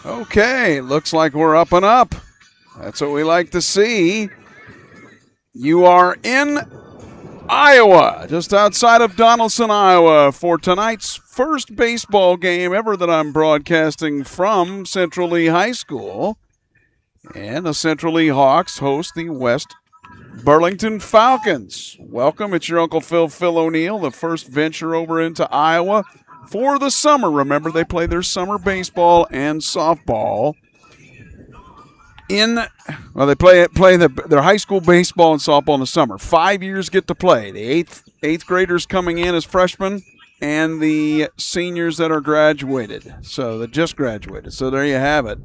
Okay, looks like we're up and up. That's what we like to see. You are in Iowa, just outside of Donaldson, Iowa, for tonight's first baseball game ever that I'm broadcasting from Central Lee High School. And the Central Lee Hawks host the West Burlington Falcons. Welcome. It's your Uncle Phil O'Neill, the first venture over into Iowa for the summer. Remember, they play their summer baseball and softball they play their high school baseball and softball in the summer. 5 years get to play. The eighth graders coming in as freshmen, and the seniors that are graduated. So that just graduated. So there you have it.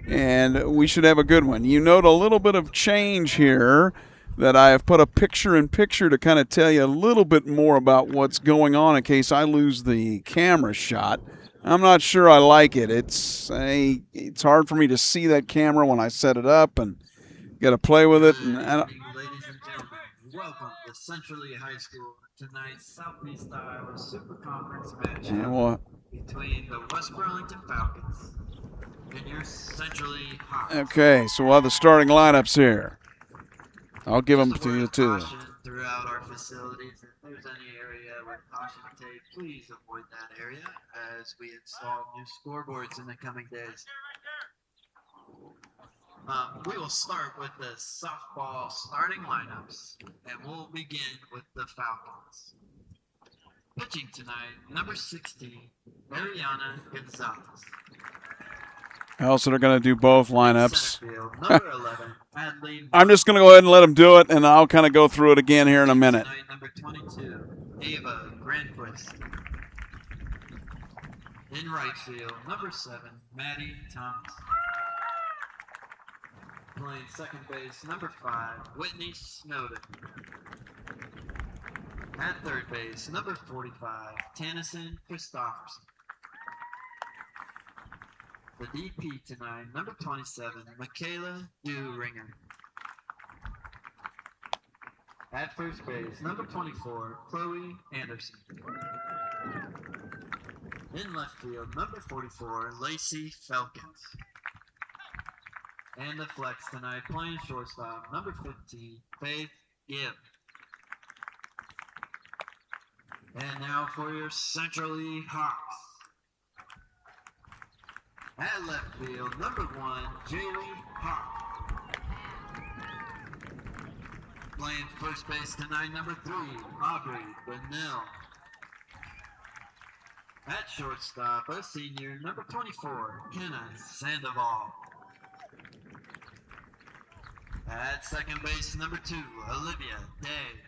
And we should have a good one. You note a little bit of change here that I have put a picture-in-picture to kind of tell you a little bit more about what's going on in case I lose the camera shot. I'm not sure I like it. It's hard for me to see that camera when I set it up and got to play with it. And ladies and gentlemen, welcome to Central Lee High School tonight's Southeast Iowa Super Conference matchup between the West Burlington Falcons and your Central Lee Hawks. Okay, so we'll have the starting lineups here. I'll give them to you too. Throughout our facilities, if there's any area with caution tape, please avoid that area as we install new scoreboards in the coming days. We will start with the softball starting lineups, and we'll begin with the Falcons. Pitching tonight, number 16, Ariana Gonzalez. Also, they're going to do both lineups. Number 11, Adley. I'm just going to go ahead and let them do it, and I'll kind of go through it again here in a minute. Tonight, number 22, Ava Grandquist. In right field, number 7, Maddie Thomas. Playing second base, number 5, Whitney Snowden. At third base, number 45, Tennyson Christopherson. The DP tonight, number 27, Michaela Duringer. At first base, number 24, Chloe Anderson. In left field, number 44, Lacey Falcons. And the flex tonight, playing shortstop, number 15, Faith Gibb. And now for your Central Lee Hawks. At left field, number 1, Jaylee Hawk. Playing first base tonight, number 3, Aubrey Bennell. At shortstop, a senior, number 24, Kenna Sandoval. At second base, number 2, Olivia Day.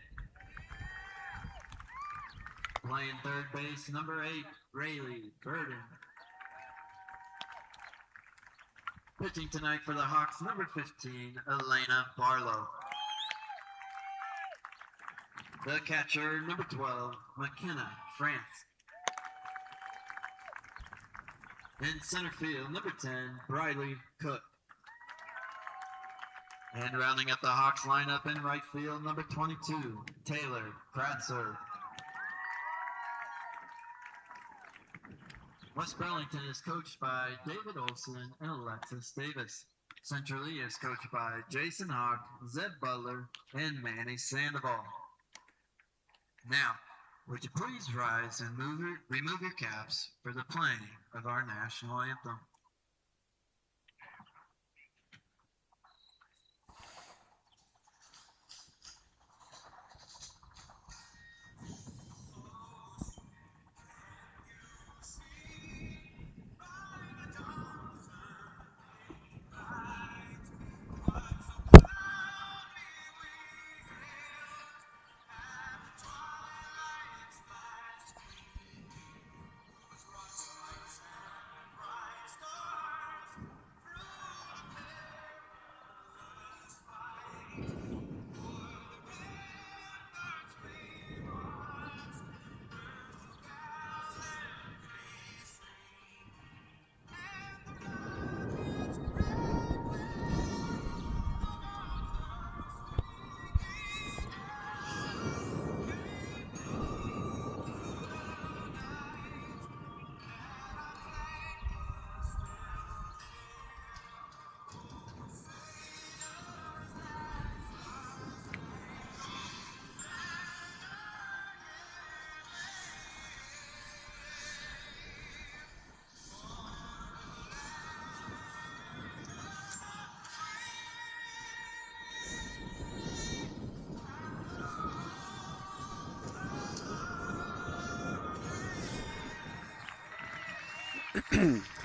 Playing third base, number 8, Rayleigh Burden. Pitching tonight for the Hawks, number 15, Elena Barlow. The catcher, number 12, McKenna France. In center field, number 10, Briley Cook. And rounding up the Hawks lineup in right field, number 22, Taylor Kratzer. West Burlington is coached by David Olson and Alexis Davis. Central Lee is coached by Jason Hawk, Zeb Butler, and Manny Sandoval. Now, would you please rise and remove your caps for the playing of our national anthem?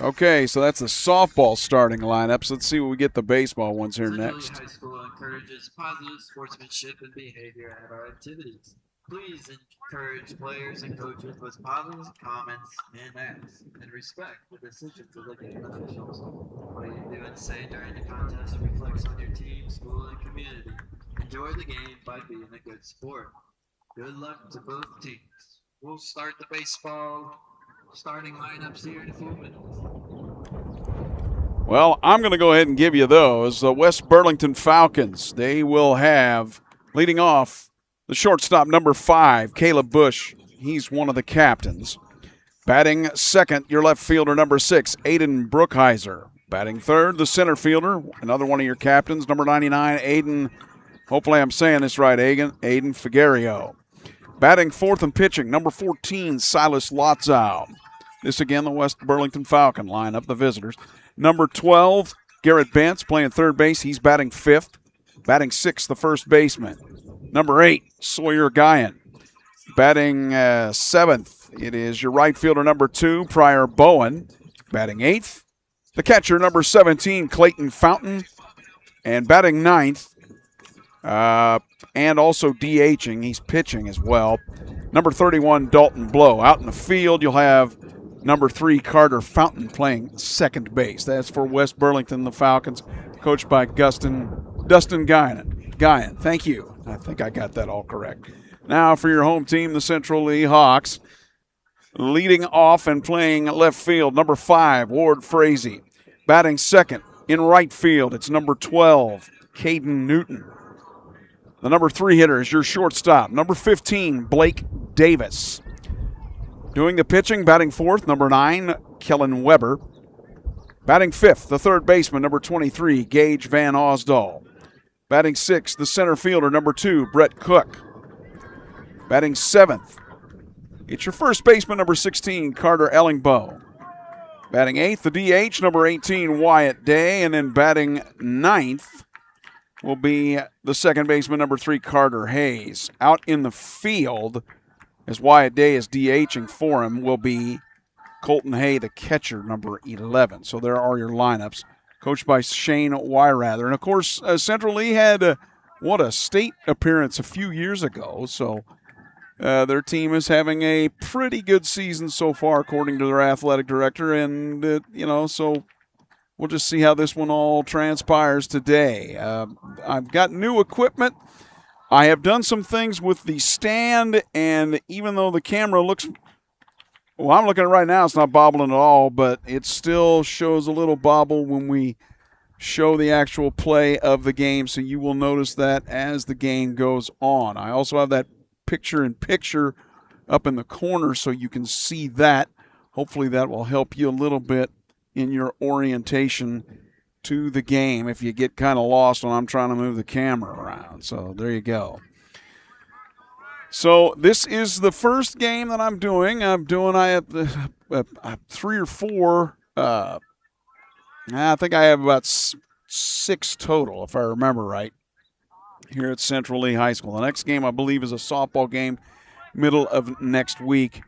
Okay, so that's the softball starting lineups. Let's see what we get the baseball ones here Central next. High School encourages positive sportsmanship and behavior at our activities. Please encourage players and coaches with positive comments and acts and respect the decisions of the game officials. What you do and say during the contest reflects on your team, school, and community. Enjoy the game by being a good sport. Good luck to both teams. We'll start the baseball starting lineups here in a few minutes. Well, I'm going to go ahead and give you those. The West Burlington Falcons, they will have, leading off, the shortstop number 5, Caleb Bush. He's one of the captains. Batting second, your left fielder number 6, Aiden Brookhiser. Batting third, the center fielder, another one of your captains, number 99, Aiden, hopefully I'm saying this right, Aiden Figuerio. Batting fourth and pitching, number 14, Silas Lotzow. This again, the West Burlington Falcon lineup, the visitors. Number 12, Garrett Bentz playing third base. He's batting fifth. Batting sixth, the first baseman. Number 8, Sawyer Guyan. Batting seventh, it is your right fielder number 2, Pryor Bowen. Batting eighth, the catcher number 17, Clayton Fountain. And batting ninth, and also DHing, he's pitching as well, number 31, Dalton Blow. Out in the field, you'll have number 3, Carter Fountain playing second base. That's for West Burlington, the Falcons, coached by Dustin Guyan. Thank you. I think I got that all correct. Now for your home team, the Central Lee Hawks. Leading off and playing left field, number 5, Ward Frazee. Batting second, in right field, it's number 12, Caden Newton. The number 3 hitter is your shortstop, number 15, Blake Davis. Doing the pitching, batting fourth, number 9, Kellen Weber. Batting fifth, the third baseman, number 23, Gage Van Osdal. Batting sixth, the center fielder, number 2, Brett Cook. Batting seventh, it's your first baseman, number 16, Carter Ellingbow. Batting eighth, the DH, number 18, Wyatt Day. And then batting ninth will be the second baseman, number 3, Carter Hayes. Out in the field, as Wyatt Day is DHing for him, will be Colton Hay, the catcher, number 11. So there are your lineups, coached by Shane Wyrather. And, of course, Central Lee had a state appearance a few years ago. So their team is having a pretty good season so far, according to their athletic director. And, so we'll just see how this one all transpires today. I've got new equipment. I have done some things with the stand, and even though the camera looks, well, I'm looking at it right now, it's not bobbling at all, but it still shows a little bobble when we show the actual play of the game, so you will notice that as the game goes on. I also have that picture-in-picture up in the corner so you can see that. Hopefully that will help you a little bit in your orientation to the game if you get kind of lost when I'm trying to move the camera around. So there you go. So this is the first game that I'm doing. I have 3 or 4. I think I have about 6 total, if I remember right, here at Central Lee High School. The next game, I believe, is a softball game middle of next week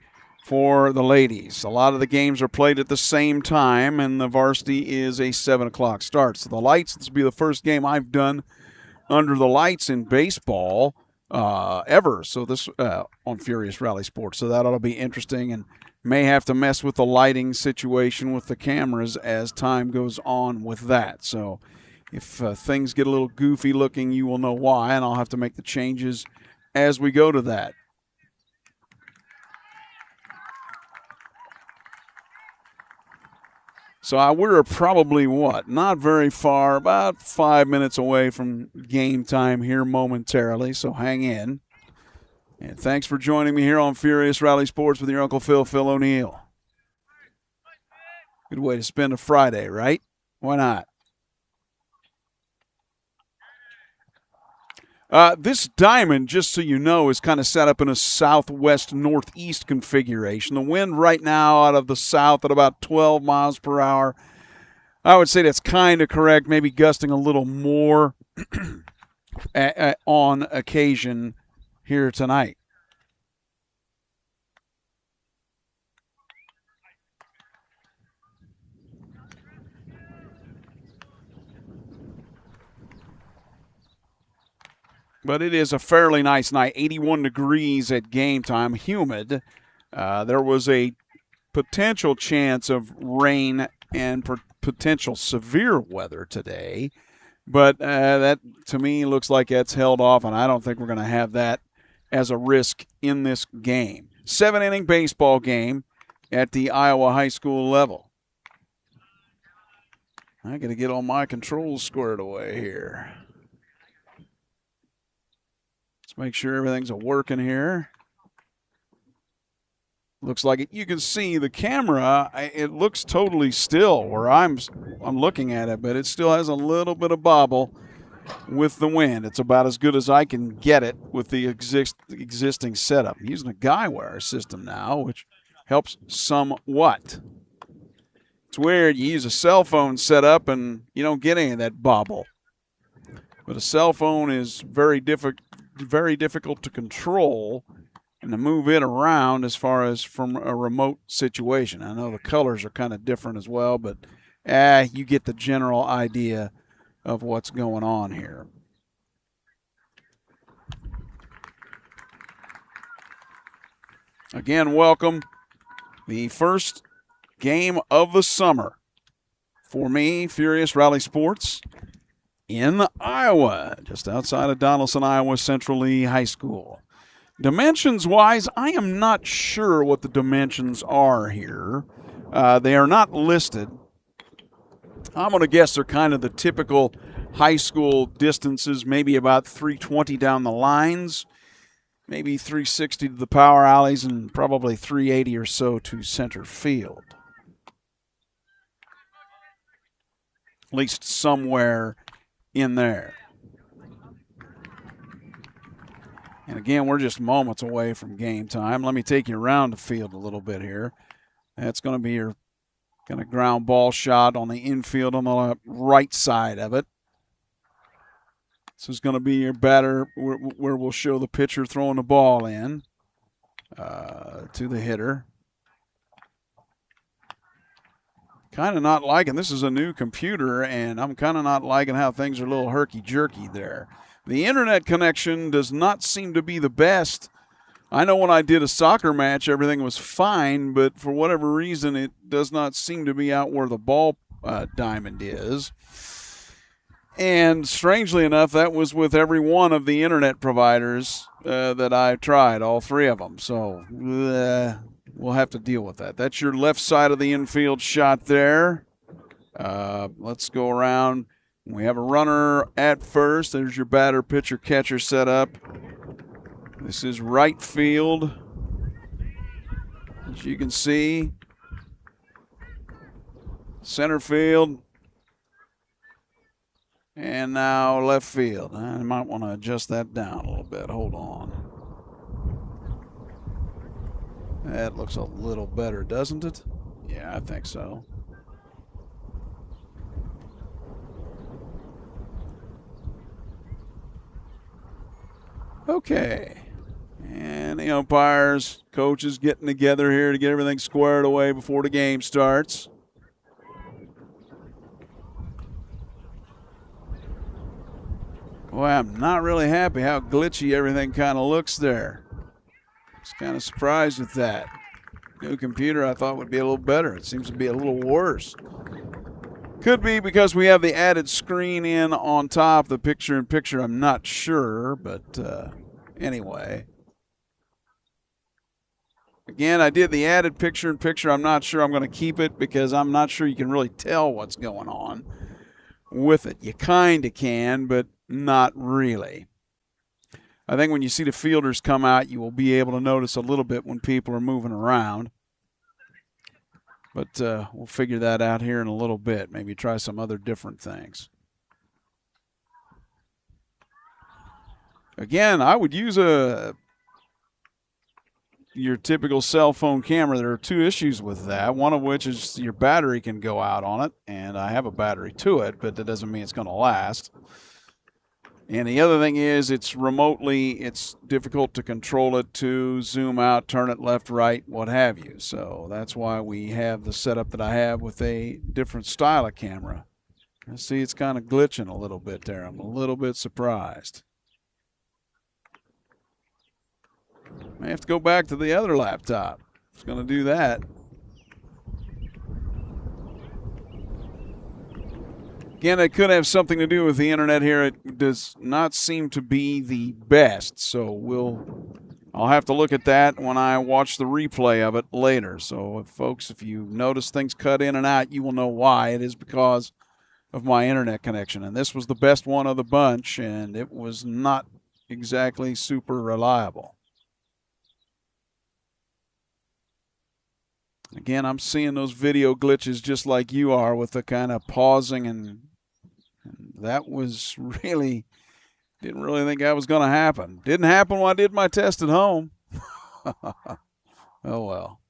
for the ladies. A lot of the games are played at the same time, and the varsity is a 7 o'clock start. So the lights, this will be the first game I've done under the lights in baseball ever. So this on Furious Rally Sports. So that ought to be interesting, and may have to mess with the lighting situation with the cameras as time goes on with that. So if things get a little goofy looking, you will know why, and I'll have to make the changes as we go to that. So we're probably, not very far, about 5 minutes away from game time here momentarily, so hang in. And thanks for joining me here on Furious Rally Sports with your Uncle Phil O'Neill. Good way to spend a Friday, right? Why not? This diamond, just so you know, is kind of set up in a southwest-northeast configuration. The wind right now out of the south at about 12 miles per hour. I would say that's kind of correct, maybe gusting a little more on occasion here tonight. But it is a fairly nice night. 81 degrees at game time, humid. There was a potential chance of rain and potential severe weather today. But that, to me, looks like that's held off, and I don't think we're going to have that as a risk in this game. 7-inning baseball game at the Iowa high school level. I got to get all my controls squared away here. Let's make sure everything's working here. Looks like it. You can see the camera. It looks totally still where I'm looking at it, but it still has a little bit of bobble with the wind. It's about as good as I can get it with the existing setup. I'm using a guy wire system now, which helps somewhat. It's weird. You use a cell phone setup and you don't get any of that bobble. But a cell phone is very difficult to control and to move it around as far as from a remote situation. I know the colors are kind of different as well, but you get the general idea of what's going on here. Again, welcome. The first game of the summer for me, Furious Rally Sports, in Iowa, just outside of Donaldson, Iowa Central Lee High School. Dimensions-wise, I am not sure what the dimensions are here. They are not listed. I'm going to guess they're kind of the typical high school distances, maybe about 320 down the lines, maybe 360 to the power alleys, and probably 380 or so to center field. At least somewhere in there. And again, we're just moments away from game time. Let me take you around the field a little bit here. That's going to be your kind of ground ball shot on the infield on the right side of it. This is going to be your batter where we'll show the pitcher throwing the ball in to the hitter. Kind of not liking, this is a new computer, and I'm kind of not liking how things are a little herky-jerky there. The internet connection does not seem to be the best. I know when I did a soccer match, everything was fine, but for whatever reason, it does not seem to be out where the ball diamond is. And strangely enough, that was with every one of the internet providers that I tried, all three of them. So we'll have to deal with that. That's your left side of the infield shot there. Let's go around. We have a runner at first. There's your batter, pitcher, catcher set up. This is right field, as you can see. Center field. And now left field. I might want to adjust that down a little bit. Hold on. That looks a little better, doesn't it? Yeah, I think so. Okay. And the umpires, coaches getting together here to get everything squared away before the game starts. Boy, I'm not really happy how glitchy everything kind of looks there. Just kind of surprised with that. New computer I thought would be a little better. It seems to be a little worse. Could be because we have the added screen in on top, the picture-in-picture, I'm not sure, but anyway. Again, I did the added picture-in-picture. I'm not sure I'm going to keep it because I'm not sure you can really tell what's going on with it. You kind of can, but not really. I think when you see the fielders come out, you will be able to notice a little bit when people are moving around. But we'll figure that out here in a little bit. Maybe try some other different things. Again, I would use your typical cell phone camera. There are two issues with that, one of which is your battery can go out on it, and I have a battery to it, but that doesn't mean it's going to last. And the other thing is it's difficult to control it, to zoom out, turn it left, right, what have you. So that's why we have the setup that I have with a different style of camera. I see it's kind of glitching a little bit there. I'm a little bit surprised. May have to go back to the other laptop. It's going to do that. Again, it could have something to do with the internet here. It does not seem to be the best, so I'll have to look at that when I watch the replay of it later. So, folks, if you notice things cut in and out, you will know why. It is because of my internet connection. And this was the best one of the bunch, and it was not exactly super reliable. Again, I'm seeing those video glitches just like you are with the kind of pausing, and that was really, didn't really think that was going to happen. Didn't happen when I did my test at home. Oh, well.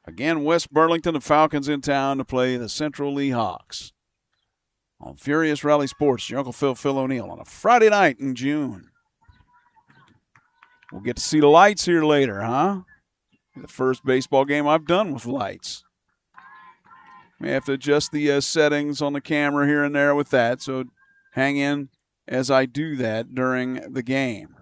Again, West Burlington, the Falcons in town to play the Central Lee Hawks on Furious Rally Sports. Your Uncle Phil O'Neill on a Friday night in June. We'll get to see the lights here later, huh? The first baseball game I've done with lights. May have to adjust the settings on the camera here and there with that, so hang in as I do that during the game.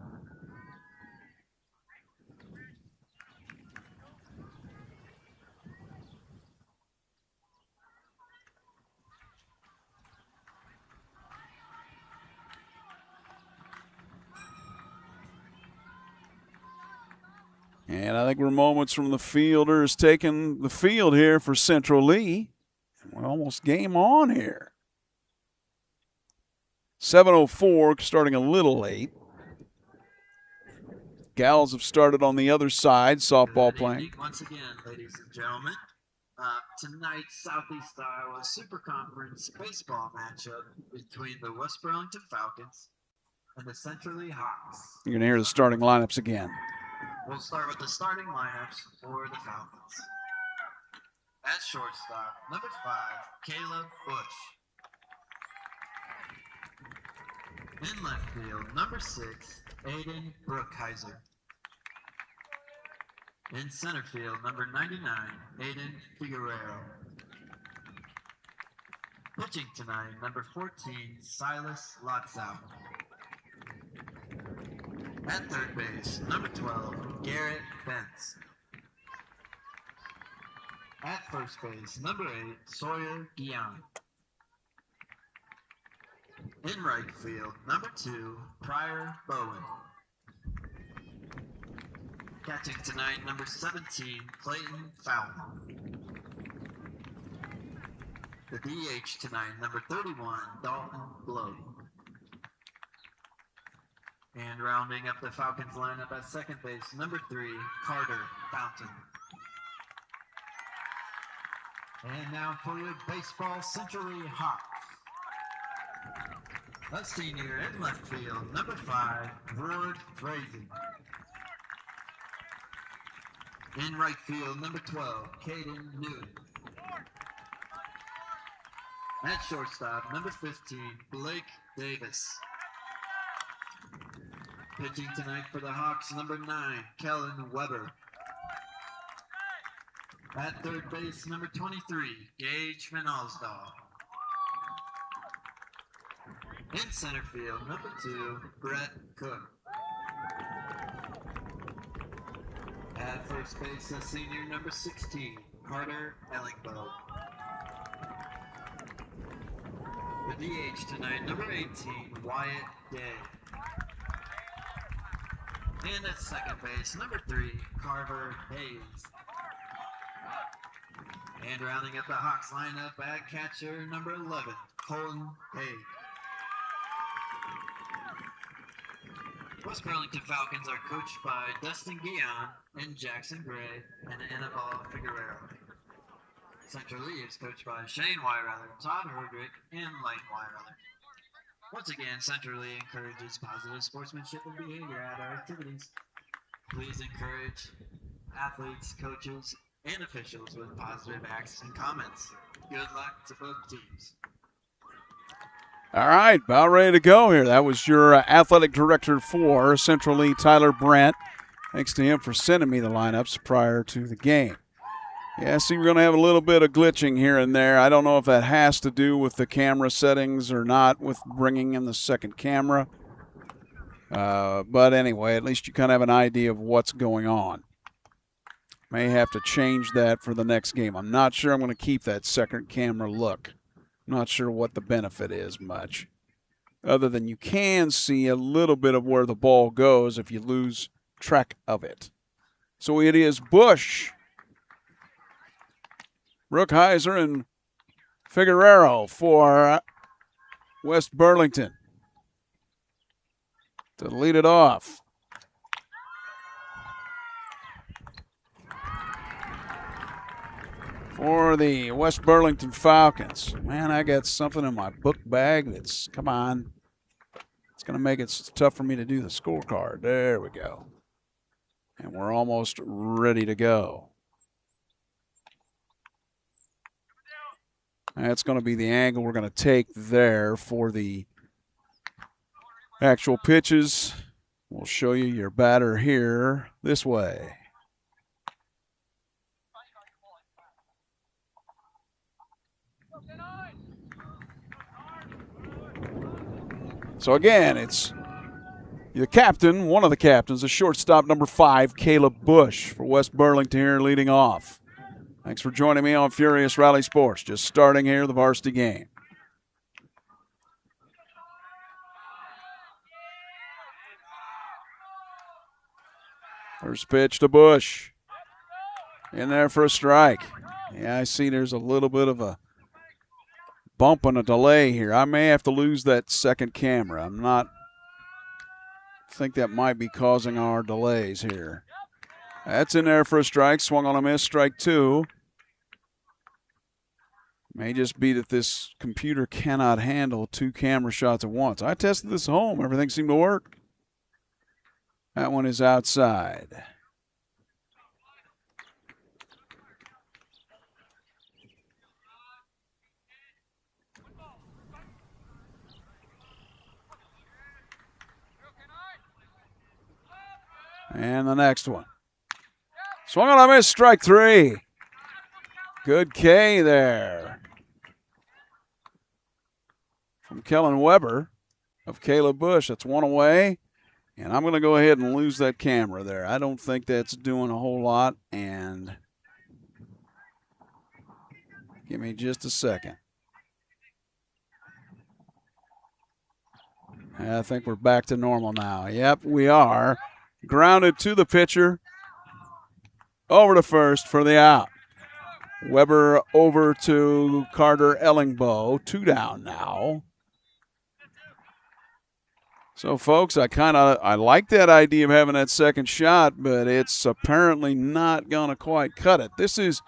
And I think we're moments from the fielders taking the field here for Central Lee. We're almost game on here. 7:04, starting a little late. Gals have started on the other side, softball playing. Once again, ladies and gentlemen, tonight's Southeast Iowa Super Conference baseball matchup between the West Burlington Falcons and the Central Lee Hawks. You're going to hear the starting lineups again. We'll start with the starting lineups for the Falcons. At shortstop, number 5, Caleb Bush. In left field, number 6, Aiden Brookhiser. In center field, number 99, Aiden Figueroa. Pitching tonight, number 14, Silas Lotzow. At third base, number 12, Garrett Bentz. At first base, number 8, Sawyer Guion. In right field, number 2, Pryor Bowen. Catching tonight, number 17, Clayton Fountain. The DH tonight, number 31, Dalton Blow. And rounding up the Falcons lineup at second base, number 3, Carter Fountain. And now for your baseball Central Lee Hawks. A senior in left field, number 5, Ward Frazee. In right field, number 12, Caden Newton. At shortstop, number 15, Blake Davis. Pitching tonight for the Hawks, number 9, Kellen Weber. At third base, number 23, Gage Manalsdahl. In center field, number 2, Brett Cook. At first base, a senior, number 16, Carter Ellingbo. The DH tonight, number 18, Wyatt Day. And at second base, number 3, Carver Hayes. And rounding up the Hawks lineup at catcher, number 11, Colton Haig. West Burlington Falcons are coached by Dustin Guion and Jackson Gray and Annabelle Figueroa. Central Lee is coached by Shane Weirother, Todd Herdrick, and Lane Weirother. Once again, Central Lee encourages positive sportsmanship and behavior at our activities. Please encourage athletes, coaches, and officials with positive acts and comments. Good luck to both teams. All right, about ready to go here. That was your athletic director for Central Lee, Tyler Brandt. Thanks to him for sending me the lineups prior to the game. Yeah, see, we're going to have a little bit of glitching here and there. I don't know if that has to do with the camera settings or not with bringing in the second camera. But anyway, at least you kind of have an idea of what's going on. May have to change that for the next game. I'm not sure I'm going to keep that second camera look. I'm not sure what the benefit is much, other than you can see a little bit of where the ball goes if you lose track of it. So it is Bush, Brookhiser, and Figueroa for West Burlington to lead it off. For the West Burlington Falcons. Man, I got something in my book bag that's, come on. It's going to make it tough for me to do the scorecard. There we go. And we're almost ready to go. That's going to be the angle we're going to take there for the actual pitches. We'll show you your batter here this way. So again, it's the captain, one of the captains, the shortstop, number 5, Caleb Bush for West Burlington here leading off. Thanks for joining me on Furious Rally Sports. Just starting here, the varsity game. First pitch to Bush. In there for a strike. Yeah, I see there's a little bit of a bump and a delay here. I may have to lose that second camera. I think that might be causing our delays here. That's in there for a strike. Swung on a miss, strike 2. May just be that this computer cannot handle 2 camera shots at once. I tested this at home. Everything seemed to work. That one is outside. And the next one. Swung on a miss, strike 3. Good K there from Kellen Weber of Caleb Bush. That's one away. And I'm going to go ahead and lose that camera there. I don't think that's doing a whole lot. And give me just a second. I think we're back to normal now. Yep, we are. Grounded to the pitcher. Over to first for the out. Weber over to Carter Ellingbo. 2 down now. So, folks, I like that idea of having that second shot, but it's apparently not going to quite cut it. This is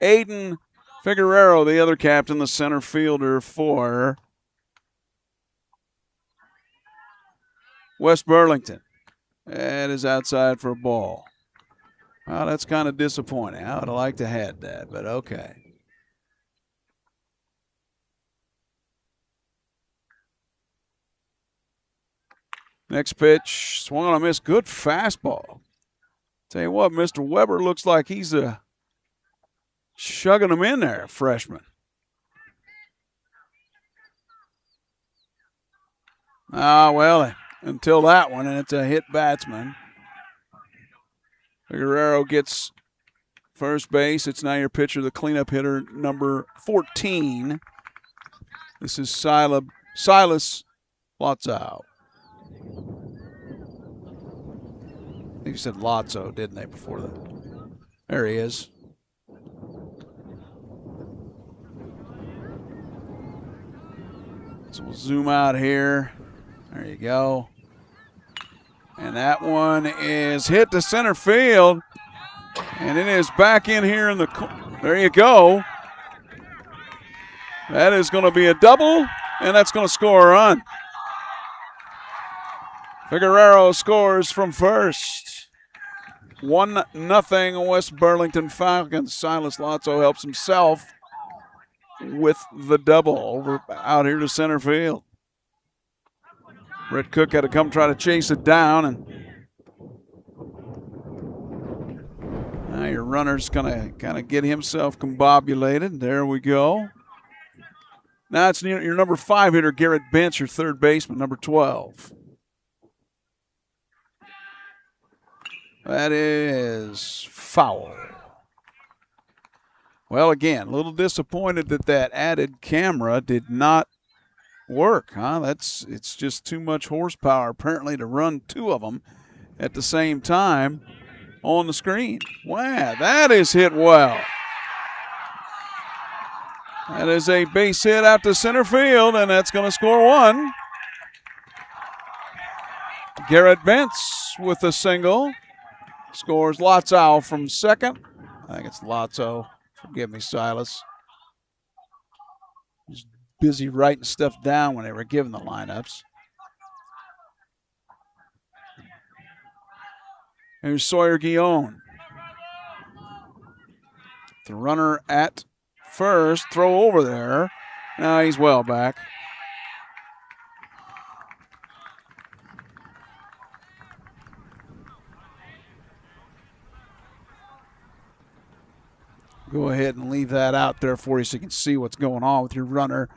Aiden Figueroa, the other captain, the center fielder for West Burlington. That is outside for a ball. Well, that's kind of disappointing. I would have liked to have had that, but okay. Next pitch, swung on a miss, good fastball. Tell you what, Mr. Weber looks like he's chugging them in there, freshman. Well, until that one, and it's a hit batsman. Figueroa gets first base. It's now your pitcher, the cleanup hitter, number 14. This is Silas Lotzow. I think you said Lotso, didn't they, before that? There he is. So we'll zoom out here. There you go. And that one is hit to center field. And it is back in here in the there you go. That is going to be a double, and that's going to score a run. Figueroa scores from first. 1-0 West Burlington Falcons. Silas Lotso helps himself with the double over out here to center field. Brett Cook had to come try to chase it down, and Now your runner's going to kind of get himself combobulated. There we go. Now it's your number 5 hitter, Garrett Bench, your third baseman, number 12. That is foul. Well, again, a little disappointed that added camera did not work, huh? It's just too much horsepower apparently to run 2 of them at the same time on the screen. Wow, that is hit well. That is a base hit out to center field, and that's going to score 1. Garrett Bentz with a single. Scores Lotzo from second. I think it's Lotzo. Forgive me, Silas. He's busy writing stuff down when they were giving the lineups. Here's Sawyer Guillon. The runner at first. Throw over there. Now he's well back. Go ahead and leave that out there for you so you can see what's going on with your runner.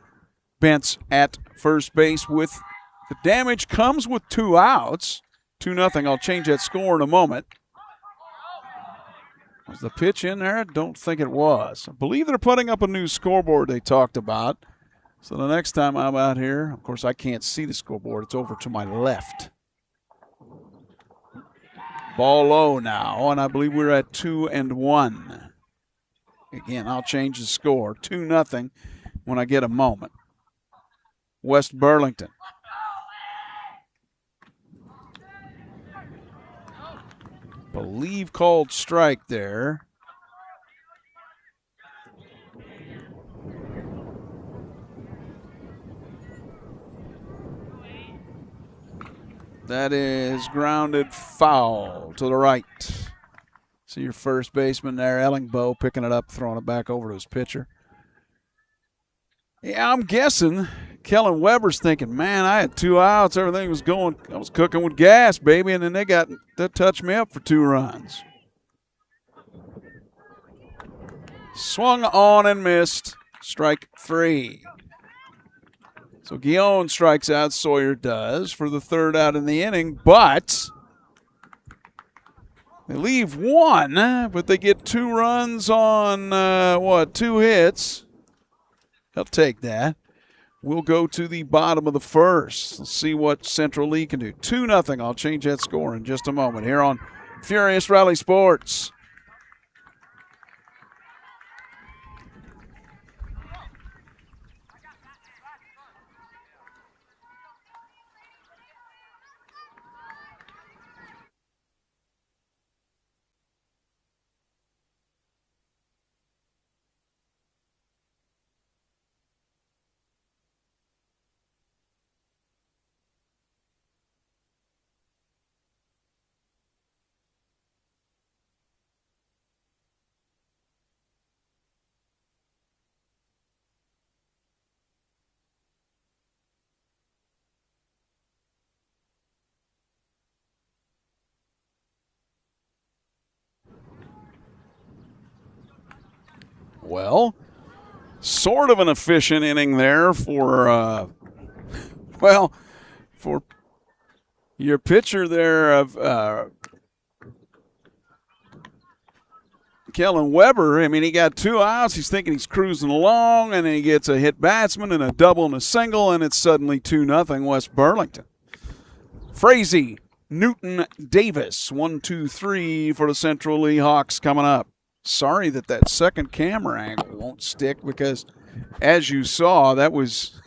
Bentz at first base with the damage comes with 2 outs. 2-0. I'll change that score in a moment. Was the pitch in there? I don't think it was. I believe they're putting up a new scoreboard they talked about. So the next time I'm out here, of course I can't see the scoreboard. It's over to my left. Ball low now, and I believe we're at 2-1. Again, I'll change the score. 2-0 when I get a moment. West Burlington. Believe called strike there. That is grounded foul to the right. See your first baseman there, Ellingbo, picking it up, throwing it back over to his pitcher. Yeah, I'm guessing Kellen Weber's thinking, man, I had 2 outs. Everything was going. I was cooking with gas, baby, and then they touched me up for 2 runs. Swung on and missed. Strike 3. So Guillon strikes out, Sawyer does, for the 3rd out in the inning, but they leave 1, but they get 2 runs on, 2 hits. They'll take that. We'll go to the bottom of the 1st. Let's see what Central Lee can do. 2-0. I'll change that score in just a moment here on Furious Rally Sports. Well, sort of an efficient inning there for your pitcher there of Kellen Weber. I mean, he got 2 outs. He's thinking he's cruising along, and then he gets a hit batsman and a double and a single, and it's suddenly 2-0 West Burlington. Frazee, Newton, Davis, 1, 2, 3 for the Central Lee Hawks coming up. Sorry that second camera angle won't stick because, as you saw, that was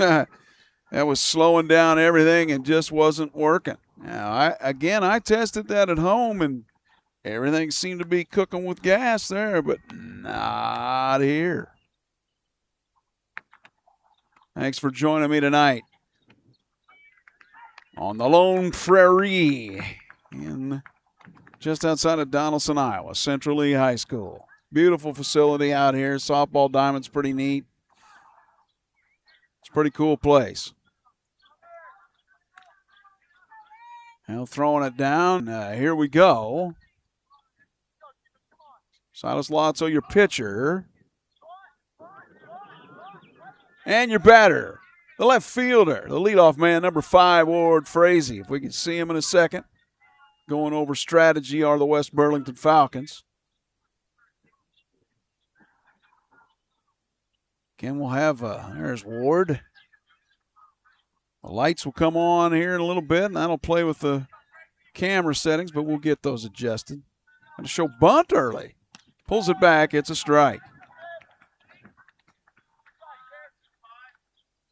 slowing down everything and just wasn't working. Now, I tested that at home, and everything seemed to be cooking with gas there, but not here. Thanks for joining me tonight on the Lone Prairie just outside of Donaldson, Iowa, Central Lee High School. Beautiful facility out here. Softball diamond's pretty neat. It's a pretty cool place. Now throwing it down. Here we go. Silas Lotso, your pitcher. And your batter, the left fielder, the leadoff man, number 5, Ward Frazee. If we can see him in a second. Going over strategy are the West Burlington Falcons. Again, we'll have, there's Ward. The lights will come on here in a little bit, and that'll play with the camera settings, but we'll get those adjusted. Going to show bunt early. Pulls it back. It's a strike.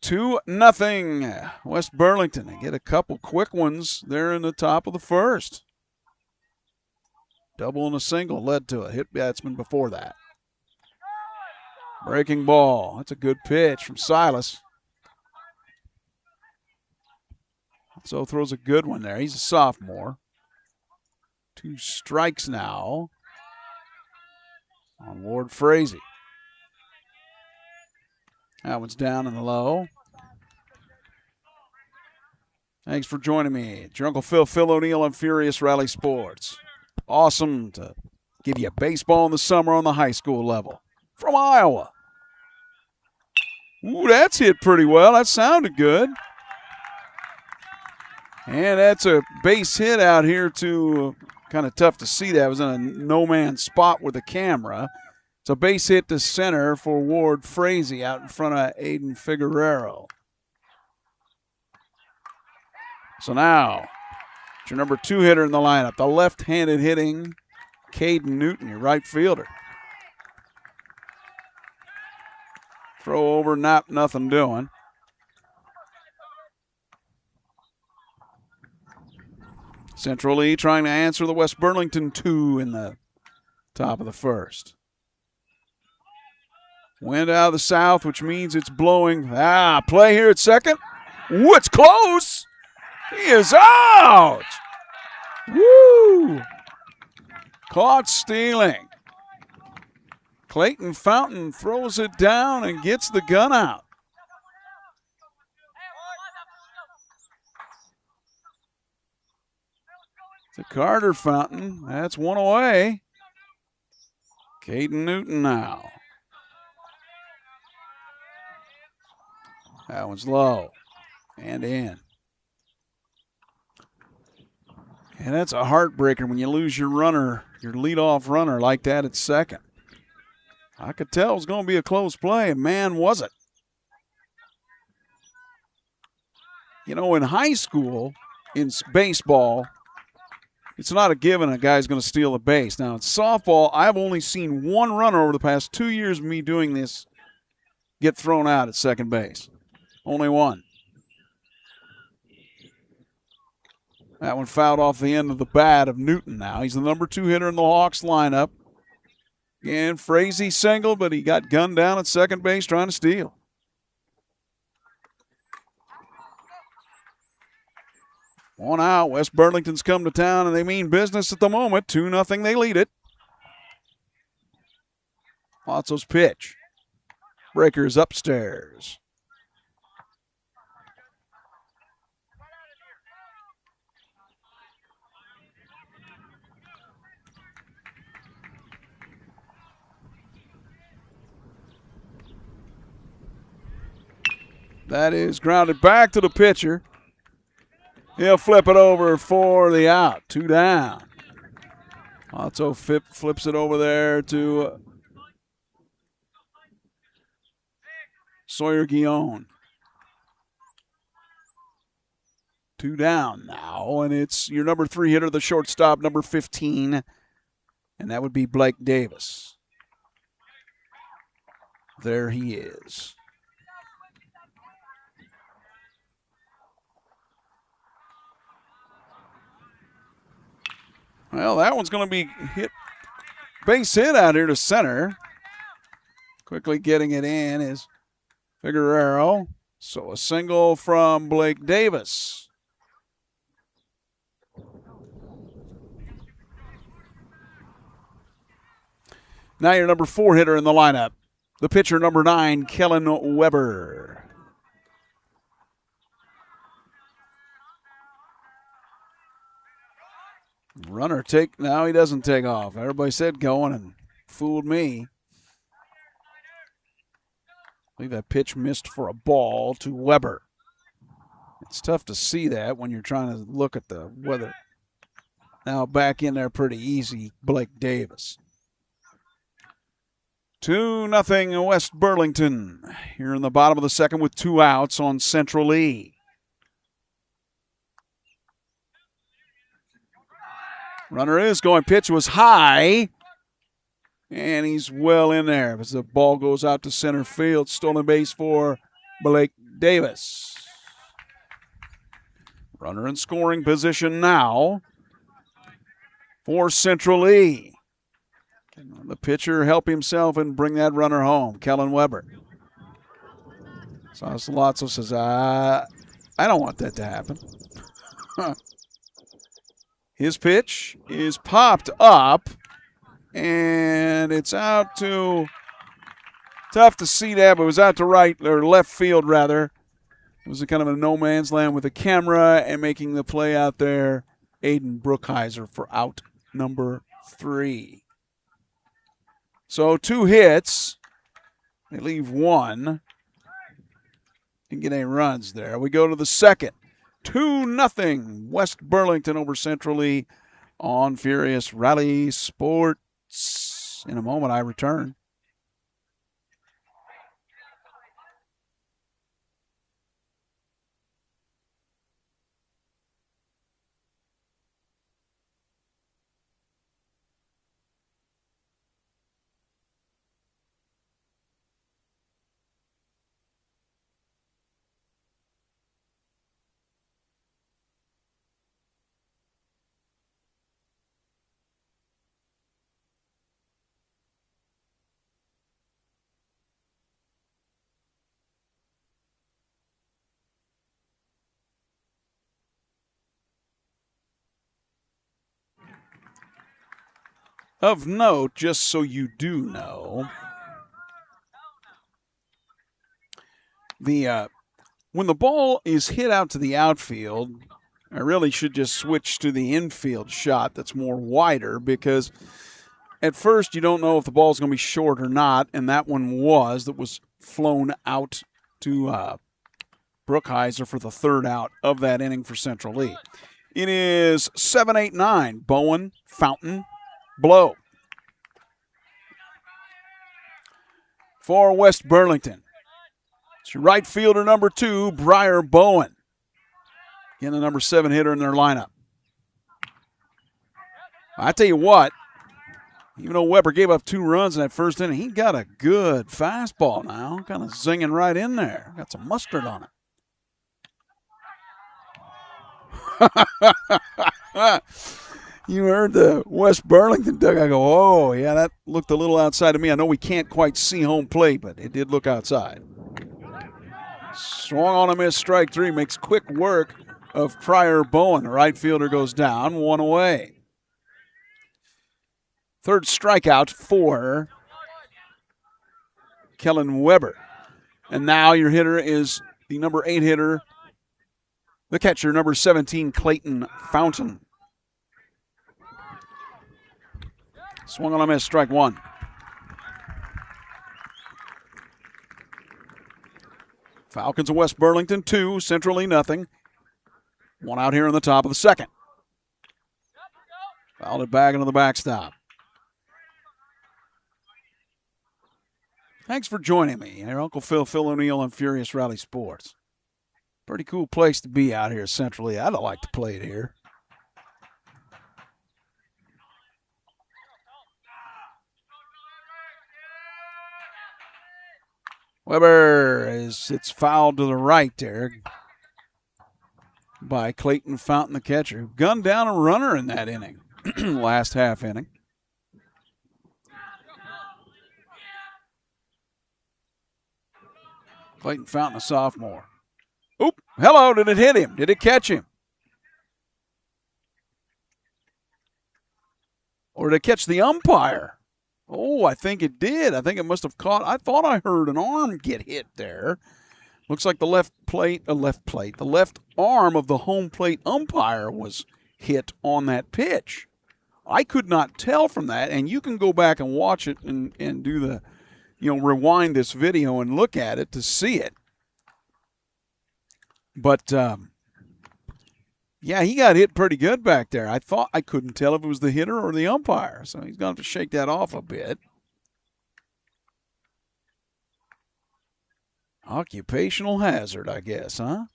2-0. West Burlington. They get a couple quick ones there in the top of the first. Double and a single led to a hit batsman before that. Breaking ball. That's a good pitch from Silas. So throws a good one there. He's a sophomore. 2 strikes now on Ward Frazee. That one's down in the low. Thanks for joining me. It's your Uncle Phil O'Neill on Furious Rally Sports. Awesome to give you baseball in the summer on the high school level. From Iowa. Ooh, that's hit pretty well. That sounded good. And that's a base hit out here to, kind of tough to see that. It was in a no-man spot with the camera. It's a base hit to center for Ward Frazee out in front of Aiden Figueroa. So now, it's your number 2 hitter in the lineup, the left-handed hitting Caden Newton, your right fielder. Throw over, nothing doing. Central Lee trying to answer the West Burlington 2 in the top of the first. Wind out of the south, which means it's blowing. Play here at second. Ooh, it's close. He is out. Woo! Caught stealing. Clayton Fountain throws it down and gets the gun out. To Carter Fountain. That's one away. Caden Newton now. That one's low and in. And that's a heartbreaker when you lose your runner, your leadoff runner like that at second. I could tell it was going to be a close play, and man, was it. You know, in high school, in baseball, it's not a given a guy's going to steal a base. Now, in softball, I've only seen one runner over the past 2 years of me doing this get thrown out at second base. Only one. That one fouled off the end of the bat of Newton now. He's the number 2 hitter in the Hawks lineup. Again, Frazee singled, but he got gunned down at second base trying to steal. One out. West Burlington's come to town, and they mean business at the moment. 2-0, they lead it. Lotso's pitch. Breakers upstairs. That is grounded back to the pitcher. He'll flip it over for the out. 2 down. Lotso flips it over there to Sawyer Guillon. 2 down now, and it's your number 3 hitter, the shortstop, number 15, and that would be Blake Davis. There he is. Well, that one's going to be hit, base hit out here to center. Quickly getting it in is Figueroa. So a single from Blake Davis. Now your number 4 hitter in the lineup, the pitcher number 9, Kellen Weber. Runner take, now he doesn't take off. Everybody said going, and fooled me. I believe that pitch missed for a ball to Weber. It's tough to see that when you're trying to look at the weather. Now back in there pretty easy, Blake Davis. 2-0 West Burlington. Here in the bottom of the second with 2 outs on Central Lee. Runner is going. Pitch was high. And he's well in there as the ball goes out to center field. Stolen base for Blake Davis. Runner in scoring position now for Central Lee. Can the pitcher help himself and bring that runner home? Kellen Weber. Salazzo says, I don't want that to happen. His pitch is popped up. And it's out to, tough to see that, but it was out to right, or left field rather. It was a kind of a no man's land with a camera, and making the play out there, Aiden Brookhiser for out number 3. So 2 hits. They leave 1. And get 8 runs there. We go to the second. 2-0 West Burlington over Central Lee on Furious Rally Sports. In a moment, I return. Of note, just so you do know, when the ball is hit out to the outfield, I really should just switch to the infield shot that's more wider, because at first you don't know if the ball's going to be short or not, and that one was flown out to Brookhiser for the 3rd out of that inning for Central Lee. It is 7-8-9, Bowen, Fountain, Blow. For West Burlington, it's your right fielder number 2, Briar Bowen. Again, the number 7 hitter in their lineup. I tell you what, even though Weber gave up 2 runs in that first inning, he got a good fastball now, kind of zinging right in there. Got some mustard on it. You heard the West Burlington dugout go, oh, yeah, that looked a little outside of me. I know we can't quite see home plate, but it did look outside. Swung on a miss, strike 3, makes quick work of Pryor Bowen. The right fielder goes down, 1 away. 3rd strikeout for Kellen Weber. And now your hitter is the number 8 hitter, the catcher, number 17, Clayton Fountain. Swung on a miss, strike 1. Falcons of West Burlington 2, Central Lee nothing. 1 out here in the top of the second. Fouled it back into the backstop. Thanks for joining me here, Uncle Phil O'Neill on Furious Rally Sports. Pretty cool place to be out here centrally. I'd like to play it here. Weber it's fouled to the right there by Clayton Fountain, the catcher, who gunned down a runner in that inning, last half inning. Clayton Fountain, a sophomore. Oop, hello, did it hit him? Did it catch him? Or did it catch the umpire? Oh, I think it did. I think it must have caught. I thought I heard an arm get hit there. Looks like the left arm of the home plate umpire was hit on that pitch. I could not tell from that, and you can go back and watch it and do the, rewind this video and look at it to see it. But, yeah, he got hit pretty good back there. I couldn't tell if it was the hitter or the umpire, so he's going to have to shake that off a bit. Occupational hazard, I guess, huh?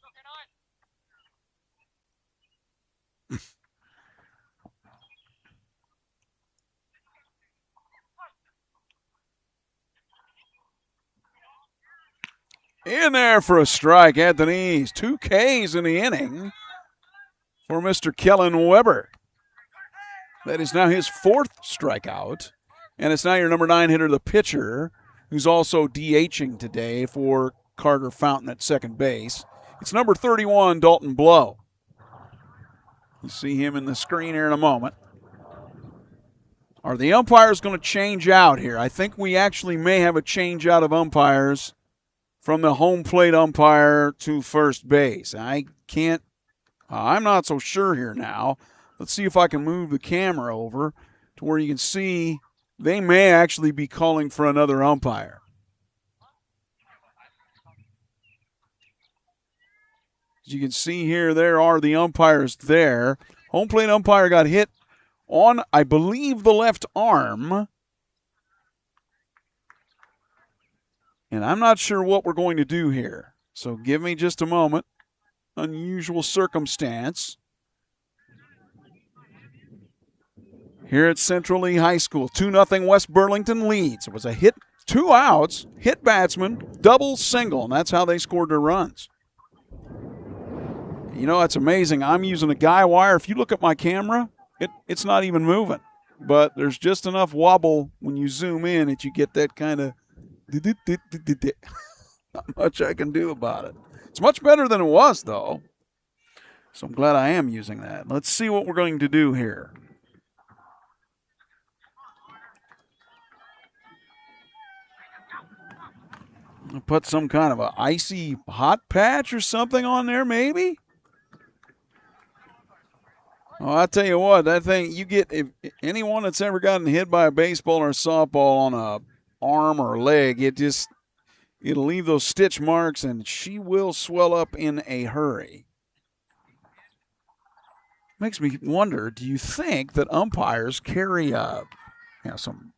In there for a strike at the knees. 2 Ks in the inning for Mr. Kellen Weber. That is now his 4th strikeout. And it's now your number 9 hitter, the pitcher, who's also DHing today for Carter Fountain at second base. It's number 31, Dalton Blow. You see him in the screen here in a moment. Are the umpires going to change out here? I think we actually may have a change out of umpires from the home plate umpire to first base. I'm not so sure here now. Let's see if I can move the camera over to where you can see they may actually be calling for another umpire. As you can see here, there are the umpires there. Home plate umpire got hit on, I believe, the left arm. And I'm not sure what we're going to do here. So give me just a moment. Unusual circumstance. Here at Central Lee High School, 2-0 West Burlington leads. It was a hit, 2 outs, hit batsman, double, single, and that's how they scored their runs. That's amazing. I'm using a guy wire. If you look at my camera, it's not even moving. But there's just enough wobble when you zoom in that you get that kind of not much I can do about it. It's much better than it was, though. So I'm glad I am using that. Let's see what we're going to do here. I'll put some kind of a icy hot patch or something on there, maybe? Oh, I'll tell you what, that thing, if anyone that's ever gotten hit by a baseball or a softball on a arm or leg, it'll leave those stitch marks, and she will swell up in a hurry. Makes me wonder, do you think that umpires carry some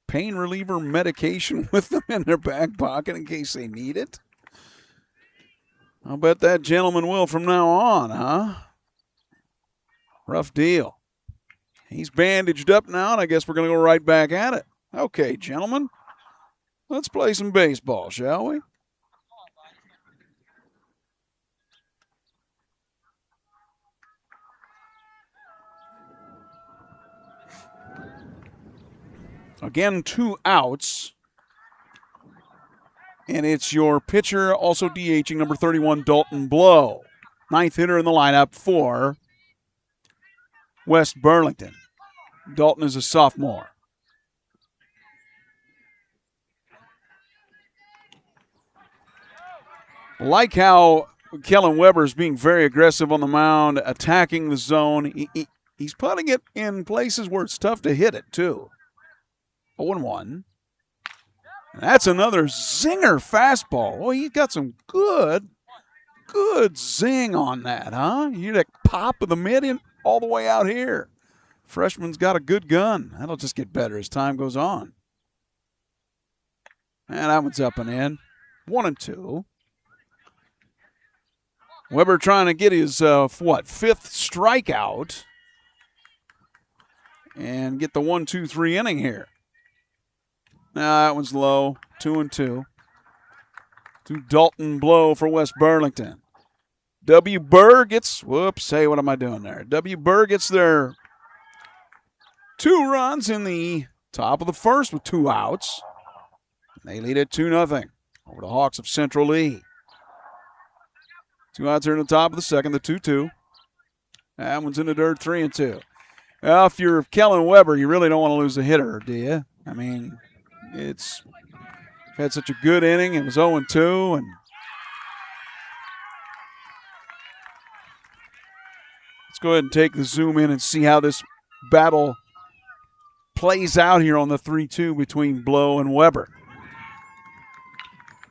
pain reliever medication with them in their back pocket in case they need it? I'll bet that gentleman will from now on, huh? Rough deal. He's bandaged up now, and I guess we're going to go right back at it. Okay, gentlemen. Let's play some baseball, shall we? Again, 2 outs. And it's your pitcher, also DHing, number 31, Dalton Blow. 9th hitter in the lineup for West Burlington. Dalton is a sophomore. Like how Kellen Weber is being very aggressive on the mound, attacking the zone. He's putting it in places where it's tough to hit it, too. 0-1. That's another zinger fastball. Well, he's got some good zing on that, huh? You hear that pop of the mid all the way out here. Freshman's got a good gun. That'll just get better as time goes on. And that one's up and in. 1-2. Weber trying to get his, 5th strikeout and get the 1-2-3 inning here. Nah, that one's low. 2-2. To Dalton Blow for West Burlington. W. Burr gets, what am I doing there? W. Burr gets their 2 runs in the top of the first with 2 outs. They lead it 2-0 over the Hawks of Central Lee. 2 outs here in the top of the second, the 2-2. That one's in the dirt, 3-2. Well, if you're Kellen Weber, you really don't want to lose a hitter, do you? I mean, it's had such a good inning. It was 0-2, and let's go ahead and take the zoom in and see how this battle plays out here on the 3-2 between Blow and Weber.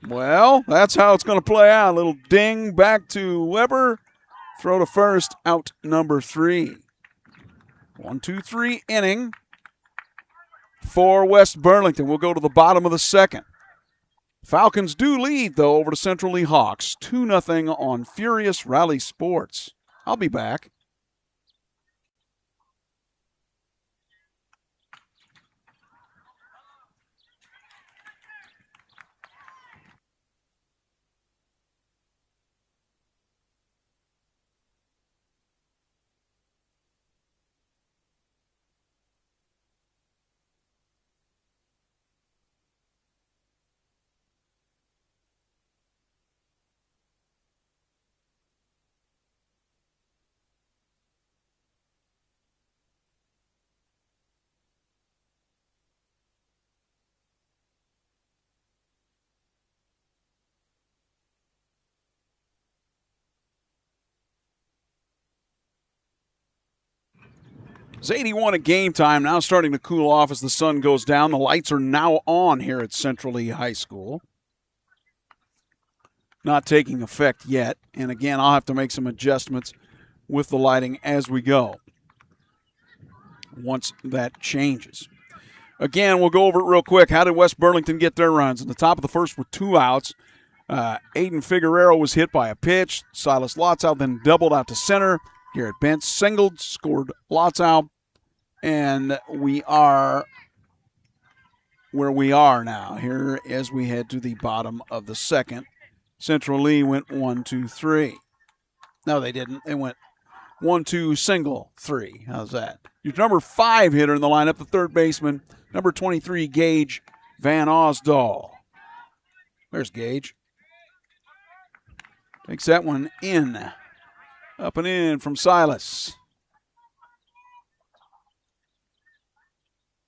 Well, that's how it's going to play out. A little ding back to Weber. Throw to first, out number 3. 1-2-3 inning for West Burlington. We'll go to the bottom of the second. Falcons do lead, though, over to Central Lee Hawks. 2-0 on Furious Rally Sports. I'll be back. It's 81 at game time, now starting to cool off as the sun goes down. The lights are now on here at Central Lee High School. Not taking effect yet. And again, I'll have to make some adjustments with the lighting as we go once that changes. Again, we'll go over it real quick. How did West Burlington get their runs? In the top of the first with 2 outs, Aiden Figueroa was hit by a pitch. Silas Lotzow then doubled out to center. Garrett Bentz singled, scored Lotzow. And we are where we are now here as we head to the bottom of the second. Central Lee went 1-2-3. No, they didn't. They went 1-2 single 3. How's that? Your number 5 hitter in the lineup, the third baseman, number 23, Gage Van Osdal. There's Gage. Takes that one in. Up and in from Silas.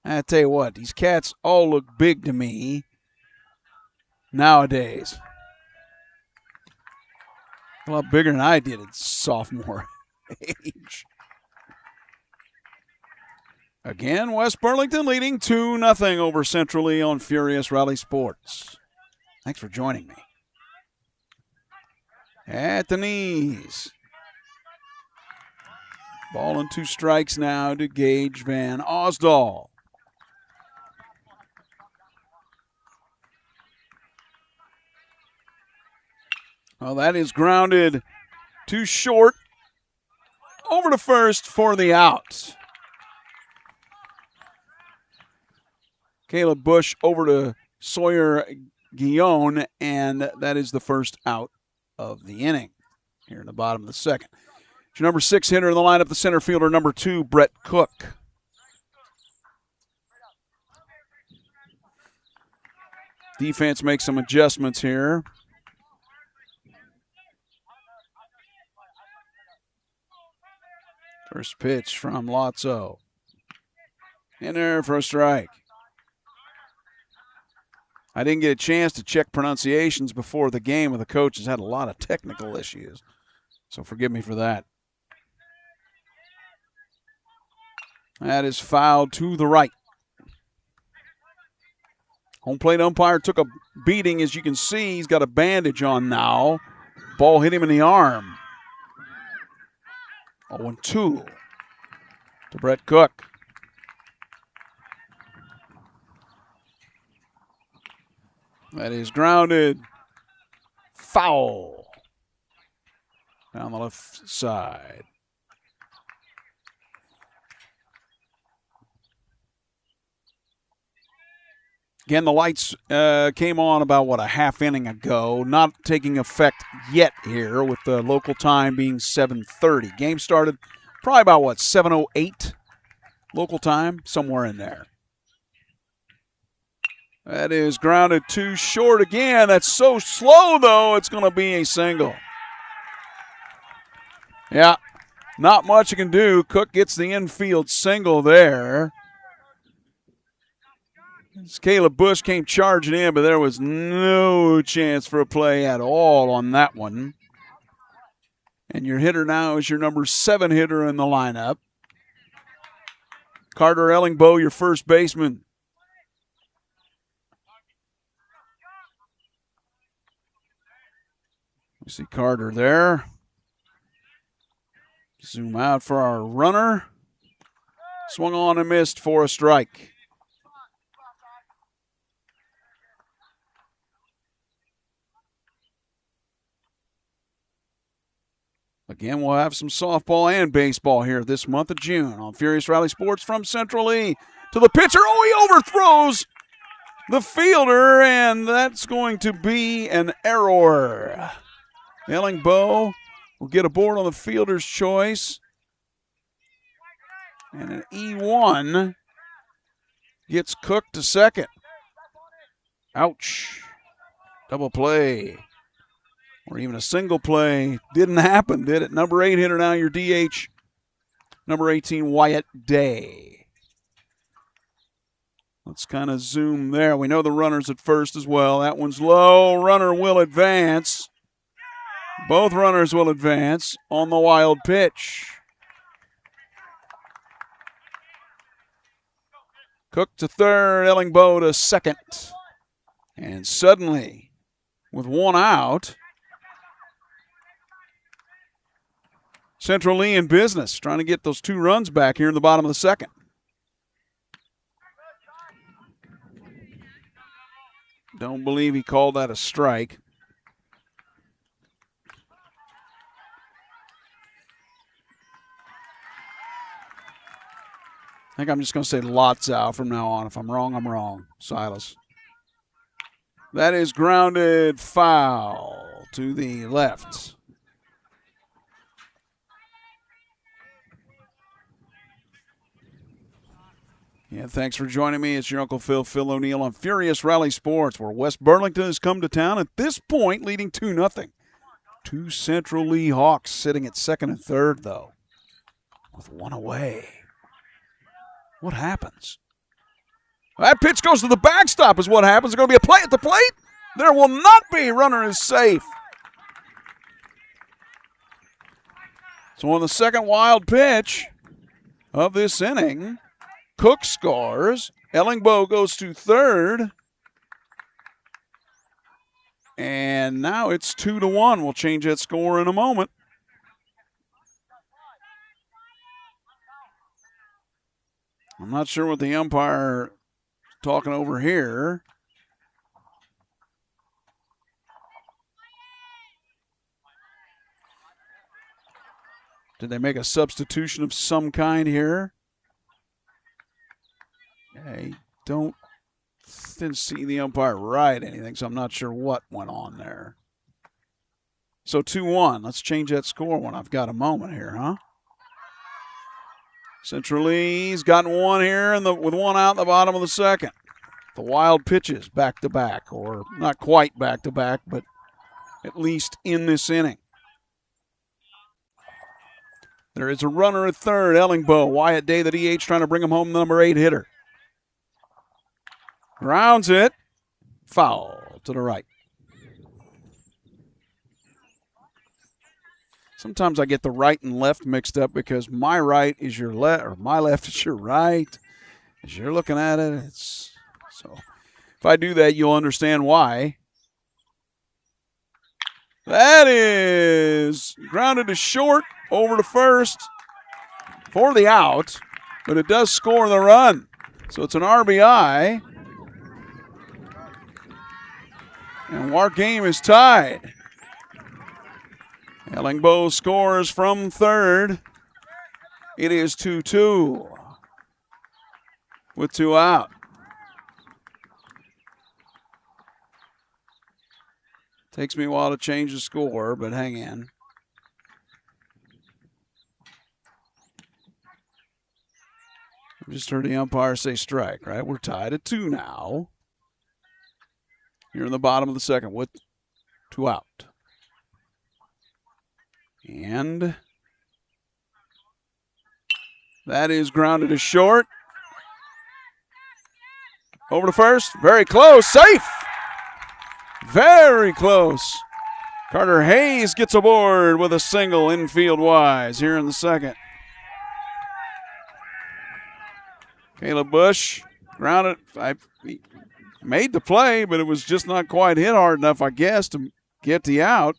I tell you what, these cats all look big to me nowadays. A lot bigger than I did at sophomore age. Again, West Burlington leading 2-0 over Central Lee on Furious Rally Sports. Thanks for joining me. At the knees. Ball and 2 strikes now to Gage Van Osdal. Well, that is grounded too short. Over to first for the out. Caleb Bush over to Sawyer Guillon, and that is the first out of the inning here in the bottom of the second. It's your number 6 hitter in the lineup, the center fielder, number 2, Brett Cook. Defense makes some adjustments here. First pitch from Lotso. In there for a strike. I didn't get a chance to check pronunciations before the game, and the coach has had a lot of technical issues. So forgive me for that. That is fouled to the right. Home plate umpire took a beating. As you can see, he's got a bandage on now. Ball hit him in the arm. 0-2 to Brett Cook. That is grounded. Foul. Down the left side. Again, the lights came on about, a half inning ago. Not taking effect yet here with the local time being 7:30. Game started probably about, 7:08 local time, somewhere in there. That is grounded too short again. That's so slow, though, it's going to be a single. Yeah, not much you can do. Cook gets the infield single there. Caleb Bush came charging in, but there was no chance for a play at all on that one. And your hitter now is your number 7 hitter in the lineup. Carter Ellingbo, your first baseman. We see Carter there. Zoom out for our runner. Swung on and missed for a strike. Again, we'll have some softball and baseball here this month of June on Furious Rally Sports from Central Lee. To the pitcher. Oh, he overthrows the fielder, and that's going to be an error. Ellingbo will get aboard on the fielder's choice. And an E1 gets cooked to second. Ouch. Double play. Or even a single play. Didn't happen, did it? Number 8 hitter now, your DH. Number 18, Wyatt Day. Let's kind of zoom there. We know the runner's at first as well. That one's low. Runner will advance. Both runners will advance on the wild pitch. Cook to third, Ellingbo to second. And suddenly, with one out, Central Lee in business, trying to get those 2 runs back here in the bottom of the second. Don't believe he called that a strike. I think I'm just going to say lots out from now on. If I'm wrong, I'm wrong. Silas. That is grounded foul to the left. Yeah, thanks for joining me. It's your Uncle Phil O'Neill on Furious Rally Sports, where West Burlington has come to town at this point, leading 2-0. 2 Central Lee Hawks sitting at second and third, though, with one away. What happens? That pitch goes to the backstop is what happens. There's going to be a play at the plate. There will not be. Runner is safe. So on the second wild pitch of this inning, Cook scores. Ellingbo goes to third. And now it's 2-1. We'll change that score in a moment. I'm not sure what the umpire is talking over here. Did they make a substitution of some kind here? I didn't see the umpire write anything, so I'm not sure what went on there. So 2-1. Let's change that score when I've got a moment here, huh? Central Lee's gotten one here with one out in the bottom of the second. The wild pitches back-to-back, or not quite back-to-back, but at least in this inning. There is a runner at third, Ellingbo. Wyatt Day, the DH, trying to bring him home, the number 8 hitter. Grounds it. Foul to the right. Sometimes I get the right and left mixed up because my right is your left, or my left is your right. As you're looking at it, so if I do that, you'll understand why. That is grounded to short, over to first for the out, but it does score the run. So it's an RBI. And our game is tied. Ellingbo scores from third. It is 2-2 with 2 out. Takes me a while to change the score, but hang in. I just heard the umpire say strike, right? We're tied at 2 now. Here in the bottom of the second with 2 out. And that is grounded to short. Over to first. Very close. Safe. Very close. Carter Hayes gets aboard with a single infield wise here in the second. Caleb Bush grounded. He made the play, but it was just not quite hit hard enough, I guess, to get the out.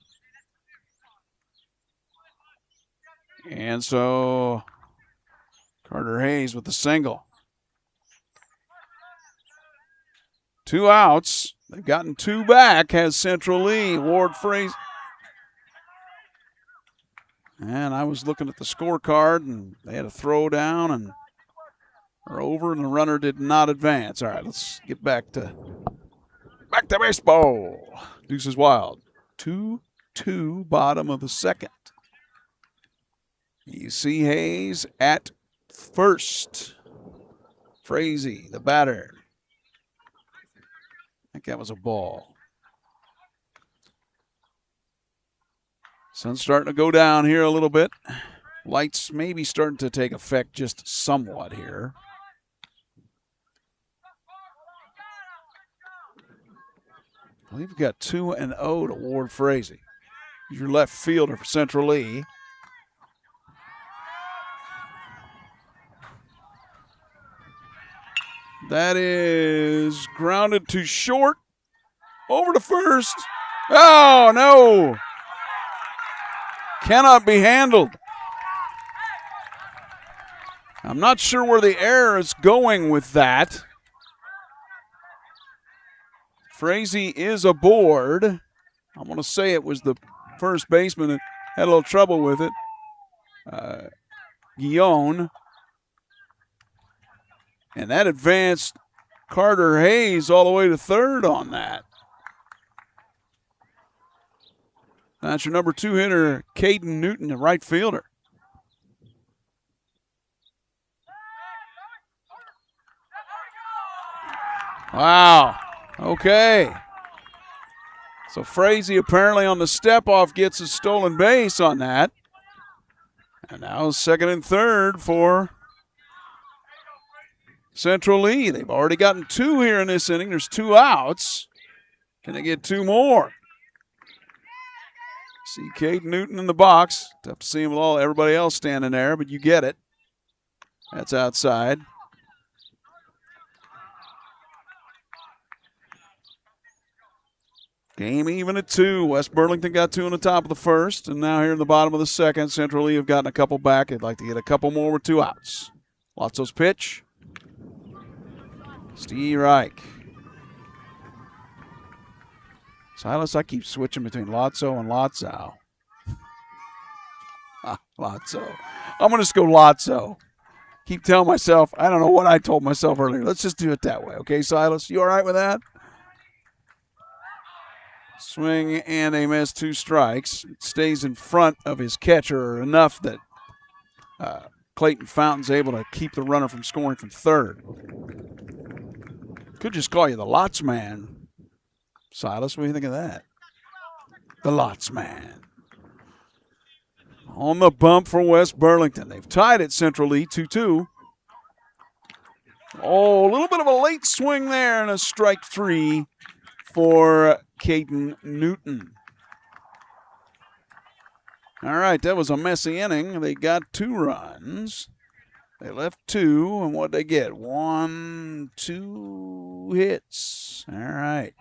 And so Carter Hayes with the single. 2 outs. They've gotten 2 back, has Central Lee. Ward Fraser. And I was looking at the scorecard, and they had a throw down and are over, and the runner did not advance. All right, let's get back to baseball. Deuces Wild. 2-2, bottom of the second. You see Hayes at first. Frazee, the batter. I think that was a ball. Sun's starting to go down here a little bit. Lights maybe starting to take effect just somewhat here. I believe we've got 2-0 to Ward Frazee. He's your left fielder for Central Lee. That is grounded to short. Over to first. Oh, no. Cannot be handled. I'm not sure where the error is going with that. Frazee is aboard. I'm going to say it was the first baseman that had a little trouble with it. Guillon. And that advanced Carter Hayes all the way to third on that. That's your number 2 hitter, Caden Newton, the right fielder. Wow. Okay. So Frazee apparently on the step-off gets a stolen base on that. And now second and third for Central Lee. They've already gotten 2 here in this inning. There's 2 outs. Can they get 2 more? See Caden Newton in the box. Tough to see him with everybody else standing there, but you get it. That's outside. Game even at 2. West Burlington got 2 in the top of the first, and now here in the bottom of the second, Central Lee have gotten a couple back. They'd like to get a couple more with 2 outs. Lotso's pitch. Steve Reich. Silas, I keep switching between Lotso and Lotso. Lotso. I'm going to just go Lotso. Keep telling myself, I don't know what I told myself earlier. Let's just do it that way. Okay, Silas? You all right with that? Swing and a miss, 2 strikes. It stays in front of his catcher enough that Clayton Fountain's able to keep the runner from scoring from third. Could just call you the Lots Man. Silas, what do you think of that? The Lots Man. On the bump for West Burlington. They've tied it Central Lee 2-2. Oh, a little bit of a late swing there and a strike 3 for Caden Newton. All right, that was a messy inning. They got 2 runs. They left 2, and what'd they get? 1, 2 hits. All right.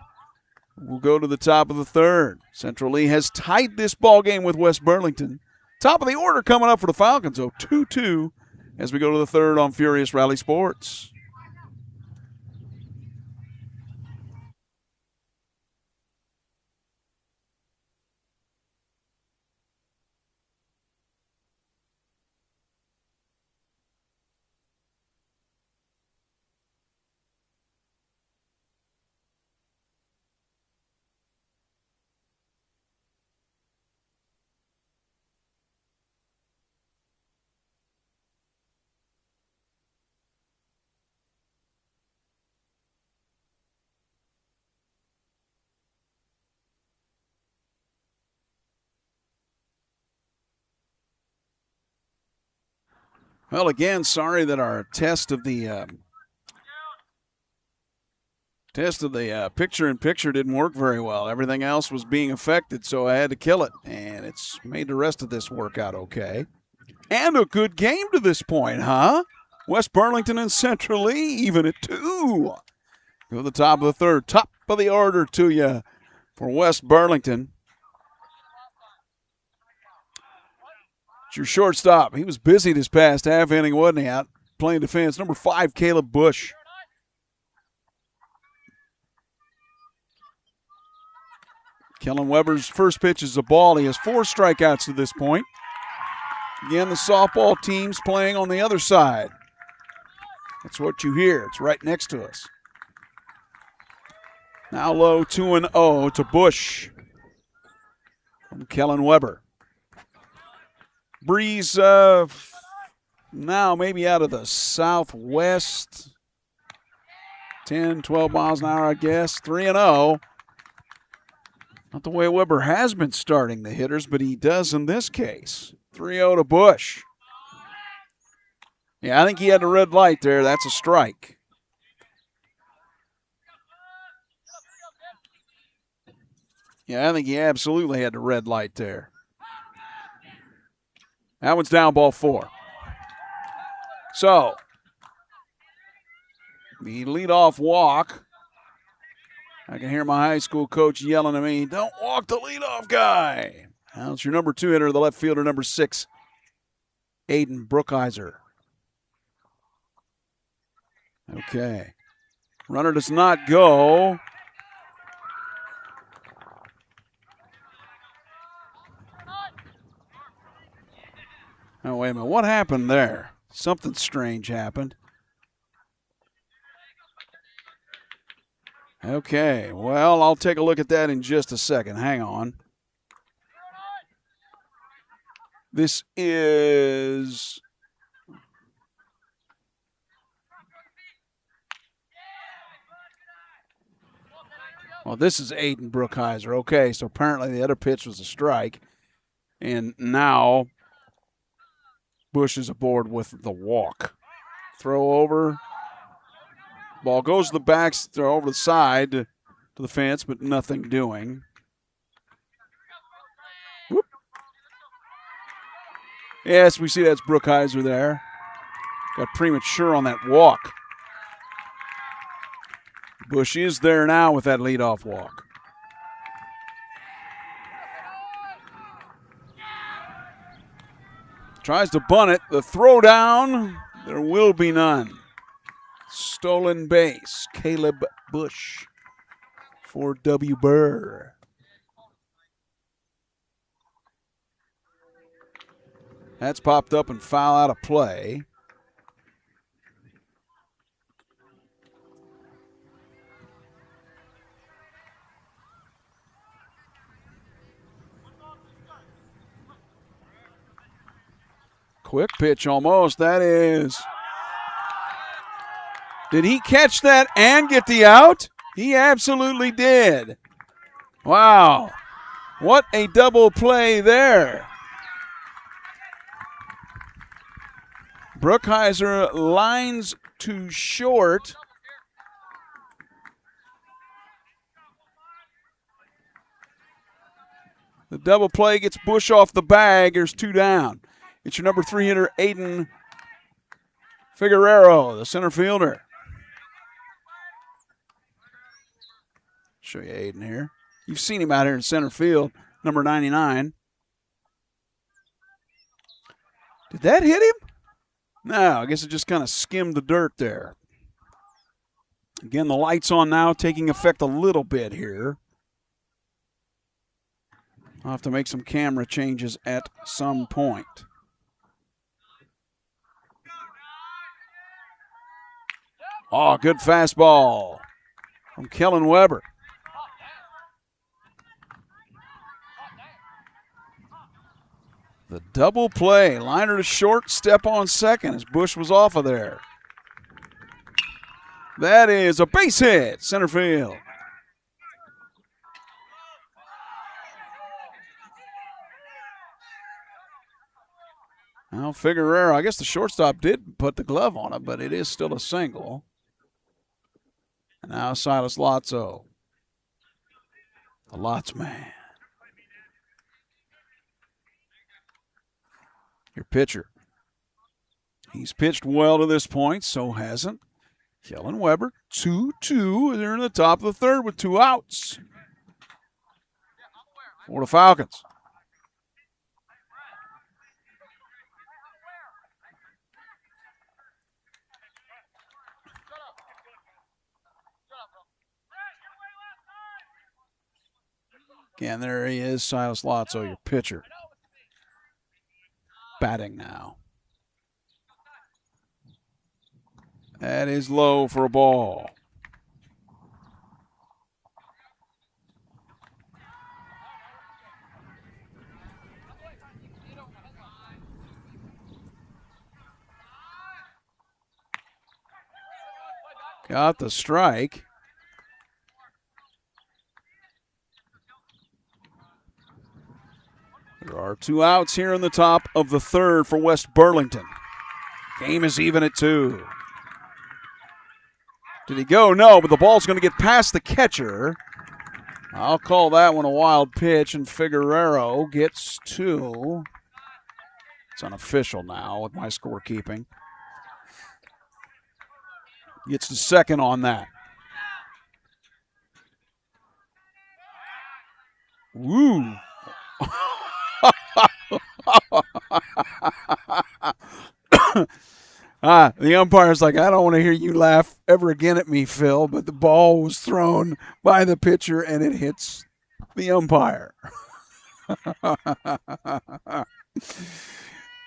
We'll go to the top of the third. Central Lee has tied this ball game with West Burlington. Top of the order coming up for the Falcons, 2-2 as we go to the third on Furious Rally Sports. Well, again, sorry that our test of the picture-in-picture didn't work very well. Everything else was being affected, so I had to kill it, and it's made the rest of this work out okay. And a good game to this point, huh? West Burlington and Central Lee even at 2. Go to the top of the third. Top of the order to you for West Burlington. It's your shortstop. He was busy this past half inning, wasn't he, out playing defense. Number 5, Caleb Bush. Kellen Weber's first pitch is a ball. He has 4 strikeouts to this point. Again, the softball team's playing on the other side. That's what you hear. It's right next to us. Now low 2-0 to Bush from Kellen Weber. Breeze now maybe out of the southwest. 10, 12 miles an hour, I guess. 3-0. Not the way Weber has been starting the hitters, but he does in this case. 3-0 to Bush. Yeah, I think he had a red light there. That's a strike. Yeah, I think he absolutely had the red light there. That one's down, ball 4. So, the leadoff walk. I can hear my high school coach yelling at me, "Don't walk the leadoff guy." Now it's your number 2 hitter, the left fielder, number 6, Aiden Brookhiser. Okay. Runner does not go. Oh, wait a minute. What happened there? Something strange happened. Okay, well, I'll take a look at that in just a second. Hang on. This is this is Aiden Brookhiser. Okay, so apparently the other pitch was a strike. And now Bush is aboard with the walk. Throw over. Ball goes to the backs, throw over the side to the fence, but nothing doing. Whoop. Yes, we see that's Brookhiser there. Got premature on that walk. Bush is there now with that leadoff walk. Tries to bunt it. The throw down, there will be none. Stolen base, Caleb Bush for W. Burr. That's popped up and foul out of play. Quick pitch almost. That is. Did he catch that and get the out? He absolutely did. Wow. What a double play there. Brookhiser lines to short. The double play gets Bush off the bag. There's 2 down. It's your number 3 hitter, Aiden Figueroa, the center fielder. Show you Aiden here. You've seen him out here in center field, number 99. Did that hit him? No, I guess it just kind of skimmed the dirt there. Again, the light's on now, taking effect a little bit here. I'll have to make some camera changes at some point. Oh, good fastball from Kellen Weber. The double play. Liner to short, step on second as Bush was off of there. That is a base hit, center field. Now Figueroa, I guess the shortstop did put the glove on it, but it is still a single. And now Silas Lotso, the Lots man. Your pitcher. He's pitched well to this point, so hasn't Kellen Weber. 2-2. They're in the top of the third with 2 outs for the Falcons. Again, there he is, Silas Lotso, your pitcher. Batting now. That is low for a ball. Got the strike. There are 2 outs here in the top of the third for West Burlington. Game is even at 2. Did he go? No, but the ball's going to get past the catcher. I'll call that one a wild pitch, and Figueroa gets 2. It's unofficial now with my scorekeeping. Gets the second on that. Woo. The umpire's like, I don't want to hear you laugh ever again at me, Phil, but the ball was thrown by the pitcher and it hits the umpire.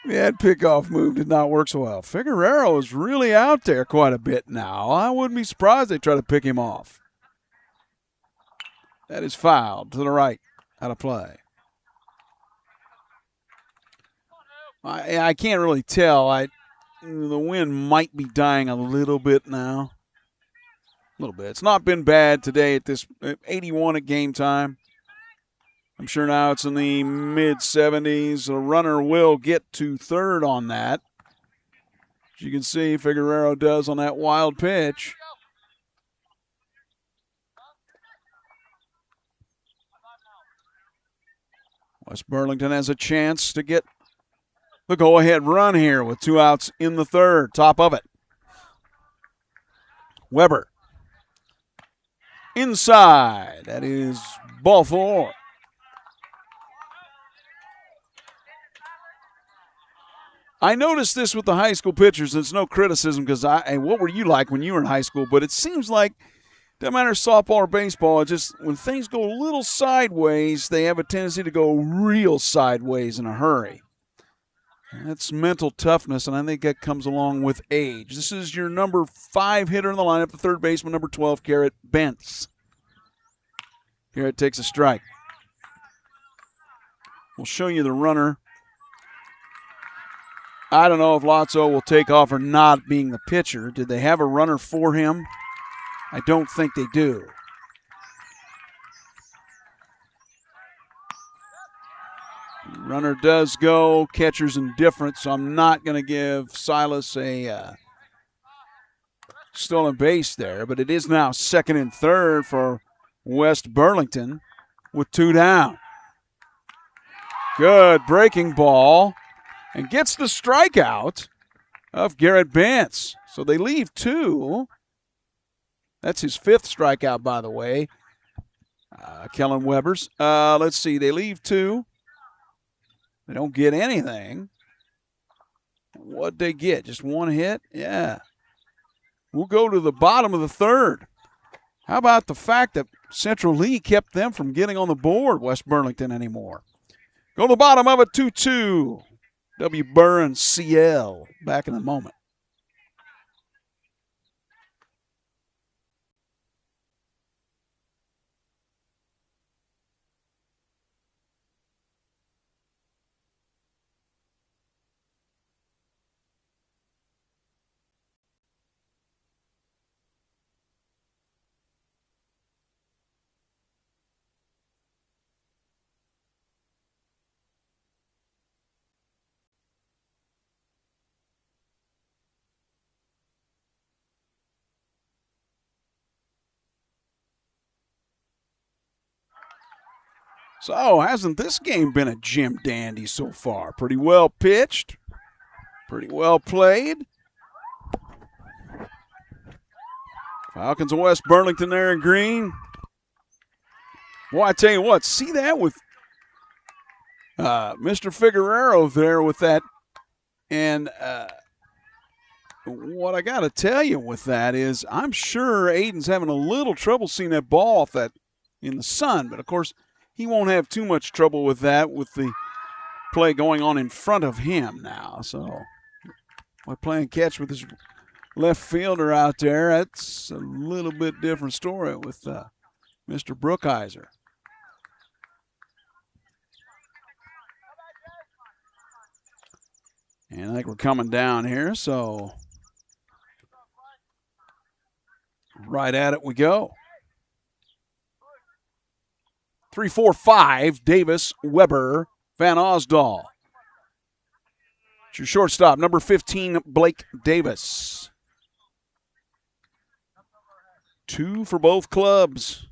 That pickoff move did not work so well. Figueroa is really out there quite a bit now. I wouldn't be surprised they try to pick him off. That is fouled to the right, out of play. I can't really tell. The wind might be dying a little bit now. A little bit. It's not been bad today at 81 at game time. I'm sure now it's in the mid-70s. A runner will get to third on that. As you can see, Figueroa does on that wild pitch. West Burlington has a chance to get the go-ahead run here with 2 outs in the third. Top of it. Weber. Inside. That is ball 4. I noticed this with the high school pitchers, and it's no criticism because what were you like when you were in high school? But it seems like, no matter softball or baseball, just when things go a little sideways, they have a tendency to go real sideways in a hurry. That's mental toughness, and I think that comes along with age. This is your number 5 hitter in the lineup, the third baseman, number 12, Garrett Bentz. Garrett takes a strike. We'll show you the runner. I don't know if Lotso will take off or not, being the pitcher. Did they have a runner for him? I don't think they do. Runner does go. Catcher's indifferent, so I'm not going to give Silas a stolen base there. But it is now second and third for West Burlington with 2 down. Good breaking ball. And gets the strikeout of Garrett Bentz. So they leave 2. That's his 5th strikeout, by the way. Kellen Weber's. Let's see. They leave 2. They don't get anything. What'd they get? Just 1 hit? Yeah. We'll go to the bottom of the third. How about the fact that Central Lee kept them from getting on the board, West Burlington, anymore? Go to the bottom of it, 2-2. W. Burr and CL back in a moment. So, hasn't this game been a Jim Dandy so far? Pretty well pitched, Pretty well played. Falcons of West Burlington there in green. Boy, I tell you what, see that with Mr. Figueroa there with that. And what I got to tell you with that is I'm sure Aiden's having a little trouble seeing that ball off that in the sun. But, of course, he won't have too much trouble with that with the play going on in front of him now. So by playing catch with his left fielder out there, that's a little bit different story with Mr. Brookhiser. And I think we're coming down here, so right at it we go. 3-4-5, Davis, Weber, Van Osdal. It's your shortstop, number 15, Blake Davis. 2 for both clubs.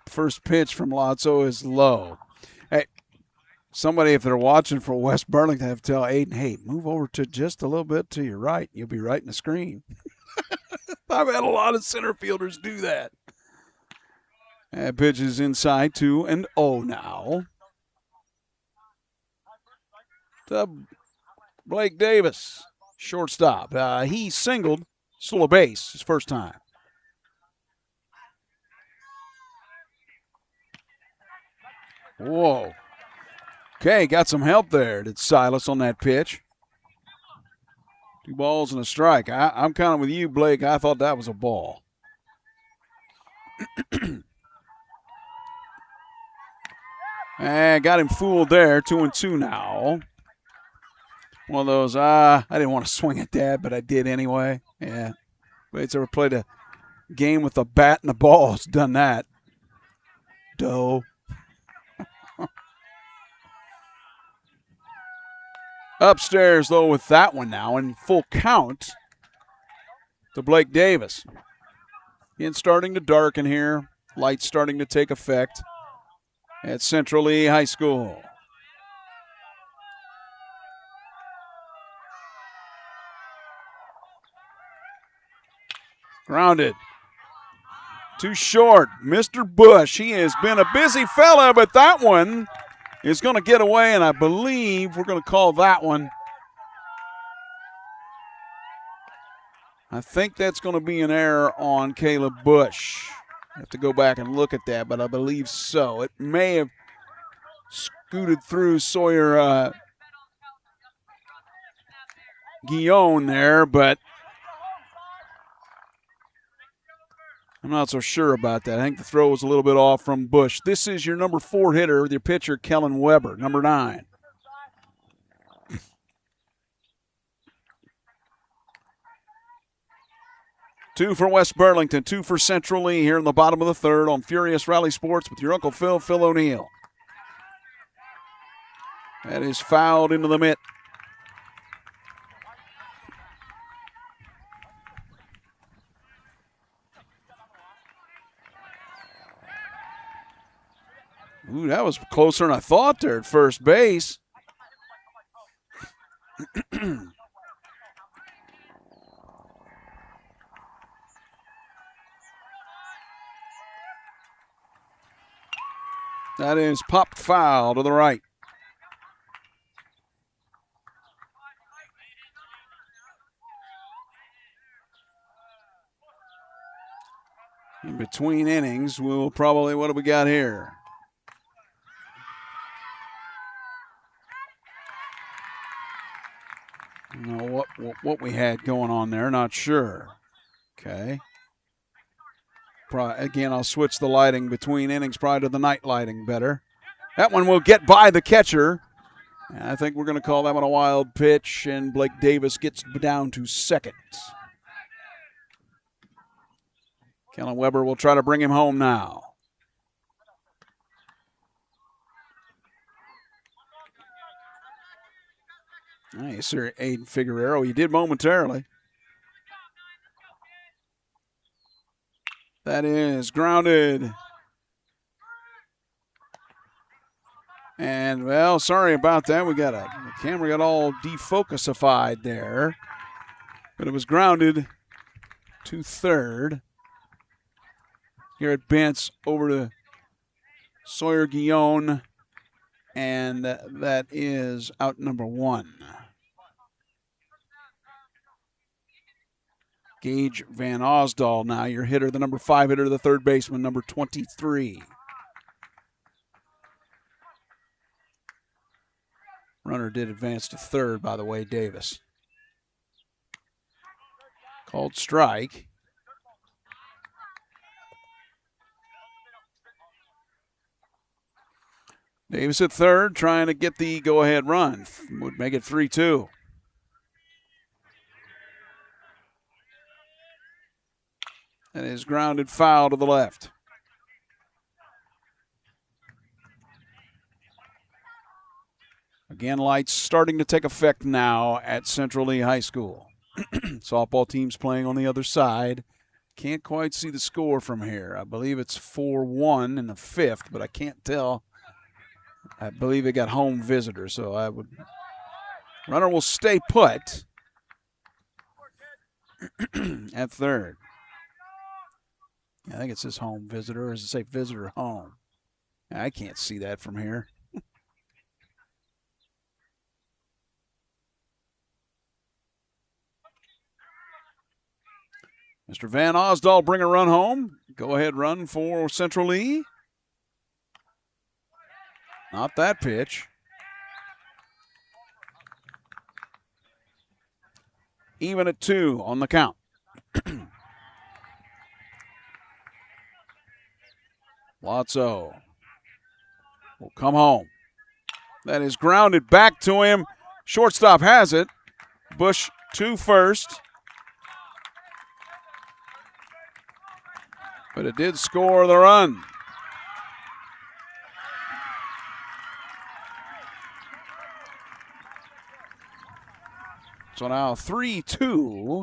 First pitch from Lotso is low. Hey, somebody, if they're watching for West Burlington, have to tell Aiden, hey, move over to just a little bit to your right. You'll be right in the screen. I've had a lot of center fielders do that. That pitch is inside 2-0 now. To Blake Davis, shortstop. He singled, stole a base his first time. Whoa. Okay, got some help there. Did Silas on that pitch. 2 balls and a strike. I'm kind of with you, Blake. I thought that was a ball. And got him fooled there. 2-2 now. One of those, I didn't want to swing at that, but I did anyway. Yeah. Bates ever played a game with a bat and a ball. It's done that. Doe. Upstairs, though, with that one now, and full count to Blake Davis. It's starting to darken here. Lights starting to take effect at Central Lee High School. Grounded. Too short. Mr. Bush, he has been a busy fella, but that one is going to get away, and I believe we're going to call that one. I think that's going to be an error on Caleb Bush. I have to go back and look at that, but I believe so. It may have scooted through Sawyer Guillon there, but I'm not so sure about that. I think the throw was a little bit off from Bush. This is your number 4 hitter, your pitcher, Kellen Weber, number 9. Two for West Burlington, 2 for Central Lee here in the bottom of the third on Furious Rally Sports with your Uncle Phil O'Neill. That is fouled into the mitt. Ooh, that was closer than I thought there at first base. That is popped foul to the right. In between innings, we'll probably, what do we got here? I don't know what we had going on there, not sure. Okay. Again, I'll switch the lighting between innings, probably to the night lighting better. That one will get by the catcher. And I think we're going to call that one a wild pitch, and Blake Davis gets down to second. Kellen Weber will try to bring him home now. Yes, sir, Aiden Figueroa. You did momentarily. That is grounded. And, well, sorry about that. The camera got all defocusified there. But it was grounded to third. Garrett Bentz over to Sawyer Guillon. And that is out number 1. Gage Van Osdal now, your hitter, the number 5 hitter, the third baseman, number 23. Runner did advance to third, by the way, Davis. Called strike. Davis at third, trying to get the go-ahead run. Would make it 3-2. That is grounded foul to the left. Again, lights starting to take effect now at Central Lee High School. Softball team's playing on the other side. Can't quite see the score from here. I believe it's 4-1 in the fifth, but I can't tell. I believe they got home visitor, so runner will stay put at third. I think it says home visitor, or does it say visitor home? I can't see that from here. Mr. Van Osdal bring a run home. Go-ahead run for Central Lee. Not that pitch. Even at 2 on the count. Lotso will come home. That is grounded back to him. Shortstop has it. Bush to first. But it did score the run. So now 3-2.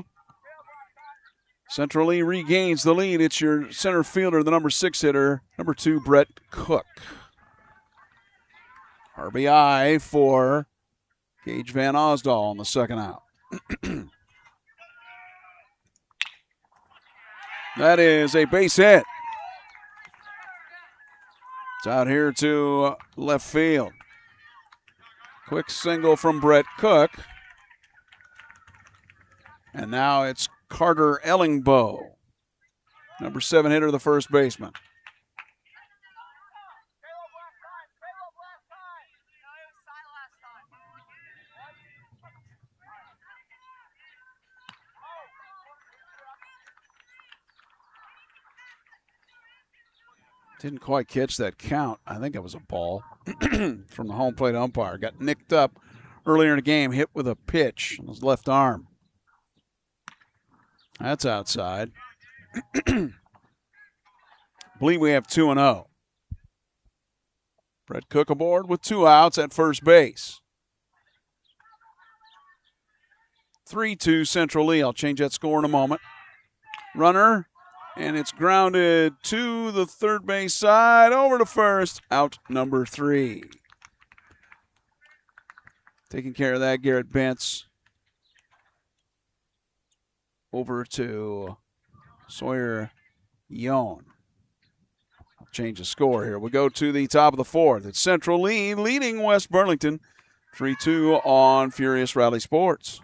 Central Lee regains the lead. It's your center fielder, the number 6 hitter, number 2, Brett Cook. RBI for Gage Van Osdal on the second out. That is a base hit. It's out here to left field. Quick single from Brett Cook. And now it's Carter Ellingbo, number 7 hitter, the first baseman. Didn't quite catch that count. I think it was a ball from the home plate umpire. Got nicked up earlier in the game, hit with a pitch on his left arm. That's outside. Believe we have 2-0. Brett Cook aboard with 2 outs at first base. 3-2 Central Lee. I'll change that score in a moment. Runner, and it's grounded to the third base side, over to first, out number 3. Taking care of that, Garrett Bentz. Over to Sawyer Yon. I'll change the score here. We go to the top of the 4th. It's Central Lee leading West Burlington 3-2 on Furious Rally Sports.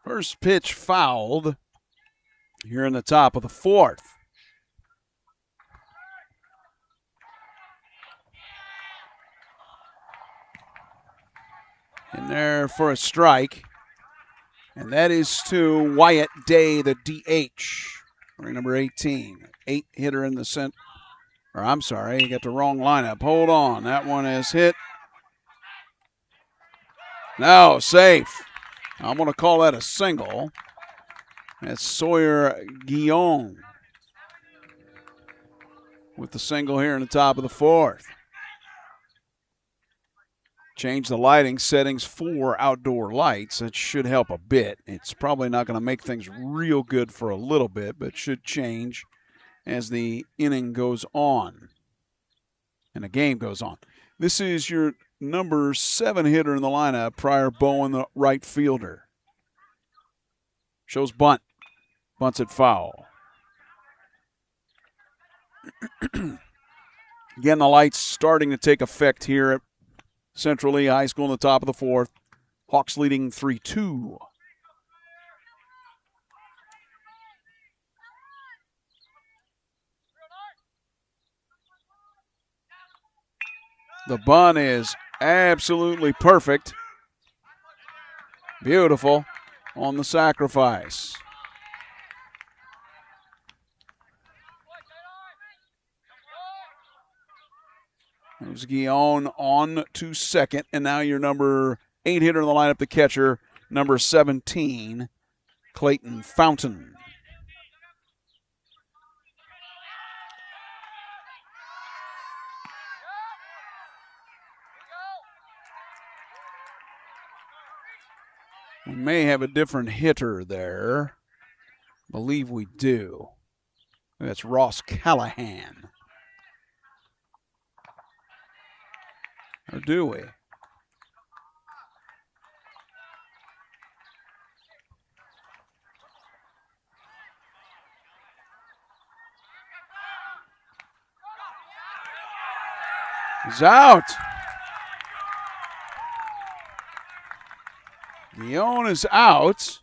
First pitch fouled here in the top of the fourth. In there for a strike. And that is to Wyatt Day, the DH, or number 18. 8 hitter in the center. Or I'm sorry, you got the wrong lineup. Hold on. That one is hit. No, safe. I'm going to call that a single. That's Sawyer Guillaume with the single here in the top of the fourth. Change the lighting settings for outdoor lights. That should help a bit. It's probably not going to make things real good for a little bit, but should change as the inning goes on and the game goes on. This is your number 7 hitter in the lineup, Pryor Bowen, the right fielder. Shows bunt. Bunts it foul. Again, the lights starting to take effect here at Central Lee High School in the top of the fourth. Hawks leading 3-2. The bunt is absolutely perfect. Beautiful on the sacrifice. There's Guillaume on to second, and now your number 8 hitter in the lineup, the catcher, number 17, Clayton Fountain. We may have a different hitter there. I believe we do. That's Ross Callahan. Or do we? He's out. Guillaume is out.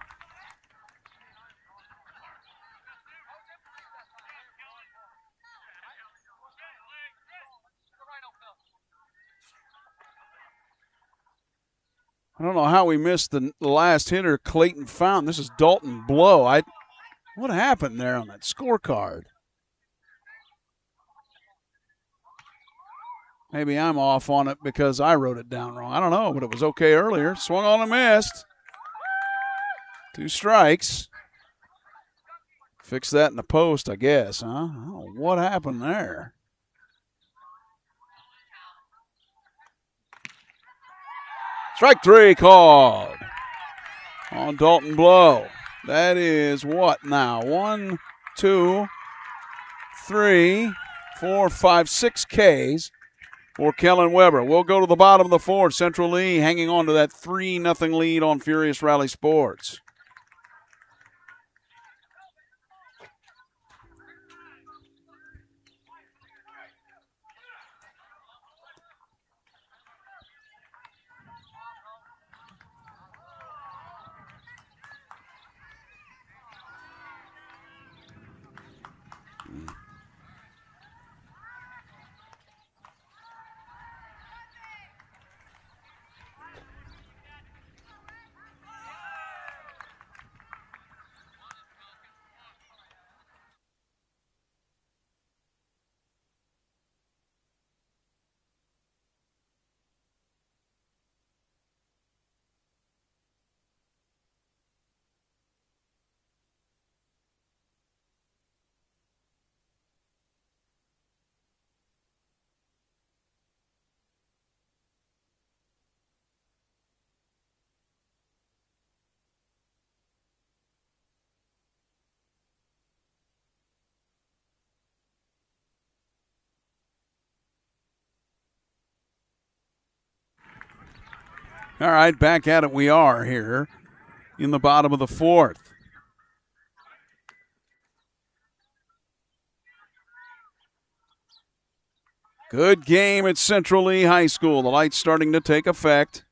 I don't know how we missed the last hitter, Clayton Fountain. This is Dalton Blow. What happened there on that scorecard? Maybe I'm off on it because I wrote it down wrong. I don't know, but it was okay earlier. Swung on and missed. 2 strikes. Fix that in the post, I guess, huh? I don't know what happened there. Strike 3 called on Dalton Blow. That is what now? 1, 2, 3, 4, 5, 6 Ks for Kellen Weber. We'll go to the bottom of the fourth. Central Lee hanging on to that 3-0 lead on Furious Rally Sports. All right, back at it we are here in the bottom of the fourth. Good game at Central Lee High School. The lights starting to take effect.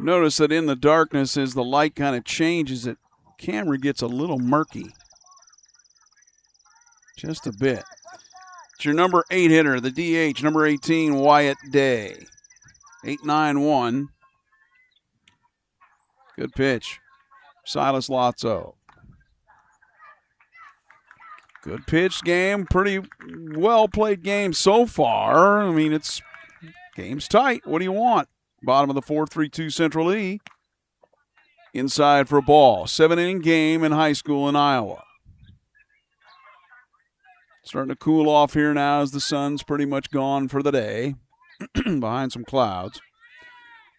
Notice that in the darkness, as the light kind of changes, the camera gets a little murky. Just a bit. It's your number 8 hitter, the DH, number 18, Wyatt Day. 8-9-1. Good pitch. Silas Lotso. Good pitch game. Pretty well played game so far. I mean, game's tight. What do you want? Bottom of the 4-3-2 Central E. Inside for a ball. 7-inning game in high school in Iowa. Starting to cool off here now as the sun's pretty much gone for the day behind some clouds.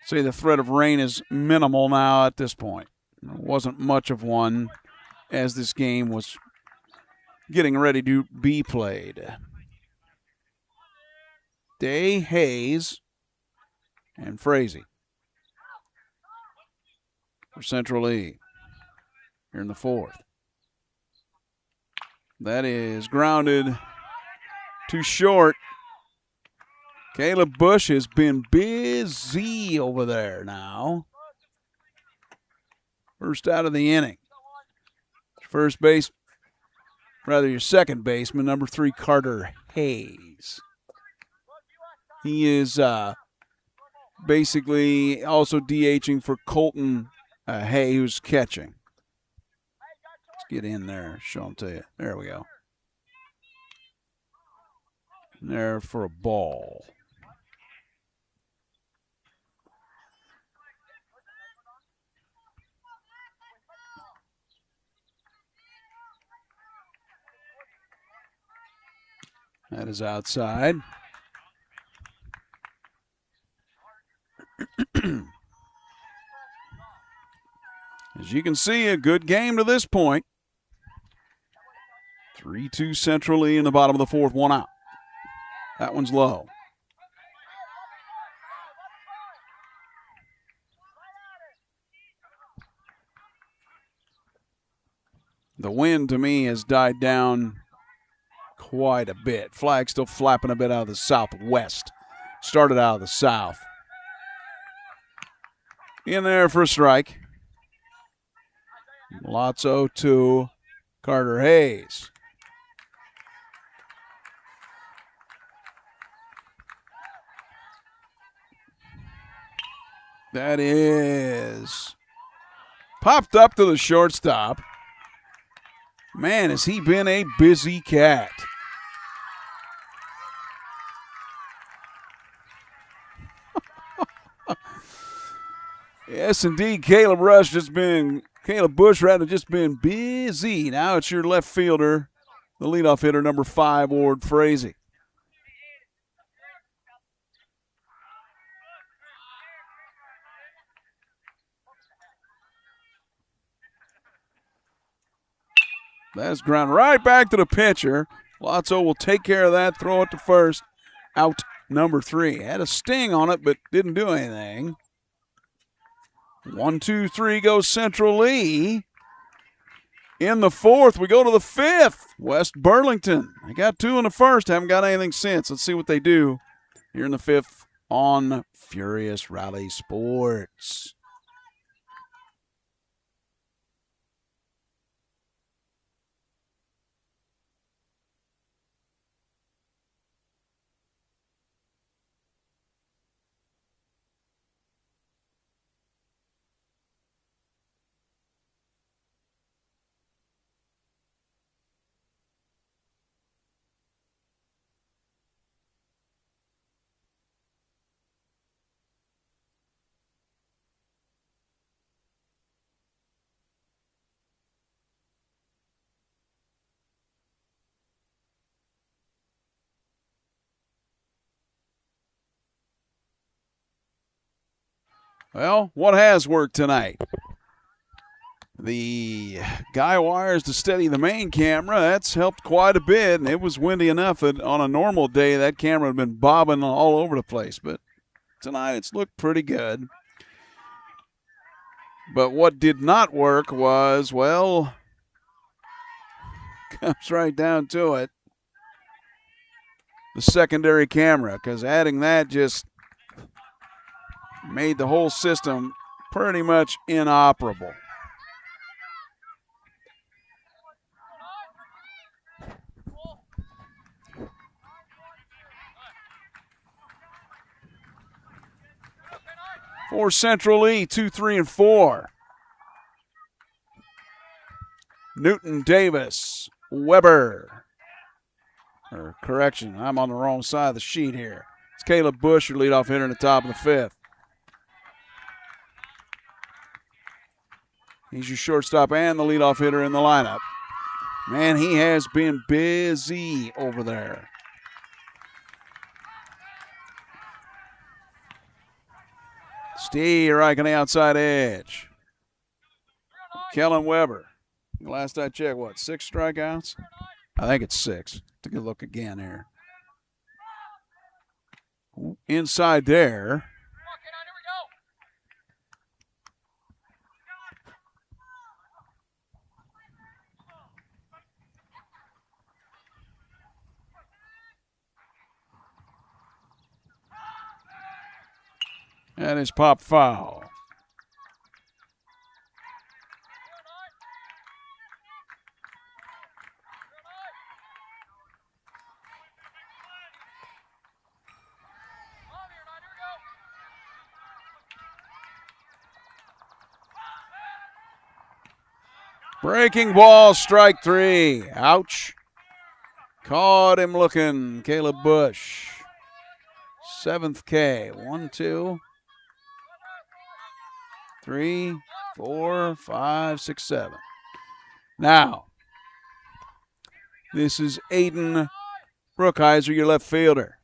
Say the threat of rain is minimal now at this point. There wasn't much of one as this game was getting ready to be played. Day, Hayes, and Frazee for Central E here in the 4th. That is grounded too short. Caleb Bush has been busy over there now. First out of the inning. Your second baseman, number 3, Carter Hayes. He is basically also DHing for Colton Hay, who's catching. Let's get in there, show him to you. There we go. And there for a ball. That is outside. As you can see, a good game to this point. 3-2 Central E in the bottom of the 4th, 1 out. That one's low. The wind, to me, has died down quite a bit. Flag still flapping a bit out of the southwest. Started out of the south. In there for a strike. Lotso to Carter Hayes. That is popped up to the shortstop. Man, has he been a busy cat. Yes, indeed, Caleb Bush just been busy. Now it's your left fielder, the leadoff hitter, number 5, Ward Frazee. That's ground right back to the pitcher. Lotso will take care of that, throw it to first. Out number 3. Had a sting on it, but didn't do anything. 1, 2, 3 goes Central E. In the 4th, we go to the 5th. West Burlington. They got 2 in the 1st, haven't got anything since. Let's see what they do here in the 5th on Furious Rally Sports. Well, what has worked tonight? The guy wires to steady the main camera. That's helped quite a bit, and it was windy enough that on a normal day that camera would have been bobbing all over the place. But tonight it's looked pretty good. But what did not work was, well, comes right down to it, the secondary camera, because adding that just made the whole system pretty much inoperable. For Central Lee, 2, 3, and 4. Newton, Davis, Weber. Or correction, I'm on the wrong side of the sheet here. It's Caleb Bush, your leadoff hitter in the top of the 5th. He's your shortstop and the leadoff hitter in the lineup. Man, he has been busy over there. Steve Reich on the outside edge. Kellen Weber. Last I checked, what, 6 strikeouts? I think it's 6. Take a look again here. Inside there. That is pop foul. Breaking ball, strike 3. Ouch. Caught him looking, Caleb Bush. 7th K. 1, 2, 3, 4, 5, 6, 7. Now, this is Aiden Brookhiser, your left fielder.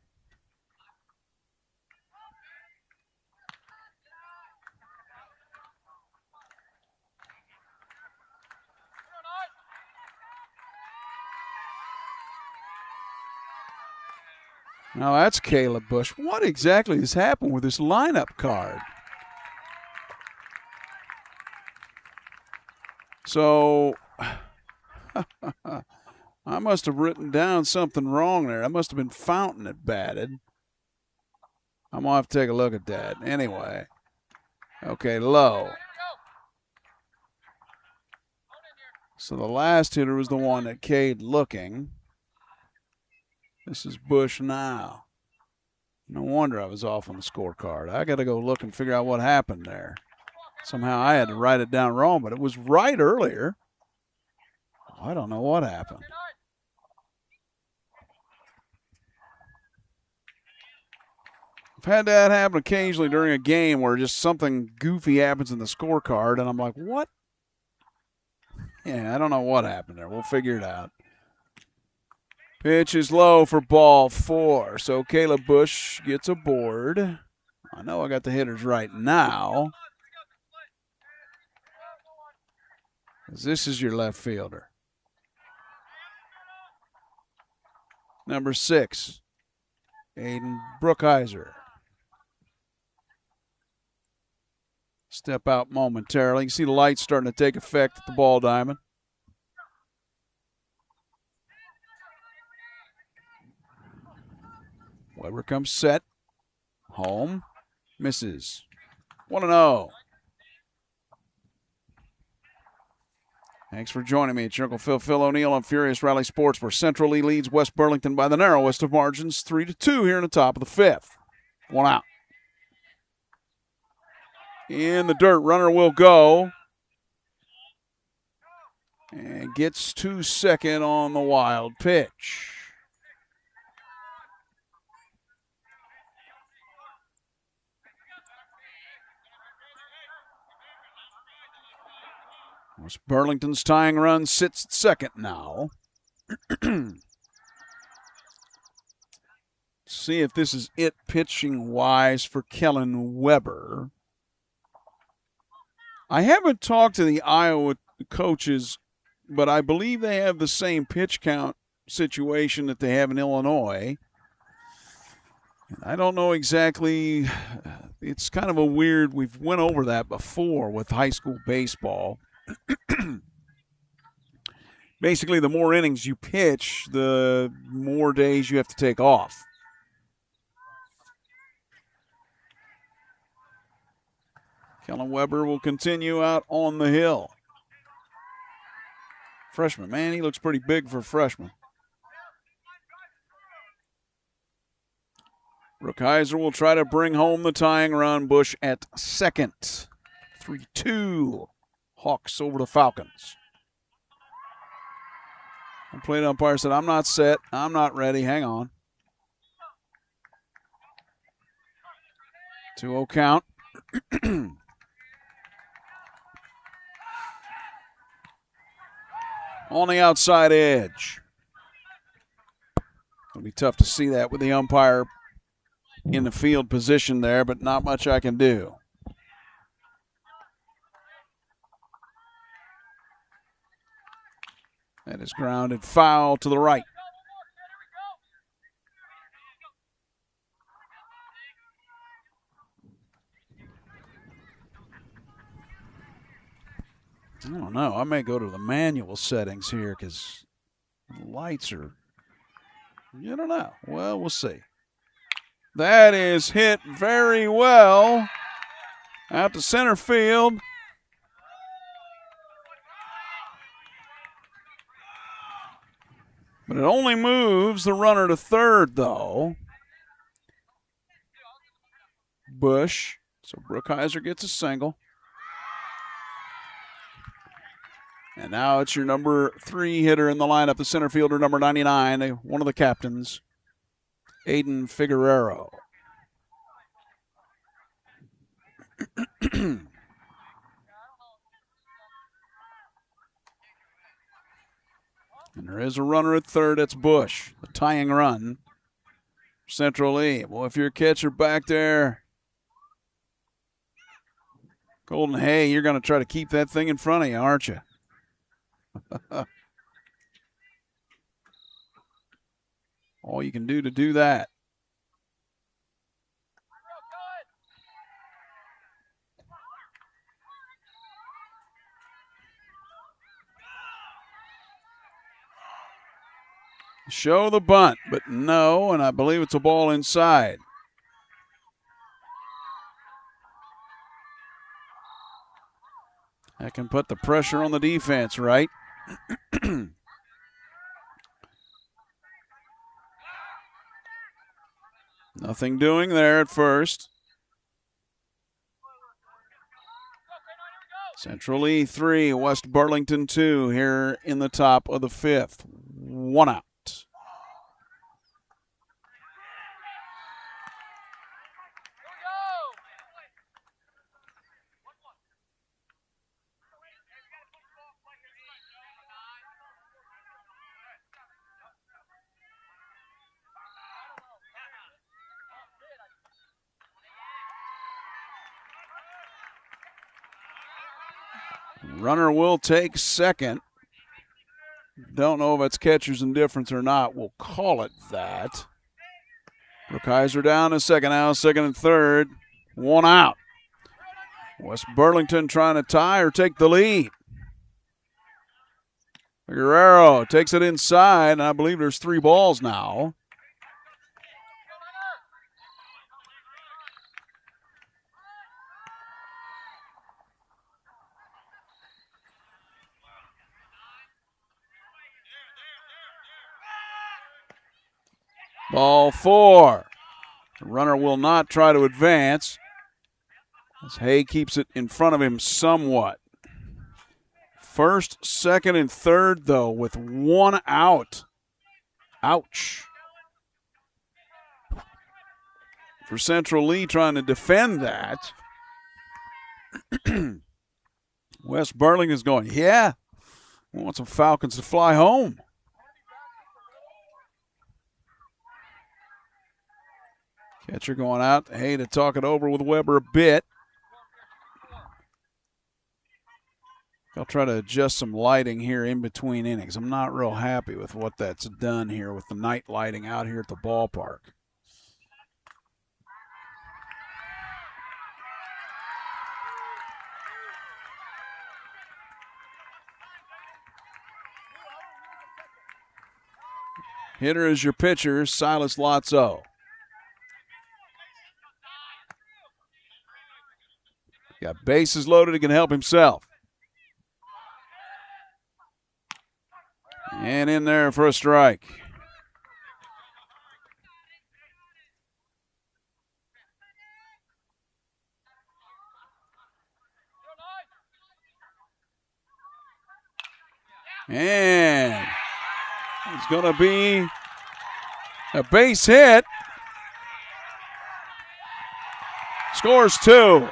Now that's Caleb Bush. What exactly has happened with this lineup card? So, I must have written down something wrong there. I must have been Fountain it batted. I'm going to have to take a look at that. Anyway. Okay, low. So the last hitter was the one that Cade looking. This is Bush now. No wonder I was off on the scorecard. I got to go look and figure out what happened there. Somehow I had to write it down wrong, but it was right earlier. I don't know what happened. I've had that happen occasionally during a game where just something goofy happens in the scorecard, and I'm like, what? Yeah, I don't know what happened there. We'll figure it out. Pitch is low for ball 4. So Caleb Bush gets aboard. I know I got the hitters right now. This is your left fielder. Number 6, Aiden Brookhiser. Step out momentarily. You can see the lights starting to take effect at the ball diamond. Weber comes set. Home. Misses. 1-0. Thanks for joining me. It's your Uncle Phil O'Neill on Furious Rally Sports, where Central Lee leads West Burlington by the narrowest of margins, 3-2 here in the top of the 5th. 1 out. In the dirt, runner will go. And gets to second on the wild pitch. West Burlington's tying run sits at second now. See if this is it pitching-wise for Kellen Weber. I haven't talked to the Iowa coaches, but I believe they have the same pitch count situation that they have in Illinois. I don't know exactly. It's kind of a weird, we've went over that before with high school baseball. Basically, the more innings you pitch, the more days you have to take off. Kellen Weber will continue out on the hill. Freshman, man, he looks pretty big for a freshman. Brookhiser will try to bring home the tying run. Bush at second. 3-2. Hawks over the Falcons. The plate umpire said, I'm not set. I'm not ready. Hang on. 2-0 count. On the outside edge. It'll be tough to see that with the umpire in the field position there, but not much I can do. That is grounded foul to the right. I don't know. I may go to the manual settings here because the lights are, you don't know. Well, we'll see. That is hit very well out to center field. But it only moves the runner to third, though. Bush. So Brookhiser gets a single. And now it's your number 3 hitter in the lineup, the center fielder, number 99, one of the captains, Aiden Figueroa. And there is a runner at third. It's Bush, the tying run. Central Lee. Well, if you're a catcher back there, Golden Hay, you're going to try to keep that thing in front of you, aren't you? All you can do to do that. Show the bunt, but no, and I believe it's a ball inside. That can put the pressure on the defense, right? Nothing doing there at first. Central E 3, West Burlington 2 here in the top of the 5th. 1 out. Runner will take second. Don't know if it's catcher's indifference or not. We'll call it that. Brookhiser down to second now, second and third. 1 out. West Burlington trying to tie or take the lead. Guerrero takes it inside, and I believe there's 3 balls now. Ball 4. The runner will not try to advance as Hay keeps it in front of him somewhat. First, second, and third, though, with 1 out. Ouch. For Central Lee trying to defend that. West Burlington is going, yeah, we want some Falcons to fly home. Catcher going out. Hay to talk it over with Weber a bit. I'll try to adjust some lighting here in between innings. I'm not real happy with what that's done here with the night lighting out here at the ballpark. Hitter is your pitcher, Silas Lotso. Got bases loaded. He can help himself. And in there for a strike. And it's going to be a base hit. Scores 2.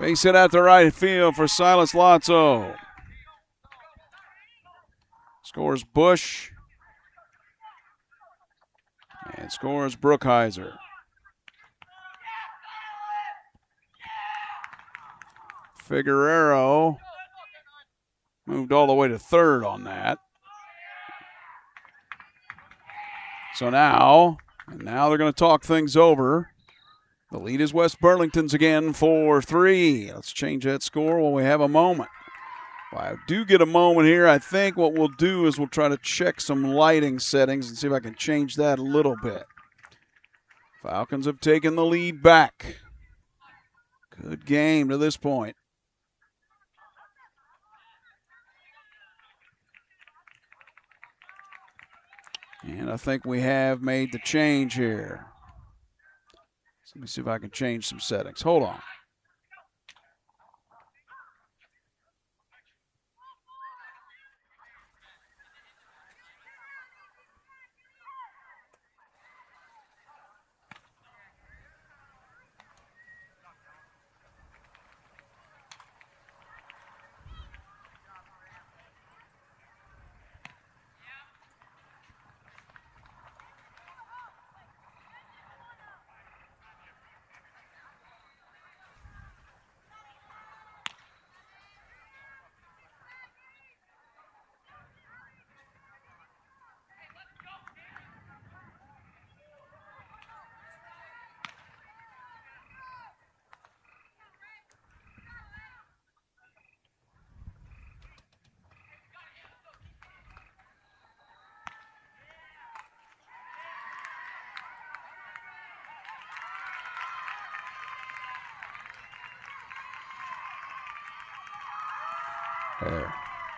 Base hit out to right field for Silas Lotso. Scores Bush. And scores Brookhiser. Figueroa moved all the way to third on that. So now they're going to talk things over. The lead is West Burlington's again 4-3. Let's change that score when we have a moment. If I do get a moment here, I think what we'll do is we'll try to check some lighting settings and see if I can change that a little bit. Falcons have taken the lead back. Good game to this point. And I think we have made the change here. So let me see if I can change some settings. Hold on.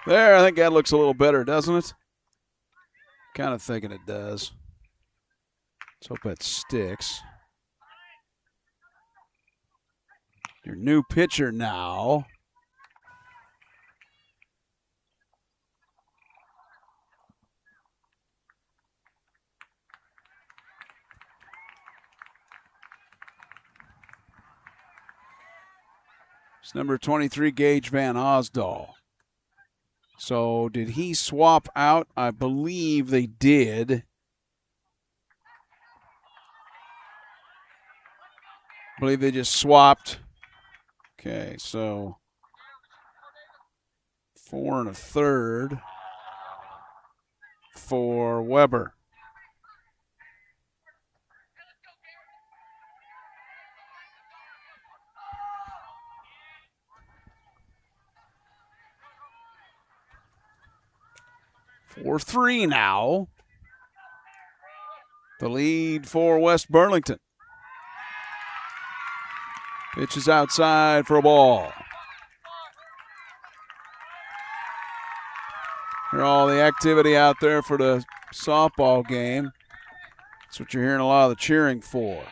There, I think that looks a little better, doesn't it? Kind of thinking it does. Let's hope that sticks. Your new pitcher now. It's number 23, Gage Van Osdal. So did he swap out? I believe they did. I believe they just swapped. Okay, so 4 1/3 for Weber. For 3 now. The lead for West Burlington. Pitch is outside for a ball. Hear all the activity out there for the softball game. That's what you're hearing a lot of the cheering for.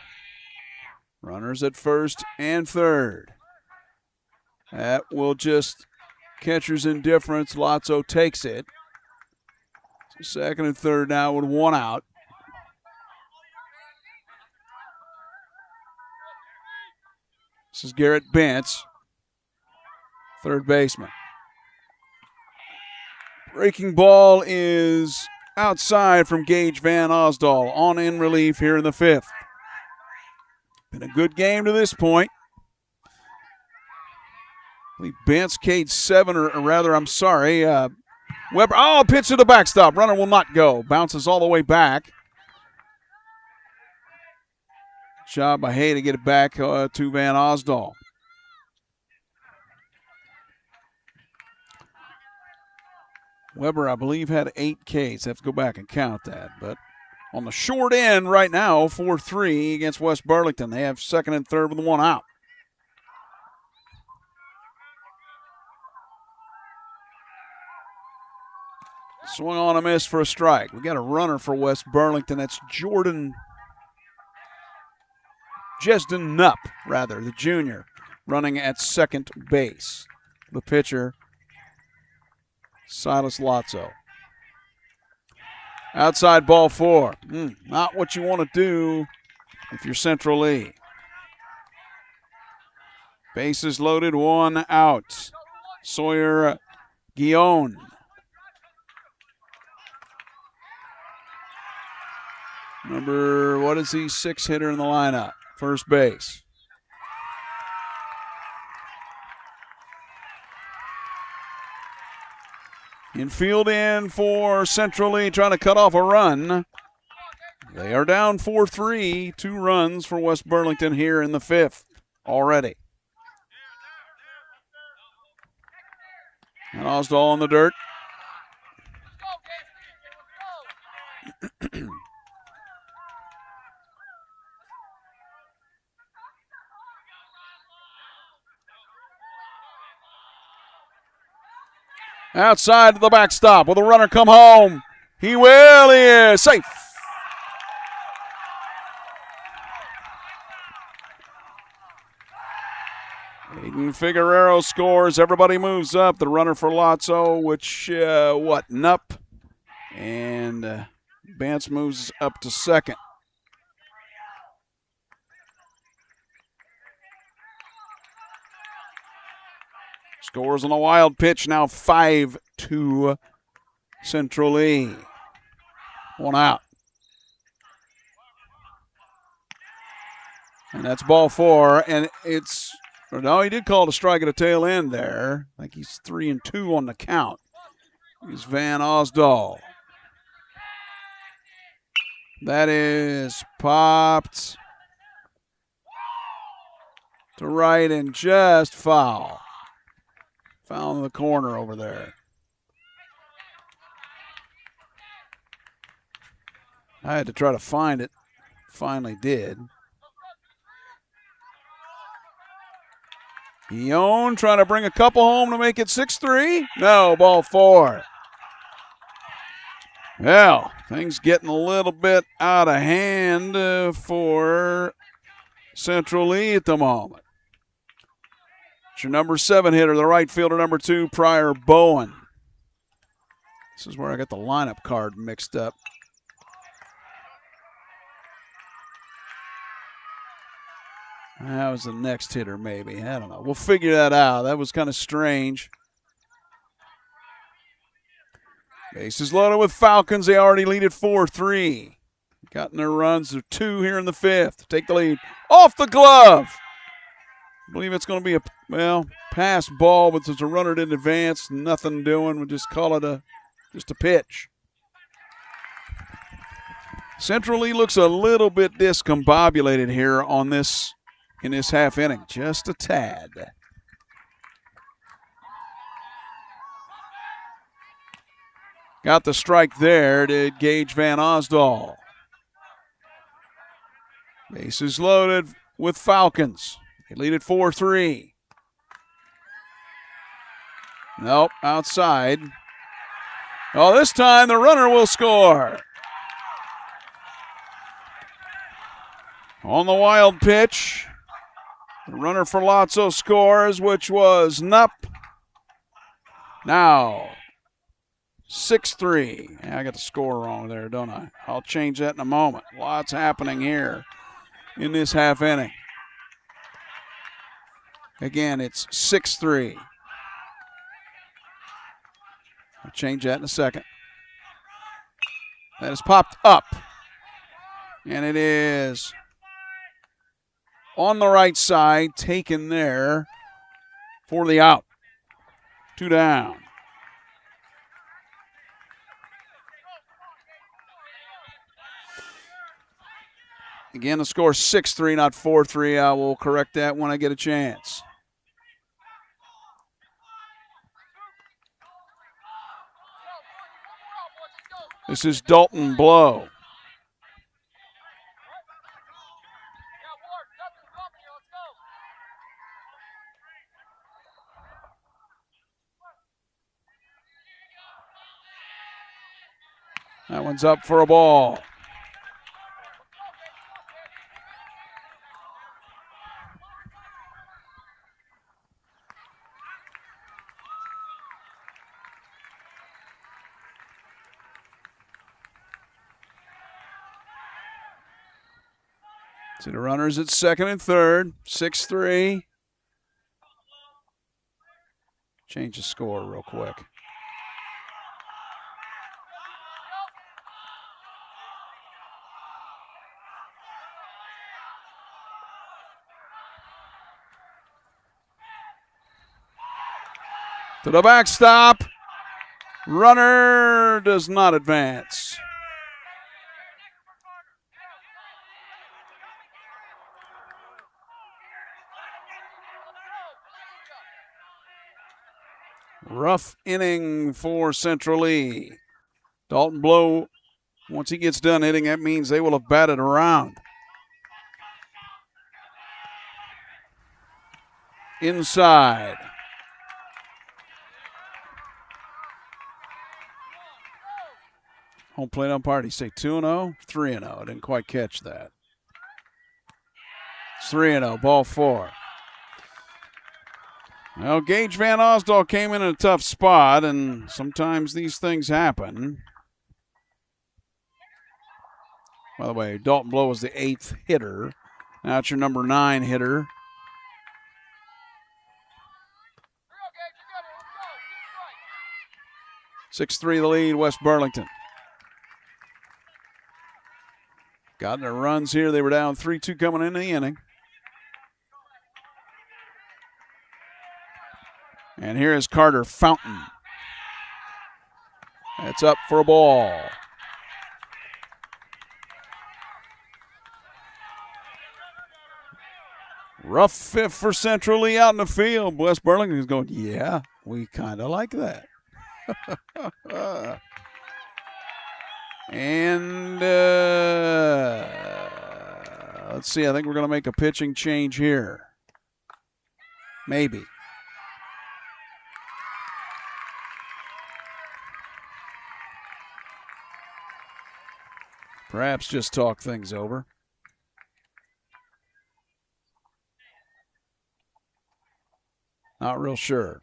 Runners at first and third. That will just catcher's indifference. Lotso takes it. So second and third now with 1 out. This is Garrett Bentz, third baseman. Breaking ball is outside from Gage Van Osdal on in relief here in the 5th. Been a good game to this point. I believe Bentz Cade 7, or rather, I'm sorry, Weber. Oh, pitch to the backstop. Runner will not go. Bounces all the way back. Job by Hay to get it back to Van Osdal. Weber, I believe, had 8 Ks. Have to go back and count that, but on the short end right now, 4-3 against West Burlington. They have second and third with one out. Swung on a miss for a strike. We got a runner for West Burlington. That's Jesden Nupp, the junior, running at second base. The pitcher, Silas Lotso. Outside ball 4. Not what you want to do if you're Central Lee. Bases loaded, 1 out. Sawyer Guillon. Number, what is he? 6 hitter in the lineup. First base. Infield in for Central Lee, trying to cut off a run. They are down 4-3. 2 runs for West Burlington here in the 5th already. And Osdahl in the dirt. Outside to the backstop. Will the runner come home? He will. He is safe. Aiden Figueroa scores. Everybody moves up. The runner for Lotso, which, Nupp. And Bance moves up to second. Scores on a wild pitch, now 5-2 Central Lee. 1 out. And that's ball 4, and he did call it a strike at a tail end there. I think he's 3-2 on the count. He's Van Osdahl. That is popped to right and just foul. Foul in the corner over there. I had to try to find it. Finally did. Guillon trying to bring a couple home to make it 6-3. No, ball 4. Well, things getting a little bit out of hand for Central Lee at the moment. It's your number 7 hitter, the right fielder, number 2, Pryor Bowen. This is where I got the lineup card mixed up. That was the next hitter, maybe. I don't know. We'll figure that out. That was kind of strange. Bases loaded with Falcons. They already lead at 4-3. Gotten their runs. They're 2 here in the 5th. Take the lead. Off the glove. I believe it's going to be a, pass ball, but there's a runner in advance. Nothing doing. We'll just call it just a pitch. Central Lee looks a little bit discombobulated here in this half inning. Just a tad. Got the strike there to Gage Van Osdahl. Bases loaded with Falcons. They lead at 4-3. Nope, outside. Oh, this time the runner will score. On the wild pitch, the runner for Lotso scores, which was Nupp. Now, 6-3. I got the score wrong there, don't I? I'll change that in a moment. Lots happening here in this half inning. Again, it's 6-3. I'll change that in a second. That is popped up. And it is on the right side, taken there for the out. 2 down. Again, the score is 6-3, not 4-3. I will correct that when I get a chance. This is Dalton Blow. That one's up for a ball. See the runners at second and third. 6-3. Change the score real quick. To the backstop. Runner does not advance. Rough inning for Central Lee. Dalton Blow, once he gets done hitting, that means they will have batted around. Inside. Home plate umpire, did he say 2-0? 3-0. I didn't quite catch that. It's 3-0, ball four. Well, Gage Van Osdal came in a tough spot, and sometimes these things happen. By the way, Dalton Blow was the 8th hitter. Now it's your number 9 hitter. Six 6-3 the lead, West Burlington. Got their runs here. They were down 3-2 coming into the inning. And here is Carter Fountain. That's up for a ball. Rough fifth for Central Lee out in the field. West Burlington is going, yeah, we kind of like that. And let's see, I think we're going to make a pitching change here. Maybe. Perhaps just talk things over. Not real sure.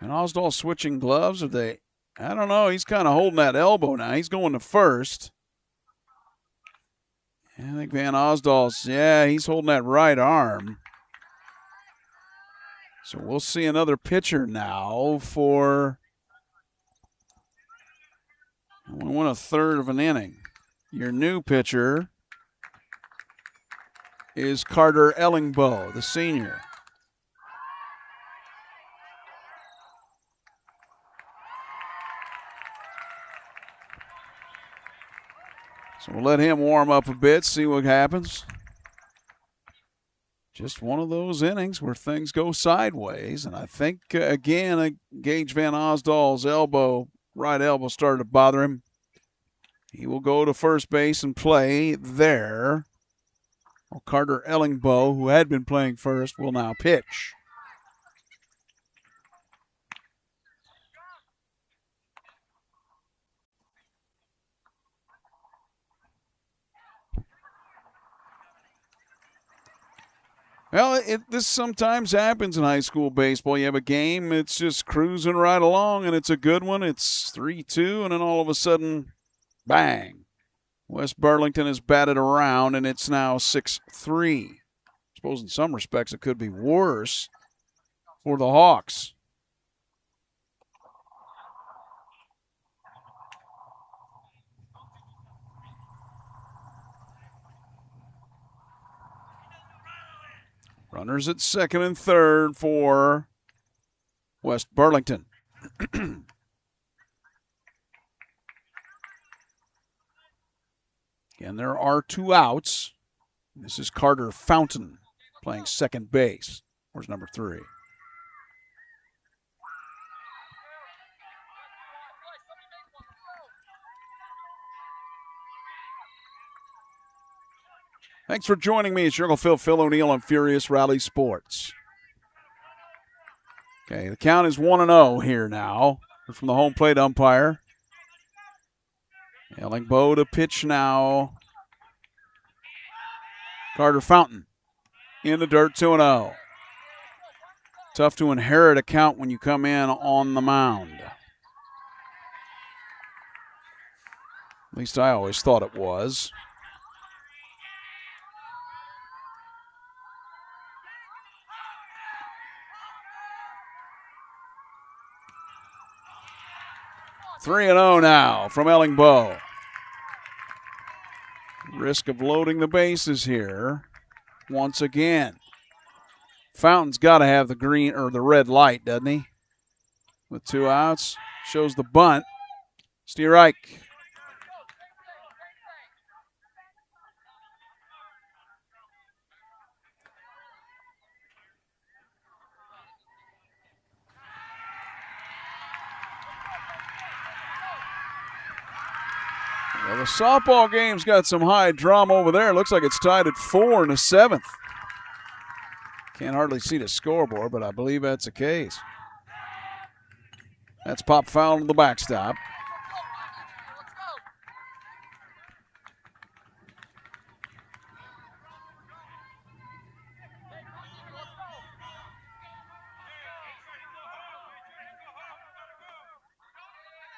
And Osdal switching gloves. Are they? I don't know. He's kind of holding that elbow now. He's going to first. I think Van Osdal's, he's holding that right arm. So we'll see another pitcher now for, we won a third of an inning. Your new pitcher is Carter Ellingboe, the senior. So we'll let him warm up a bit, see what happens. Just one of those innings where things go sideways. And I think, again, Gage Van Osdal's right elbow started to bother him. He will go to first base and play there. Well, Carter Ellingboe, who had been playing first, will now pitch. Well, this sometimes happens in high school baseball. You have a game, it's just cruising right along, and it's a good one. It's 3-2, and then all of a sudden, bang. West Burlington has batted around, and it's now 6-3. I suppose in some respects it could be worse for the Hawks. Runners at second and third for West Burlington. And there are 2 outs. This is Carter Fountain playing second base. Where's number 3? Thanks for joining me. It's your Uncle Phil O'Neill on Furious Rally Sports. Okay, the count is 1-0 here now from the home plate umpire. Ellingbo to pitch now. Carter Fountain in the dirt, 2-0. Tough to inherit a count when you come in on the mound. At least I always thought it was. Three and 0 now from Ellingbo. Risk of loading the bases here once again. Fountain's got to have the green or the red light, doesn't he? With 2 outs. Shows the bunt. Stierreich. Well, the softball game's got some high drama over there. Looks like it's tied at 4 in the 7th. Can't hardly see the scoreboard, but I believe that's the case. That's pop foul to the backstop.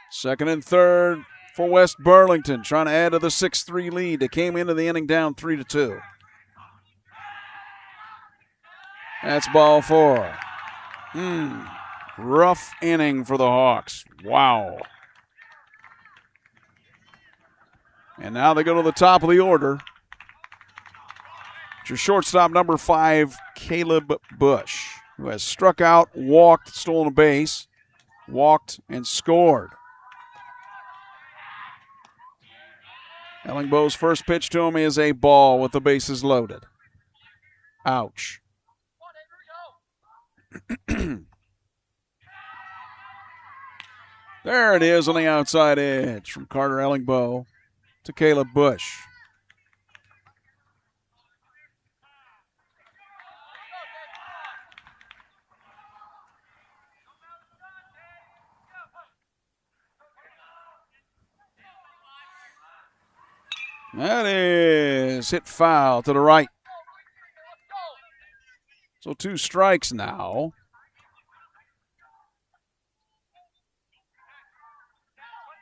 Second and third for West Burlington, trying to add to the 6-3 lead. They came into the inning down 3-2. That's ball 4. Rough inning for the Hawks. Wow. And now they go to the top of the order. It's your shortstop, number 5, Caleb Bush, who has struck out, walked, stolen a base, walked, and scored. Ellingbo's first pitch to him is a ball with the bases loaded. Ouch. There it is on the outside edge from Carter Ellingbo to Caleb Bush. That is hit foul to the right. So 2 strikes now.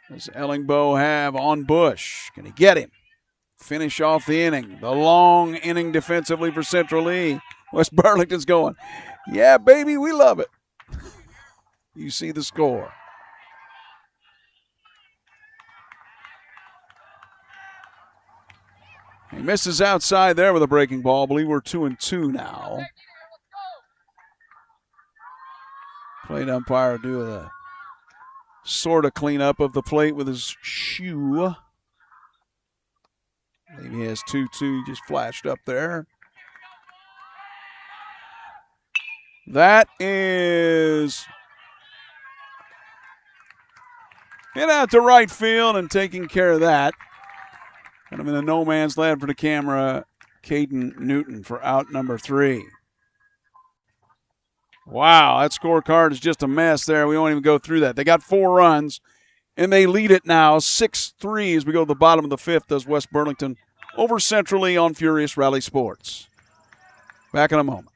Does Ellingbo have on Bush? Can he get him? Finish off the inning. The long inning defensively for Central Lee. West Burlington's going, yeah, baby, we love it. You see the score. He misses outside there with a breaking ball. I believe we're 2-2 now. Plate umpire doing a sort of cleanup of the plate with his shoe. I believe he has 2-2 just flashed up there. That is hit out to right field and taking care of that. Kind of in a no man's land for the camera, Caden Newton for out number 3. Wow, that scorecard is just a mess there. We won't even go through that. They got 4 runs, and they lead it now 6-3 as we go to the bottom of the 5th as West Burlington over Central Lee on Furious Rally Sports. Back in a moment.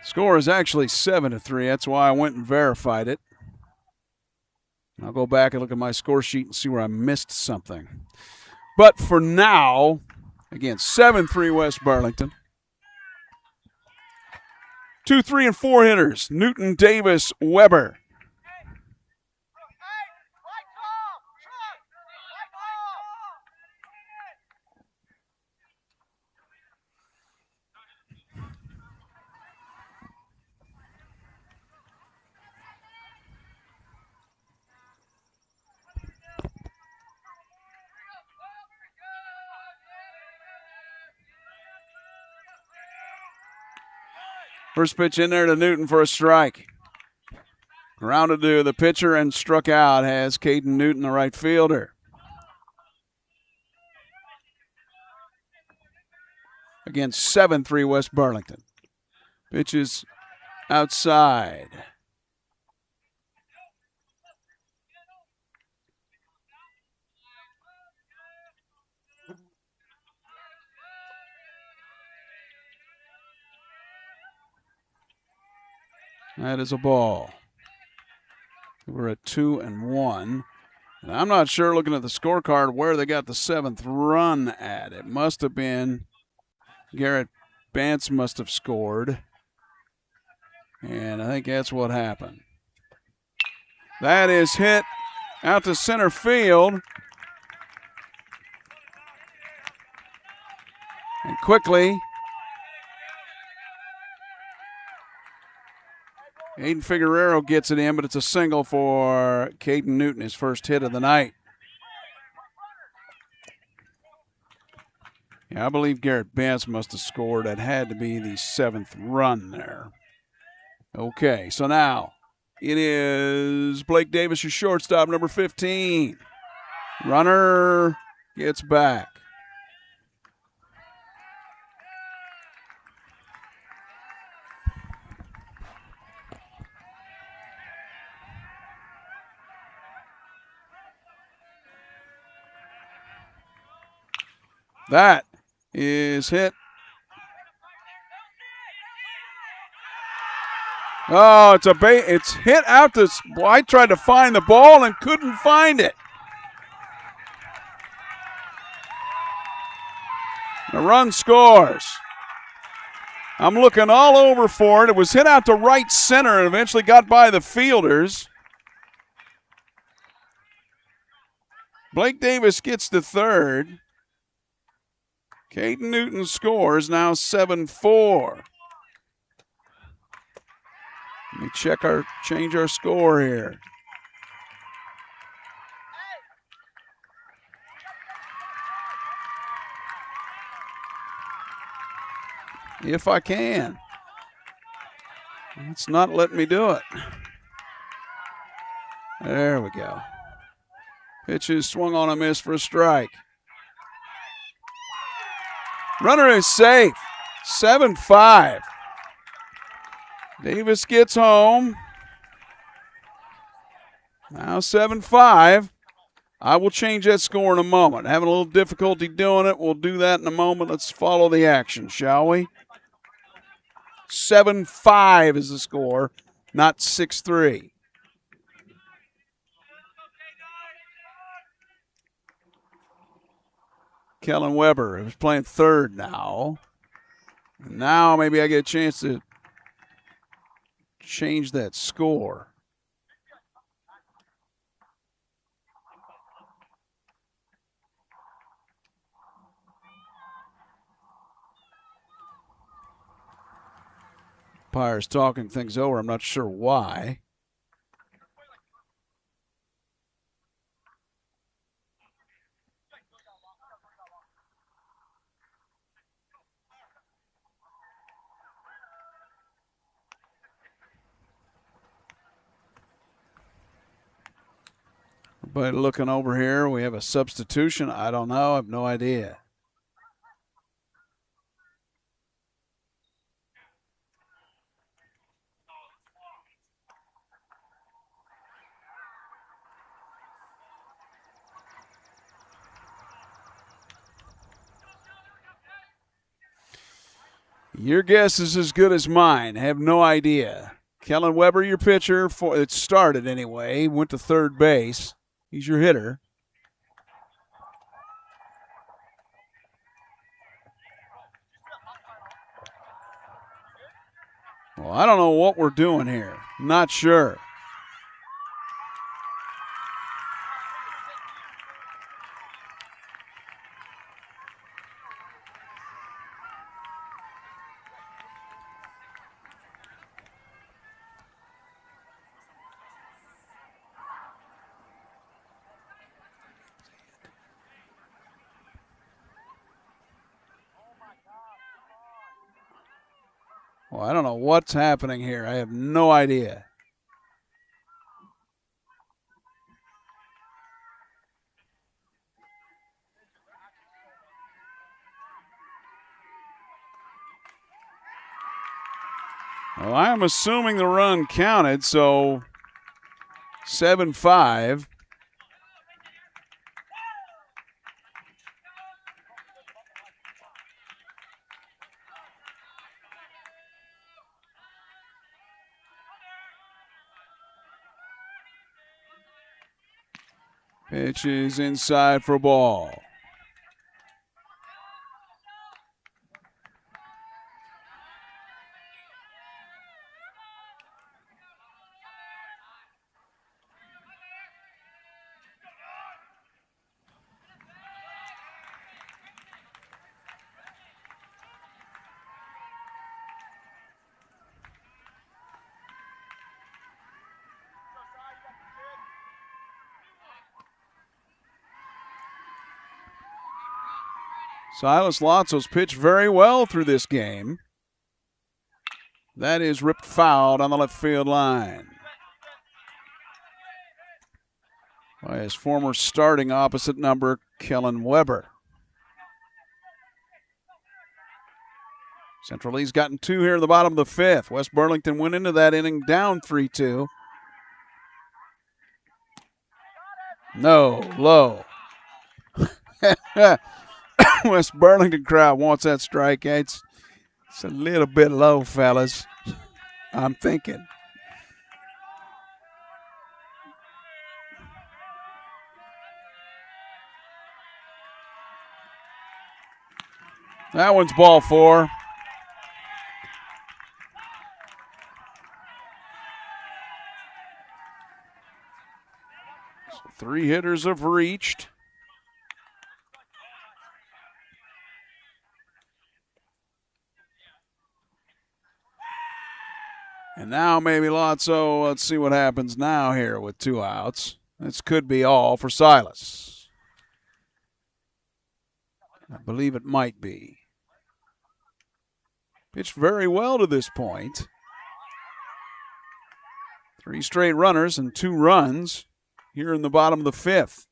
Score is actually 7-3. That's why I went and verified it. I'll go back and look at my score sheet and see where I missed something. But for now, again, 7-3 West Burlington. 2, 3, and 4 hitters. Newton, Davis, Weber. First pitch in there to Newton for a strike. Grounded to the pitcher and struck out has Caden Newton, the right fielder. Again, 7-3 West Burlington. Pitches outside. That is a ball. We're at 2-1. And I'm not sure, looking at the scorecard, where they got the 7th run at. It must have been Garrett Bance must have scored. And I think that's what happened. That is hit out to center field. And quickly, Aiden Figueroa gets it in, but it's a single for Caden Newton, his first hit of the night. Yeah, I believe Garrett Bance must have scored. That had to be the 7th run there. Okay, so now it is Blake Davis, your shortstop, number 15. Runner gets back. That is hit. Oh, it's hit out to. Well, I tried to find the ball and couldn't find it. The run scores. I'm looking all over for it. It was hit out to right center and eventually got by the fielders. Blake Davis gets to third. Caden Newton scores, now 7-4. Let me change our score here. If I can. It's not letting me do it. There we go. Pitch is swung on a miss for a strike. Runner is safe. 7-5. Davis gets home. Now 7-5. I will change that score in a moment. Having a little difficulty doing it. We'll do that in a moment. Let's follow the action, shall we? 7-5 is the score, not 6-3. Kellen Weber is playing third now. Now maybe I get a chance to change that score. Umpire's talking things over. I'm not sure why. Everybody looking over here. We have a substitution. I don't know. I have no idea. Your guess is as good as mine. I have no idea. Kellen Weber, your pitcher. It started anyway. Went to third base. He's your hitter. Well, I don't know what we're doing here. Not sure. Well, I don't know what's happening here. I have no idea. Well, I'm assuming the run counted, so 7-5. Pitch is inside for a ball. Silas Lotso's pitched very well through this game. That is ripped foul on the left field line by his former starting opposite number, Kellen Weber. Central Lee's gotten 2 here in the bottom of the 5th. West Burlington went into that inning down 3-2. No, low. West Burlington crowd wants that strike. It's a little bit low, fellas. I'm thinking. That one's ball 4. So 3 hitters have reached. And now maybe Lotso. Let's see what happens now here with 2 outs. This could be all for Silas. I believe it might be. Pitched very well to this point. 3 straight runners and 2 runs here in the bottom of the 5th.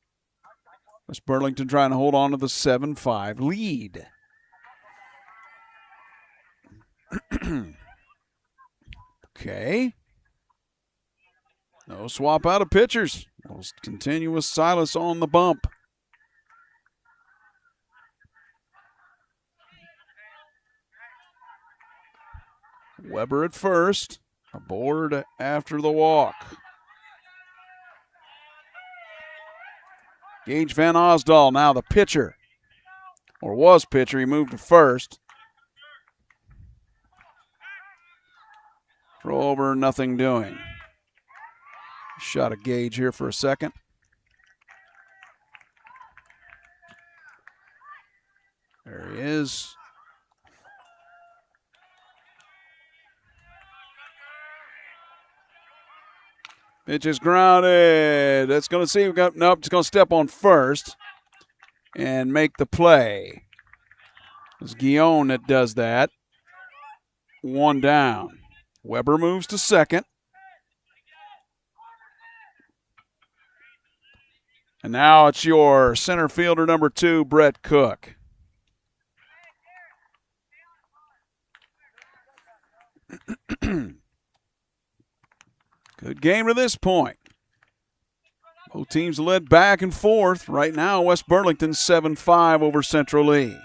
West Burlington trying to hold on to the 7-5 lead. Okay. No swap out of pitchers. We'll continue with Silas on the bump. Weber at first. Aboard after the walk. Gage Van Osdal now the pitcher. Or was pitcher. He moved to first. Throw over, nothing doing. Shot a Gage here for a second. There he is. Pitch is grounded. That's going to see. Nope, it's going to step on first and make the play. It's Guillaume that does that. 1 down. Weber moves to second. And now it's your center fielder number 2, Brett Cook. Good game to this point. Both teams led back and forth. Right now, West Burlington 7-5 over Central Lee.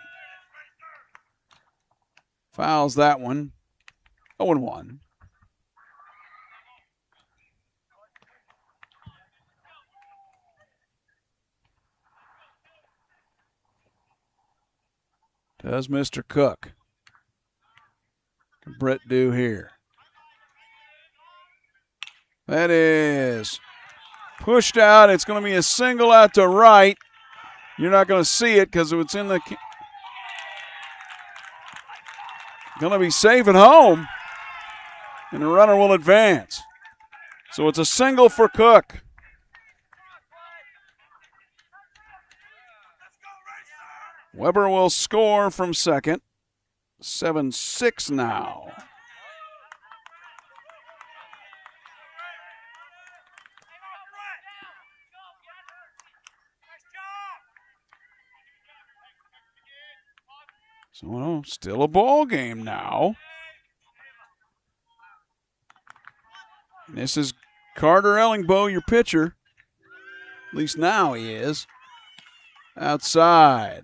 Fouls that one. 0-1. Does Mr. Cook. What can Brett do here? That is pushed out. It's going to be a single out to right. You're not going to see it because it's in the. Going to be safe at home. And the runner will advance. So it's a single for Cook. Weber will score from second. 7-6 now. So still a ball game now. And this is Carter Ellingbo, your pitcher. At least now he is. Outside.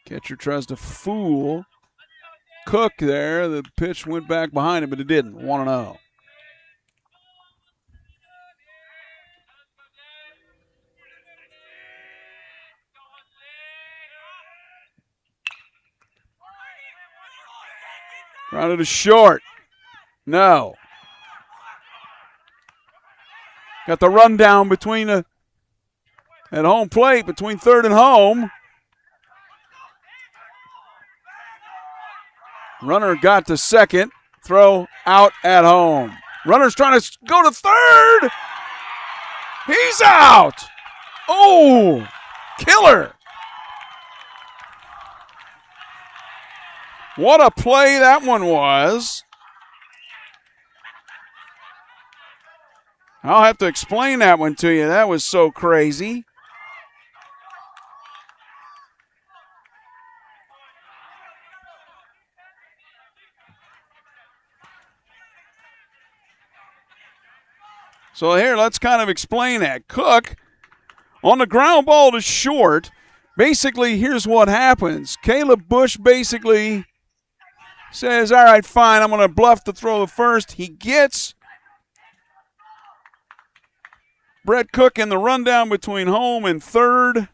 Catcher tries to fool Cook there. The pitch went back behind him, but it didn't. 1-0. Grounded to short. No. Got the rundown between at home plate between third and home. Runner got to second. Throw out at home. Runner's trying to go to third. He's out. Oh, killer. What a play that one was. I'll have to explain that one to you. That was so crazy. So here, let's kind of explain that. Cook, on the ground ball to short, basically here's what happens. Caleb Bush basically says, all right, fine, I'm going to bluff the throw to first. He gets Brett Cook in the rundown between home and third.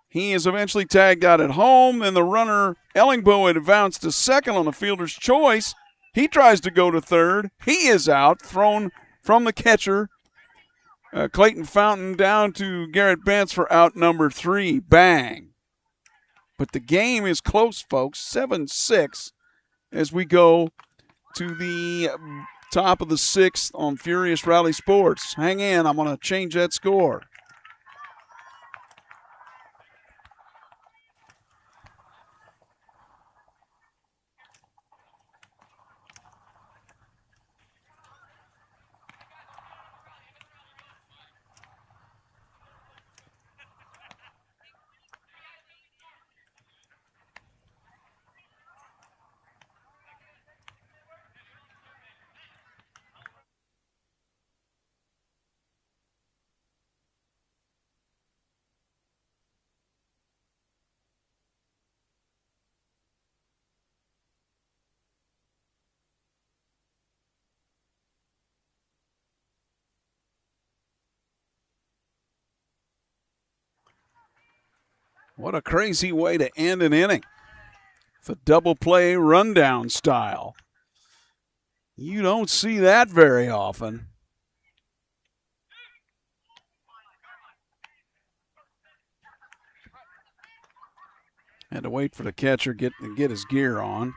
He is eventually tagged out at home, and the runner, Ellingbo, advanced to second on the fielder's choice. He tries to go to third. He is out, thrown from the catcher, Clayton Fountain, down to Garrett Bentz for out number 3. Bang. But the game is close, folks, 7-6 as we go to the top of the 6th on Furious Rally Sports. Hang in, I'm going to change that score. What a crazy way to end an inning. The double play rundown style. You don't see that very often. Had to wait for the catcher to get his gear on.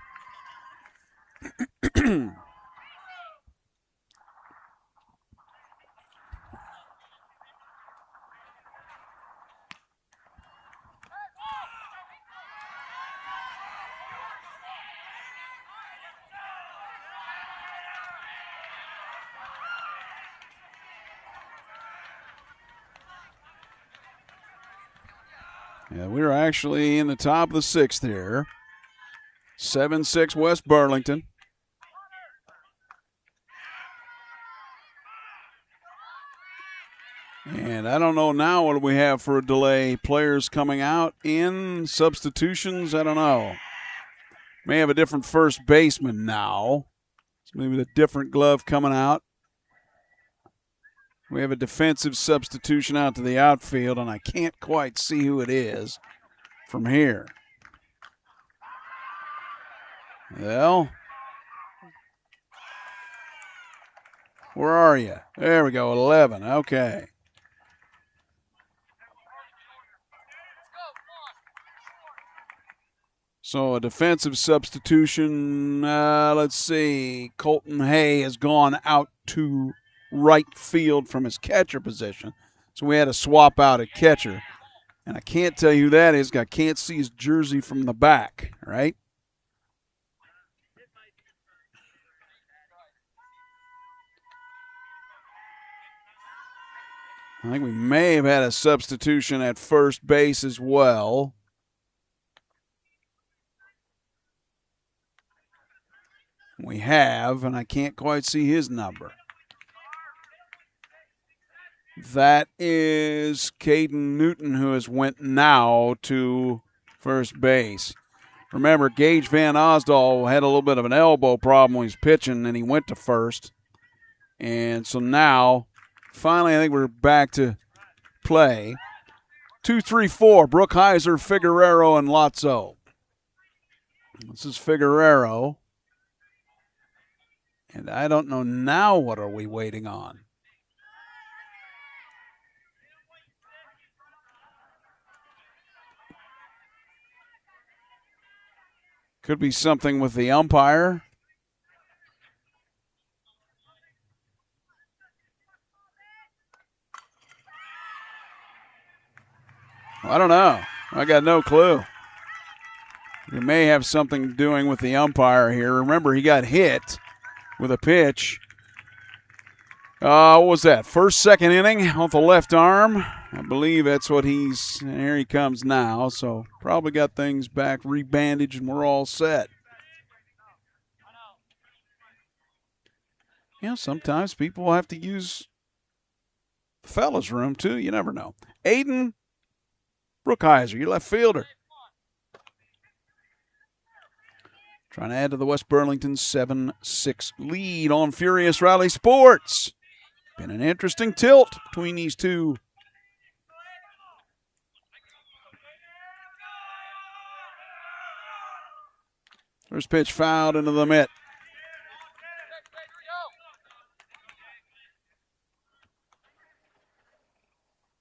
Yeah, we're actually in the top of the 6th here. 7-6 West Burlington. And I don't know now what do we have for a delay. Players coming out in substitutions, I don't know. May have a different first baseman now. So maybe a different glove coming out. We have a defensive substitution out to the outfield, and I can't quite see who it is from here. Well, where are you? There we go, 11. Okay. So a defensive substitution, let's see. Colton Hay has gone out to right field from his catcher position. So we had to swap out a catcher. And I can't tell you who that is. I can't see his jersey from the back, right? I think we may have had a substitution at first base as well. We have, and I can't quite see his number. That is Caden Newton, who has went now to first base. Remember, Gage Van Osdal had a little bit of an elbow problem when he was pitching, and he went to first. And so now, finally, I think we're back to play. 2, 3, 4, Brookhiser, Figueroa, and Lotso. This is Figueroa. And I don't know now what are we waiting on. Could be something with the umpire. I don't know. I got no clue. It may have something doing with the umpire here. Remember, he got hit with a pitch. What was that? First, second inning off the left arm. I believe that's what he's. And here he comes now. So probably got things back rebandaged and we're all set. Yeah, sometimes people have to use the fellas' room too. You never know. Aiden Brookhiser, your left fielder. Trying to add to the West Burlington 7-6 lead on Furious Rally Sports. Been an interesting tilt between these two. First pitch fouled into the mitt.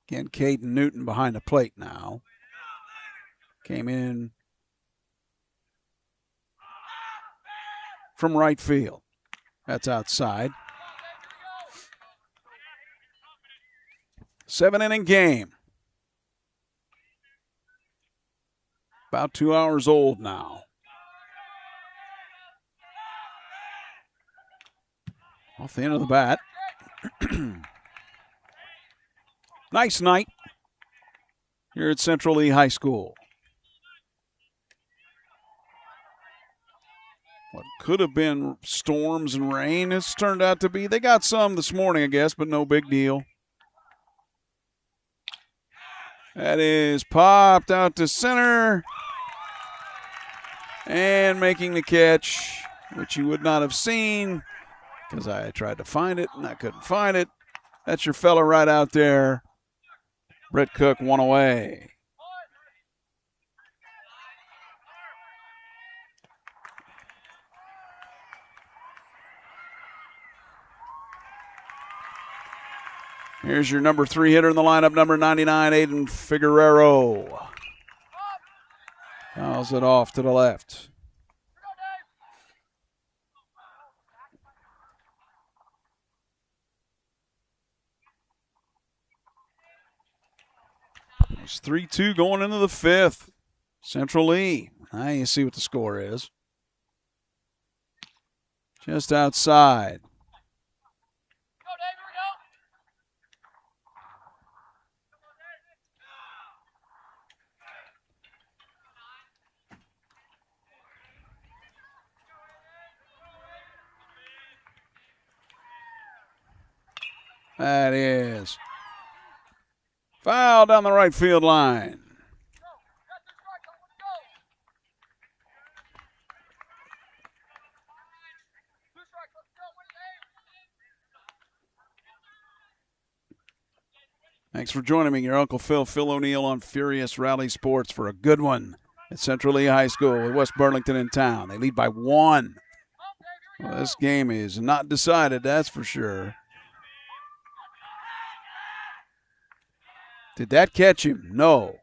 Again, Caden Newton behind the plate now. Came in from right field. That's outside. 7-inning game. About 2 hours old now. Off the end of the bat. Nice night here at Central Lee High School. What could have been storms and rain has turned out to be. They got some this morning, I guess, but no big deal. That is popped out to center. And making the catch, which you would not have seen because I tried to find it and I couldn't find it. That's your fella right out there. Brett Cook, one away. Here's your number 3 hitter in the lineup, number 99, Aiden Figueroa. Fouls it off to the left. It's 3-2 going into the 5th. Central Lee. Now you see what the score is. Just outside. That is foul down the right field line. Thanks for joining me, your Uncle Phil O'Neill on Furious Rally Sports for a good one at Central Lee High School with West Burlington in town. They lead by 1. Well, this game is not decided, that's for sure. Did that catch him? No.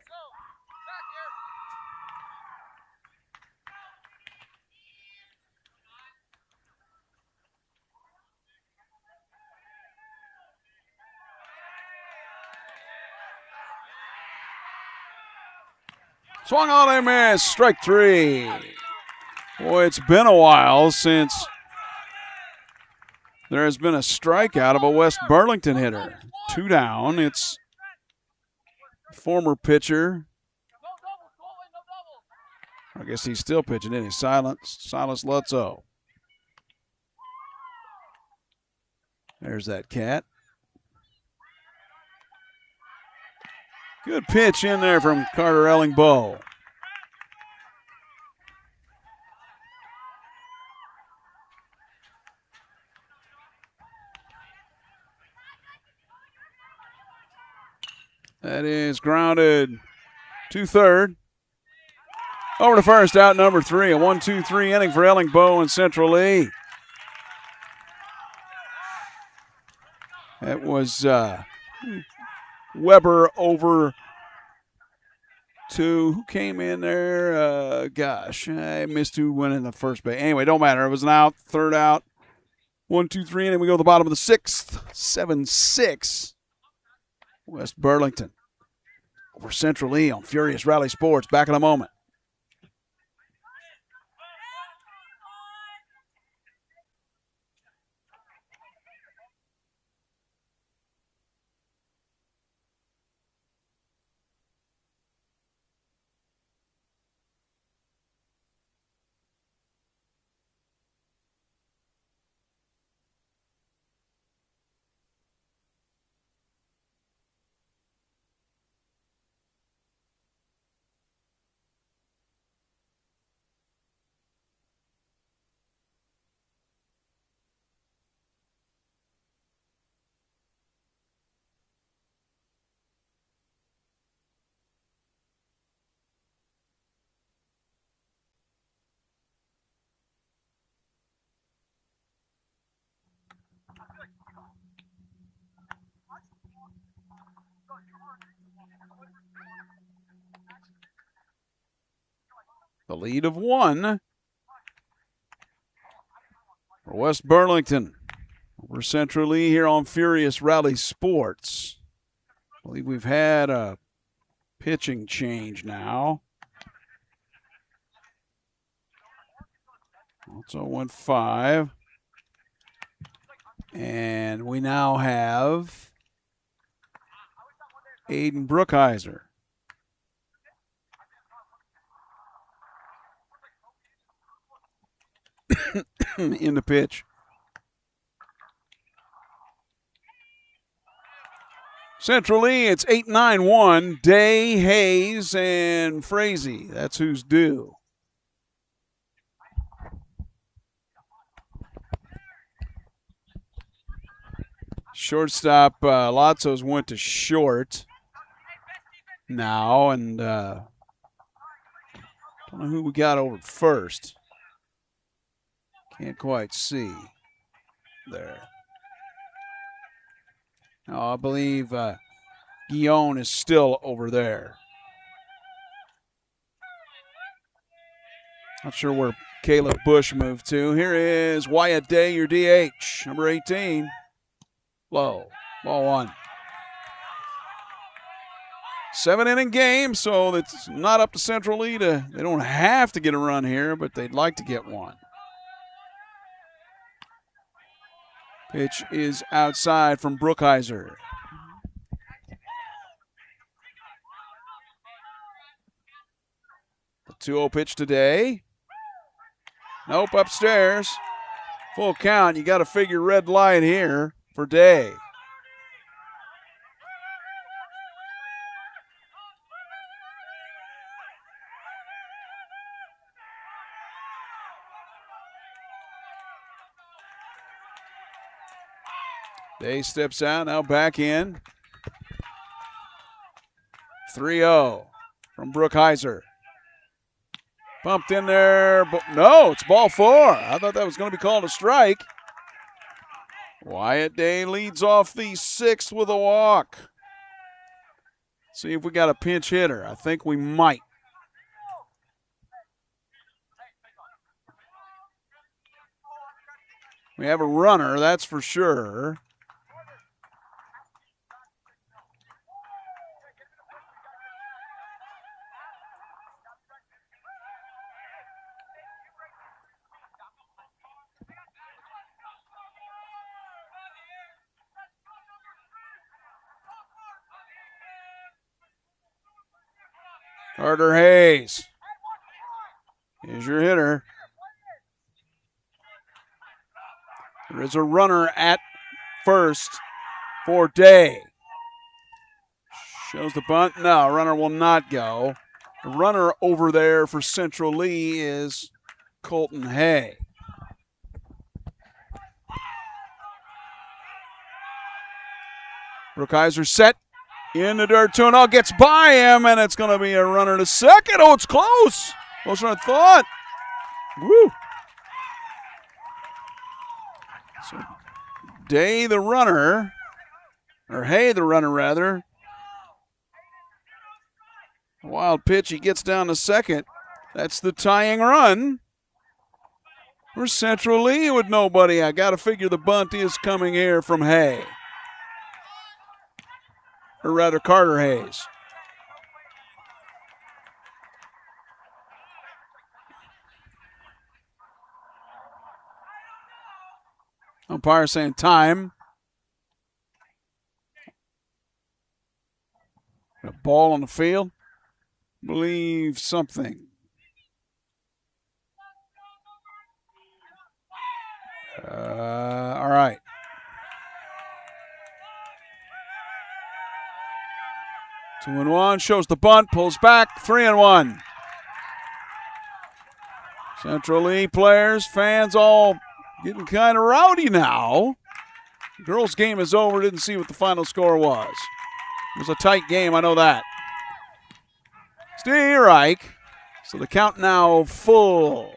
Swung on and missed. Strike 3. Boy, it's been a while since there has been a strikeout of a West Burlington hitter. 2 down. It's former pitcher. I guess he's still pitching, isn't he? Silas Lutzow. There's that cat. Good pitch in there from Carter Ellingbow. That is grounded to third. Over to first, out number 3. A 1-2-3 inning for Ellingbow and Central Lee. That was Weber over to who came in there? I missed who went in the first base. Anyway, don't matter. It was an out, third out. 1-2-3 inning. We go to the bottom of the 6th. 7-6. West Burlington over Central Lee on Furious Rally Sports. Back in a moment. The lead of 1 for West Burlington over Central Lee here on Furious Rally Sports. I believe we've had a pitching change now. It's 0-5. And we now have Aiden Brookhiser. In the pitch. Central Lee, it's 8-9-1. Day, Hayes, and Frazee. That's who's due. Shortstop, Latzos went to short now, and don't know who we got over first. Can't quite see there. No, I believe Guillaume is still over there. Not sure where Caleb Bush moved to. Here is Wyatt Day, your DH, number 18. Low, ball 1. 7-inning game, so it's not up to Central Lee they don't have to get a run here, but they'd like to get one. Pitch is outside from Brookhiser. The 2-0 pitch today. Nope, upstairs. Full count. You got to figure red light here for Day. Day steps out, now back in. 3-0 from Brookhiser. Pumped in there, but no, it's ball 4. I thought that was going to be called a strike. Wyatt Day leads off the 6th with a walk. See if we got a pinch hitter. I think we might. We have a runner, that's for sure. Carter Hayes is your hitter. There is a runner at first for Day. Shows the bunt. No, runner will not go. The runner over there for Central Lee is Colton Hay. Brookhiser set in the dirt. 2-0 gets by him, and it's going to be a runner to second. Oh, it's close. Closer than I thought. Woo. So Day the runner, or Hay the runner rather. A wild pitch. He gets down to second. That's the tying run. For Central Lee with nobody. I got to figure the bunt is coming here from Hay. Or rather, Carter Hayes. Umpire saying time. A ball on the field. Believe something. All right. Two and one, shows the bunt, pulls back, 3-1. Central Lee players, fans all getting kind of rowdy now. The girls' game is over, didn't see what the final score was. It was a tight game, I know that. Steerike, so the count now full.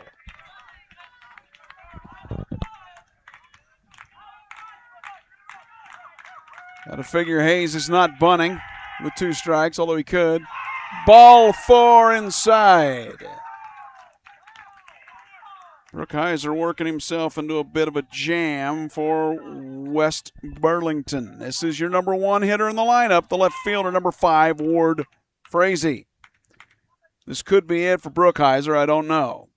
Got to figure Hayes is not bunting with 2 strikes, although he could. Ball 4 inside. Brookhiser working himself into a bit of a jam for West Burlington. This is your number 1 hitter in the lineup, the left fielder, number 5, Ward Frazee. This could be it for Brookhiser, I don't know.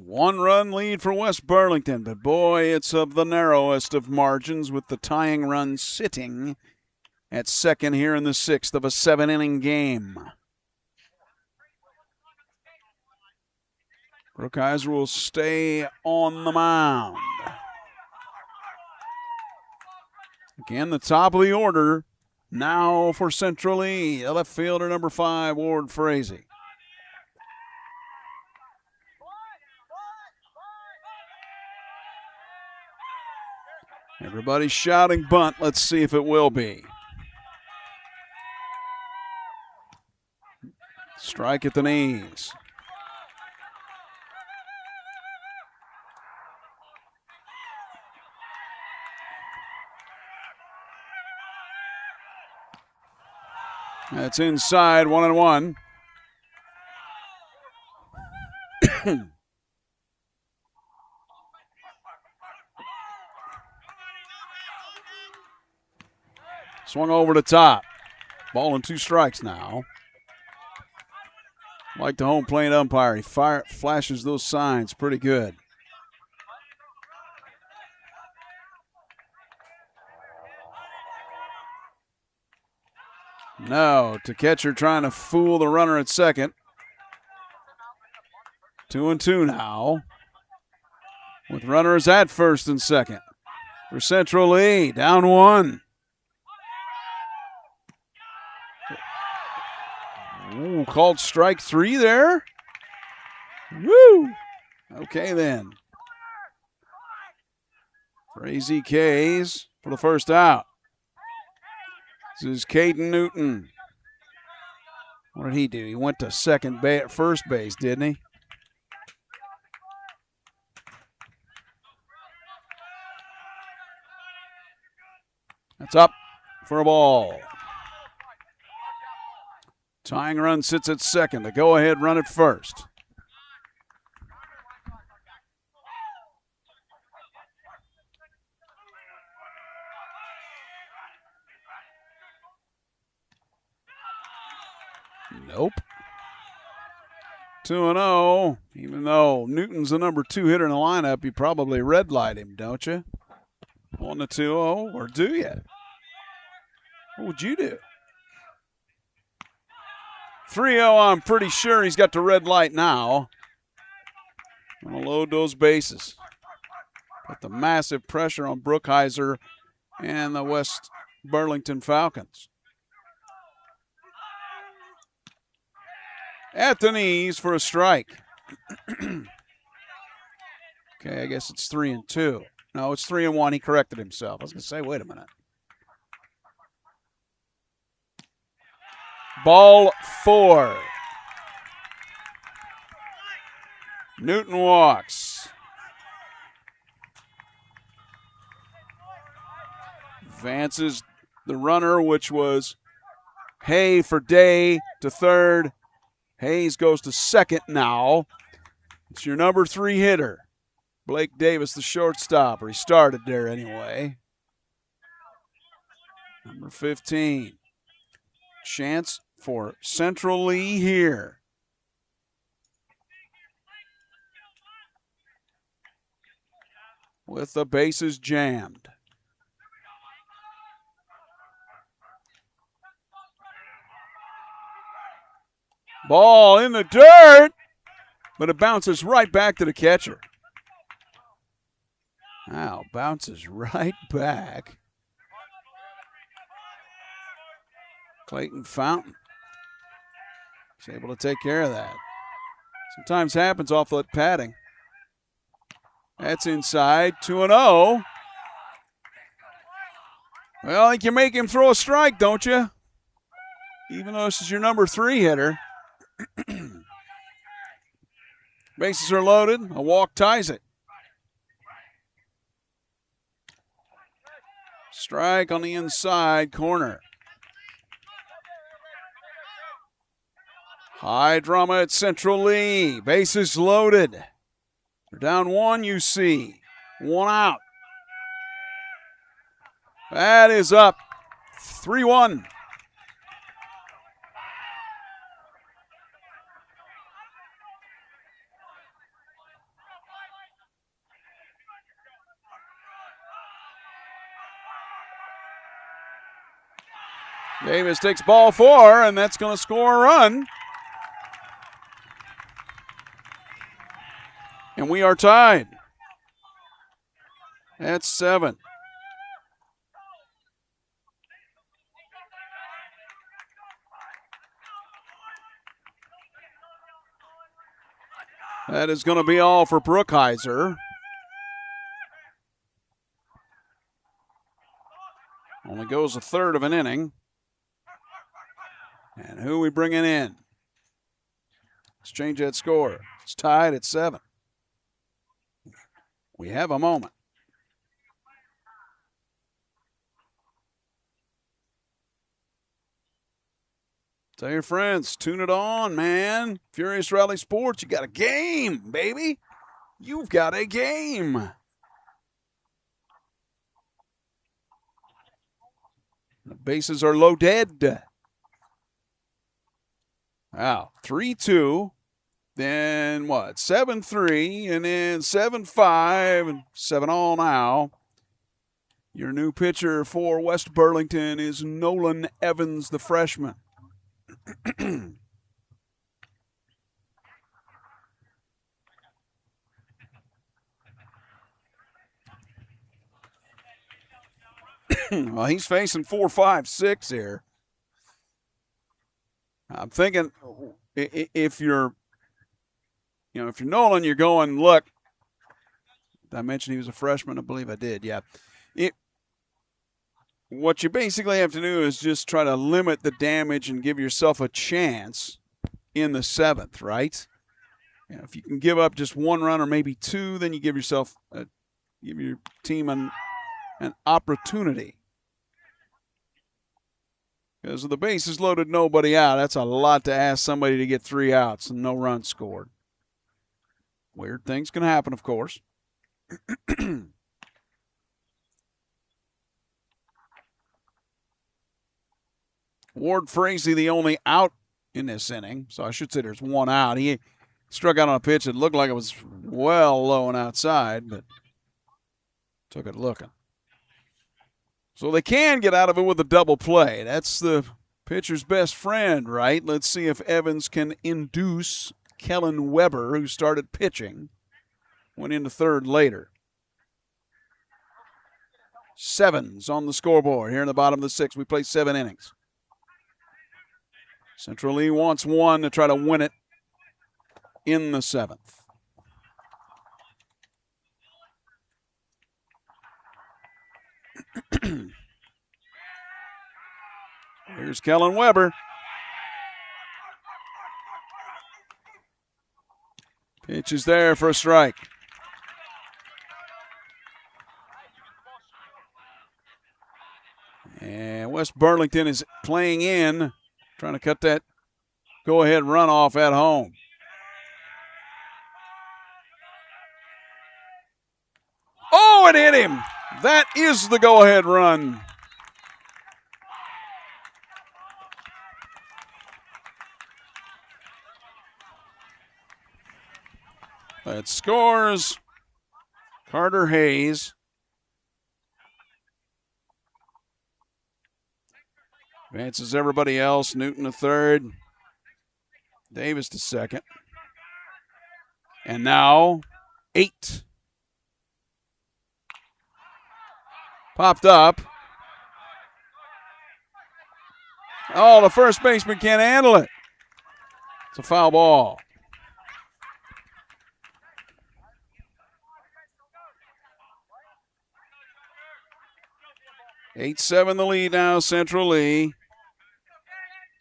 One-run lead for West Burlington, but boy, it's of the narrowest of margins with the tying run sitting at second here in the 6th of a 7-inning game. Brookhiser will stay on the mound. Again, the top of the order now for Central Lee, the left fielder, number 5, Ward Frazee. Everybody's shouting bunt. Let's see if it will be. Strike at the knees. That's inside, 1-1. Swung over the top. Ball and 2 strikes now. Like the home plate umpire, he flashes those signs pretty good. No, to catcher trying to fool the runner at second. 2-2 now. with runners at first and second. For Central Lee, down 1. Ooh, called strike 3 there. Woo! Okay then. For AZKs for the first out. This is Caden Newton. What did he do? He went to first base, didn't he? That's up for a ball. Tying run sits at second. The go-ahead run at first. Nope. 2-0. Even though Newton's the number 2 hitter in the lineup, you probably red light him, don't you? 1-2-0, or do you? What would you do? 3-0, I'm pretty sure he's got the red light now. I'm going to load those bases. Put the massive pressure on Brookhiser and the West Burlington Falcons. At the knees for a strike. Okay, I guess it's 3-2. No, it's 3-1. He corrected himself. I was going to say, wait a minute. Ball 4. Newton walks. Advances the runner, which was Hay for Day, to third. Hayes goes to second now. It's your number 3 hitter. Blake Davis, the shortstop, or he started there anyway. Number 15. Chance for Central Lee here. With the bases jammed. Ball in the dirt, but it bounces right back to the catcher. Wow, bounces right back. Clayton Fountain is able to take care of that. Sometimes happens off that padding. That's inside, 2-0. Well, I think you make him throw a strike, don't you? Even though this is your number 3 hitter. Bases are loaded. A walk ties it. Strike on the inside corner. High drama at Central Lee. Bases loaded. They're down 1, you see. 1 out. That is up. 3-1. Davis takes ball 4, and that's going to score a run. And we are tied at 7. That is going to be all for Brookhiser. Only goes a third of an inning. And who are we bringing in? Let's change that score. It's tied at 7. We have a moment. Tell your friends, tune it on, man. Furious Rally Sports, you got a game, baby. You've got a game. The bases are loaded. Wow, 3-2. Then what? 7-3, and then 7-5, and 7-all now. Your new pitcher for West Burlington is Nolan Evans, the freshman. Well, he's facing 4, 5, 6 here. I'm thinking if you're Nolan, you're going, look, did I mention he was a freshman? I believe I did, yeah. What you basically have to do is just try to limit the damage and give yourself a chance in the 7th, right? If you can give up just 1 run or maybe 2, then you give your team an opportunity. Because with the bases loaded, nobody out, that's a lot to ask somebody to get 3 outs and no runs scored. Weird things can happen, of course. Ward Frazee, the only out in this inning, so I should say there's 1 out. He struck out on a pitch that looked like it was well low and outside, but took it looking. So they can get out of it with a double play. That's the pitcher's best friend, right? Let's see if Evans can induce Kellen Weber, who started pitching, went into 3rd later. 7's on the scoreboard here in the bottom of the 6th. We play 7 innings. Central Lee wants 1 to try to win it in the 7th. Here's Kellen Weber. Pitch is there for a strike. And West Burlington is playing in, trying to cut that go-ahead run off at home. Oh, it hit him. That is the go-ahead run. That scores Carter Hayes. Advances everybody else. Newton to 3rd. Davis to 2nd. And now 8. Popped up. Oh, the first baseman can't handle it. It's a foul ball. Eight-7 the lead now, Central Lee.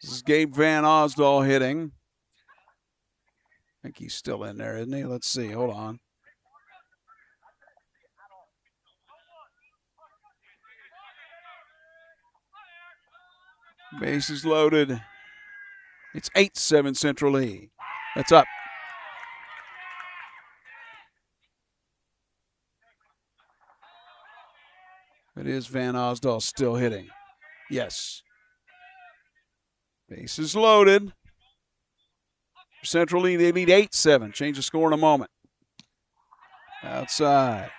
This is Gabe Van Osdal hitting. I think he's still in there, isn't he? Let's see. Hold on. Bases loaded. It's 8-7 Central Lee. That's up. It is Van Osdal still hitting. Yes. Bases loaded. Central Lee, they lead 8-7. Change the score in a moment. Outside.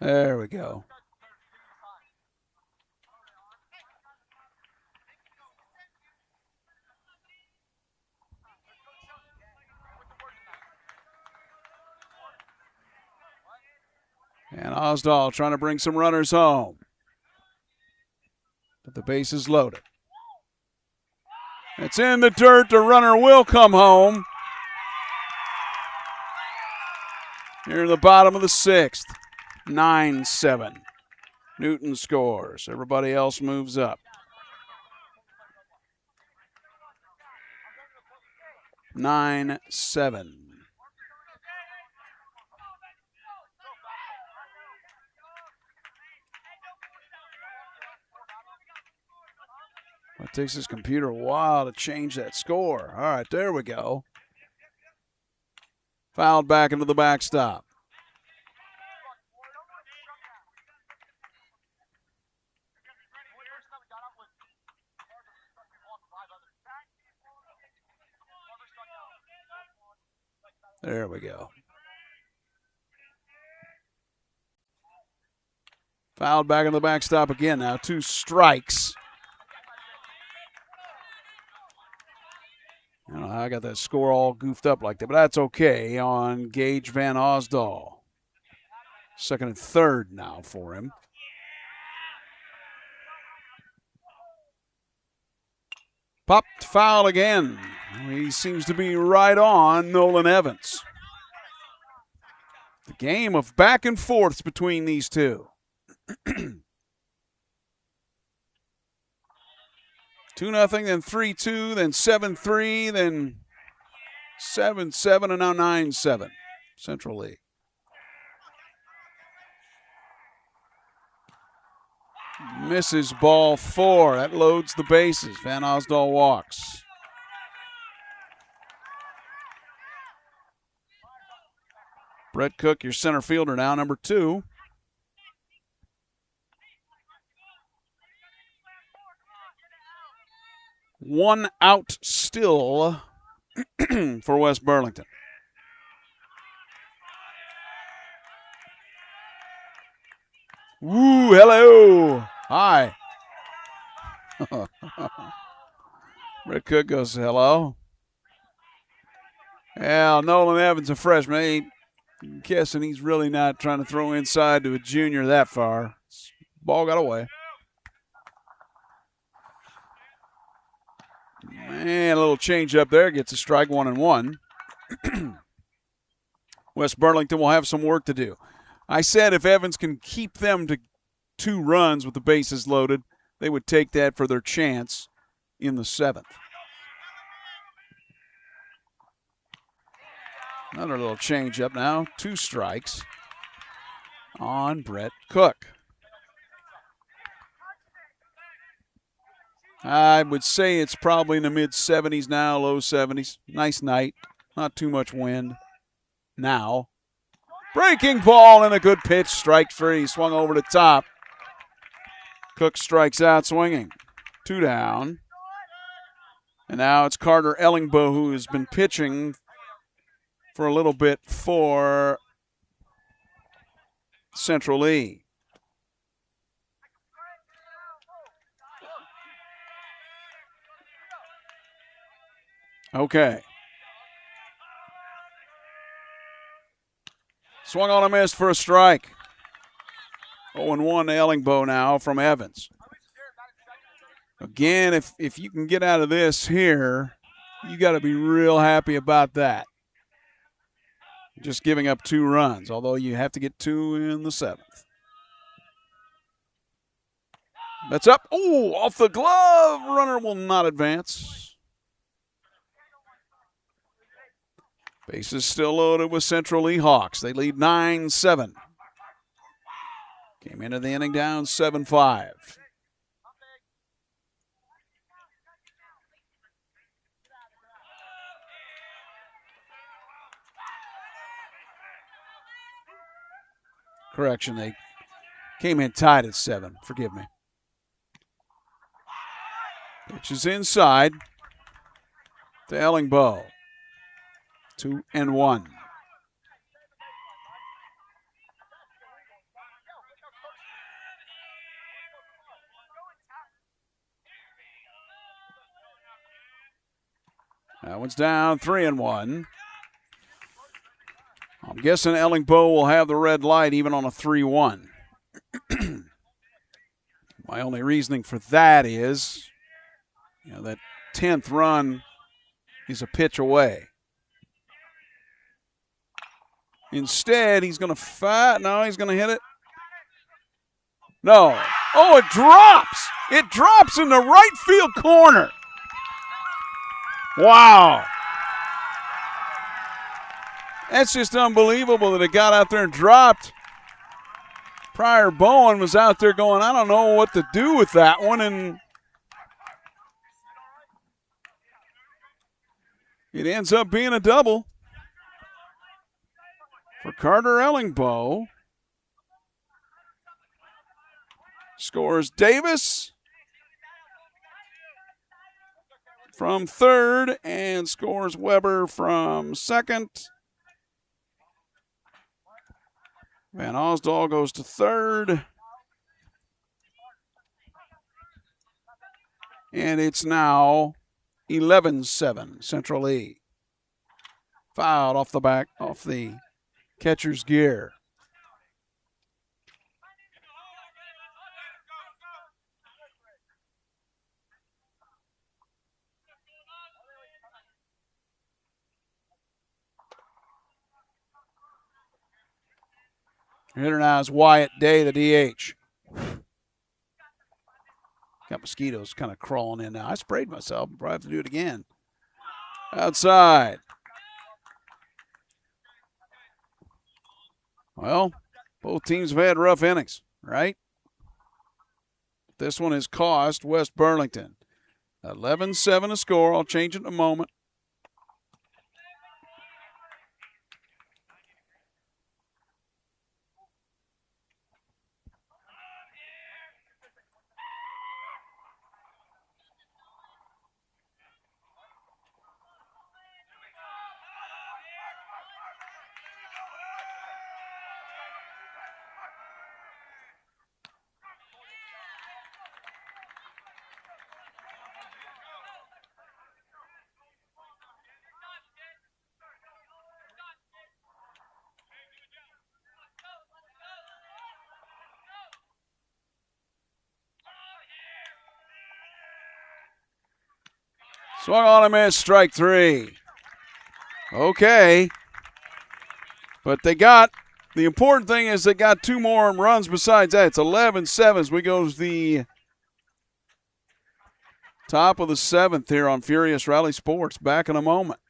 There we go. And Osdal trying to bring some runners home. But the base is loaded. It's in the dirt. The runner will come home. Here in the bottom of the 6th. 9-7. Newton scores. Everybody else moves up. 9-7. It takes this computer a while to change that score. All right, there we go. Fouled back into the backstop. There we go. Fouled back on the backstop again now. 2 strikes. I don't know how I got that score all goofed up like that, but that's okay on Gage Van Osdal. 2nd and 3rd now for him. Popped foul again. He seems to be right on Nolan Evans. The game of back and forths between these two. 2-0, then 3-2, then 7-3, then 7-7, and now 9-7. Central League. Misses ball 4. That loads the bases. Van Osdal walks. Brett Cook, your center fielder now, number 2. One out still for West Burlington. Woo, hello. Hi. Brett Cook goes, hello. Yeah, Nolan Evans, a freshman. I'm guessing he's really not trying to throw inside to a junior that far. Ball got away. Man, a little change up there. Gets a strike, 1-1. West Burlington will have some work to do. I said if Evans can keep them to 2 runs with the bases loaded, they would take that for their chance in the 7th. Another little change up now. 2 strikes on Brett Cook. I would say it's probably in the mid-70s now, low 70s. Nice night. Not too much wind. Now, breaking ball and a good pitch. Strike 3. Swung over the top. Cook strikes out swinging. 2 down. And now it's Carter Ellingbo, who has been pitching for a little bit for Central Lee. Okay. Swung on a miss for a strike. 0-1 to Ellingbo now from Evans. Again, if you can get out of this here, you got to be real happy about that. Just giving up 2 runs, although you have to get 2 in the 7th. That's up. Oh, off the glove. Runner will not advance. Bases still loaded with Central Lee Hawks. They lead 9-7. Came into the inning down 7-5. Correction, they came in tied at 7. Forgive me. Pitch is inside to Ellingbo. 2-1. That one's down 3-1. I'm guessing Ellingbo will have the red light even on a 3-1. My only reasoning for that is, that 10th run is a pitch away. Instead, he's going to fight. No, he's going to hit it. No. Oh, it drops. It drops in the right field corner. Wow. That's just unbelievable that it got out there and dropped. Pryor Bowen was out there going, I don't know what to do with that one, and it ends up being a double for Carter Ellingbo. Scores Davis from 3rd and scores Weber from 2nd. Van Osdal goes to third. And it's now 11-7 Central Lee. Fouled off the catcher's gear. Hitter now is Wyatt Day, the DH. Got mosquitoes kind of crawling in now. I sprayed myself. Probably have to do it again. Outside. Well, both teams have had rough innings, right? This one has cost West Burlington. 11-7 a score. I'll change it in a moment. Swung on a miss, strike three. Okay. But the important thing is they got two more runs besides that. It's 11-7 as we go to the top of the seventh here on Furious Rally Sports. Back in a moment.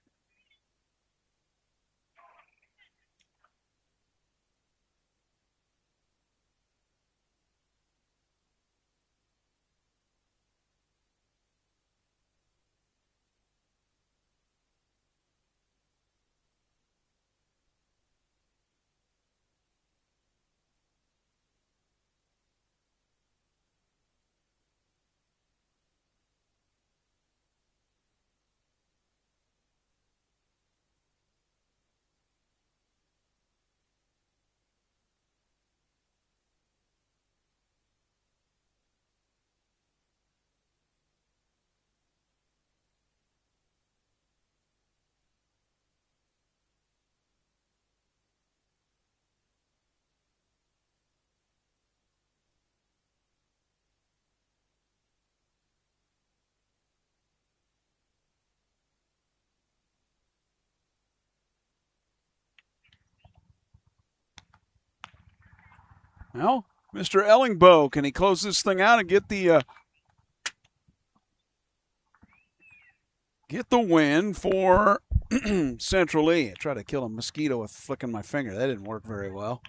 Well, Mr. Ellingbo, can he close this thing out and get the win for Central Lee? I tried to kill a mosquito with flicking my finger. That didn't work very well.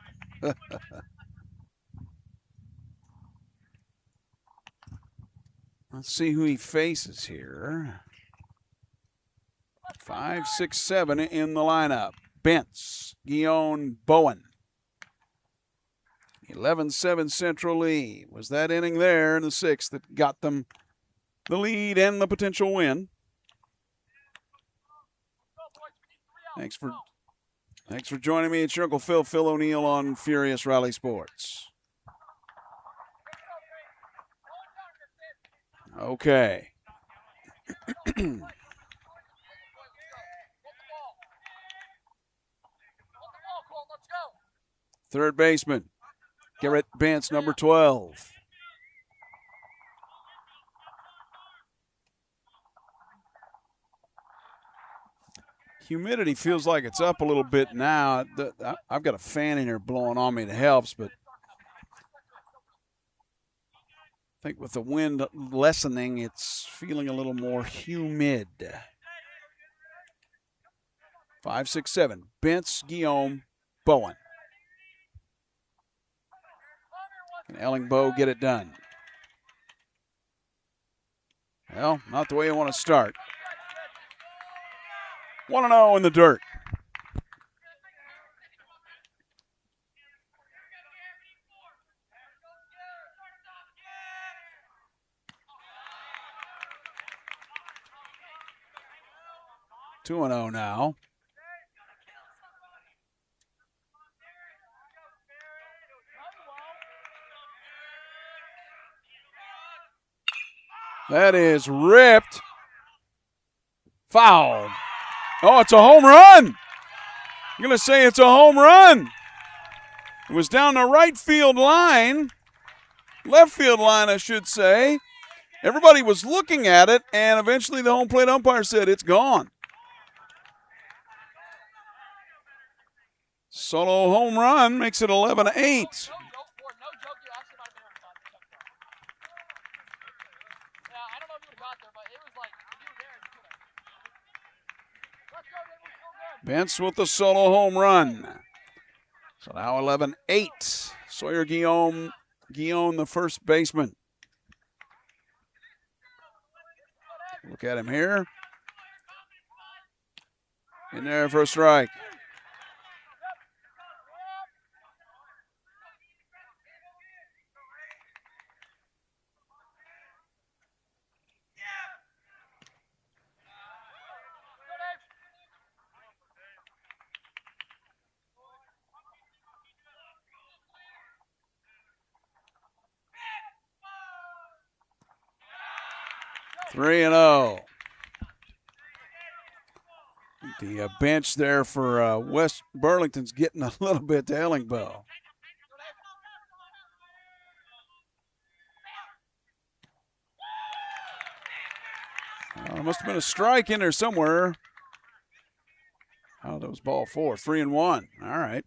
Let's see who he faces here. 5, 6, 7 in the lineup. Bentz, Guion, Bowen. 11-7 Central Lee. Was that inning there in the sixth that got them the lead and the potential win? Thanks for joining me. It's your Uncle Phil O'Neill on Furious Rally Sports. Okay. Third baseman, Garrett Bentz, number 12. Humidity feels like it's up a little bit now. I've got a fan in here blowing on me that helps, but I think with the wind lessening, it's feeling a little more humid. 5, 6, 7. Bentz, Guillaume, Bowen. Can Ellingbo get it done? Well, not the way you want to start. 1-0 in the dirt. Two and 0 now. That is ripped. Foul. Oh, it's a home run. I'm going to say it's a home run. It was down the right field line. Left field line, I should say. Everybody was looking at it, and eventually the home plate umpire said it's gone. Solo home run makes it 11-8. Vince with the solo home run. So now 11-8. Sawyer Guillaume, the first baseman. Look at him here. In there for a strike. Three and 0. The bench there for West Burlington's getting a little bit to Ellingbo. There must have been a strike in there somewhere. Oh, that was ball 4. 3-1. All right.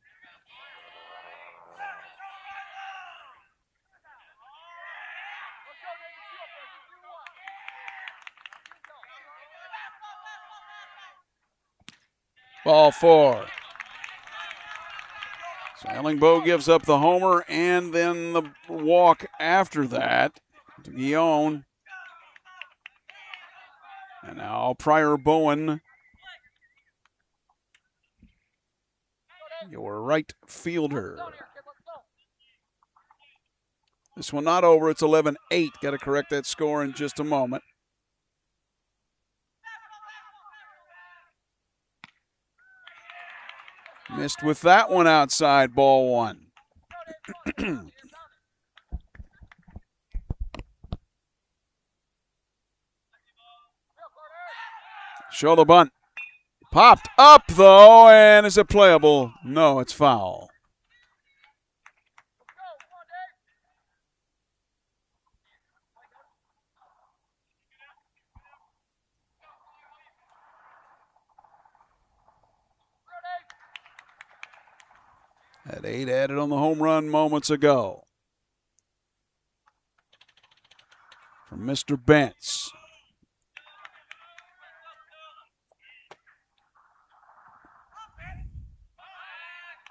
Ball 4. So Ellingbo gives up the homer and then the walk after that to Guillaume. And now Pryor Bowen, your right fielder. This one not over. It's 11-8. Got to correct that score in just a moment. Missed with that one outside, ball 1. Show the bunt. Popped up, though, and is it playable? No, it's foul. Had 8 added on the home run moments ago. From Mr. Bentz.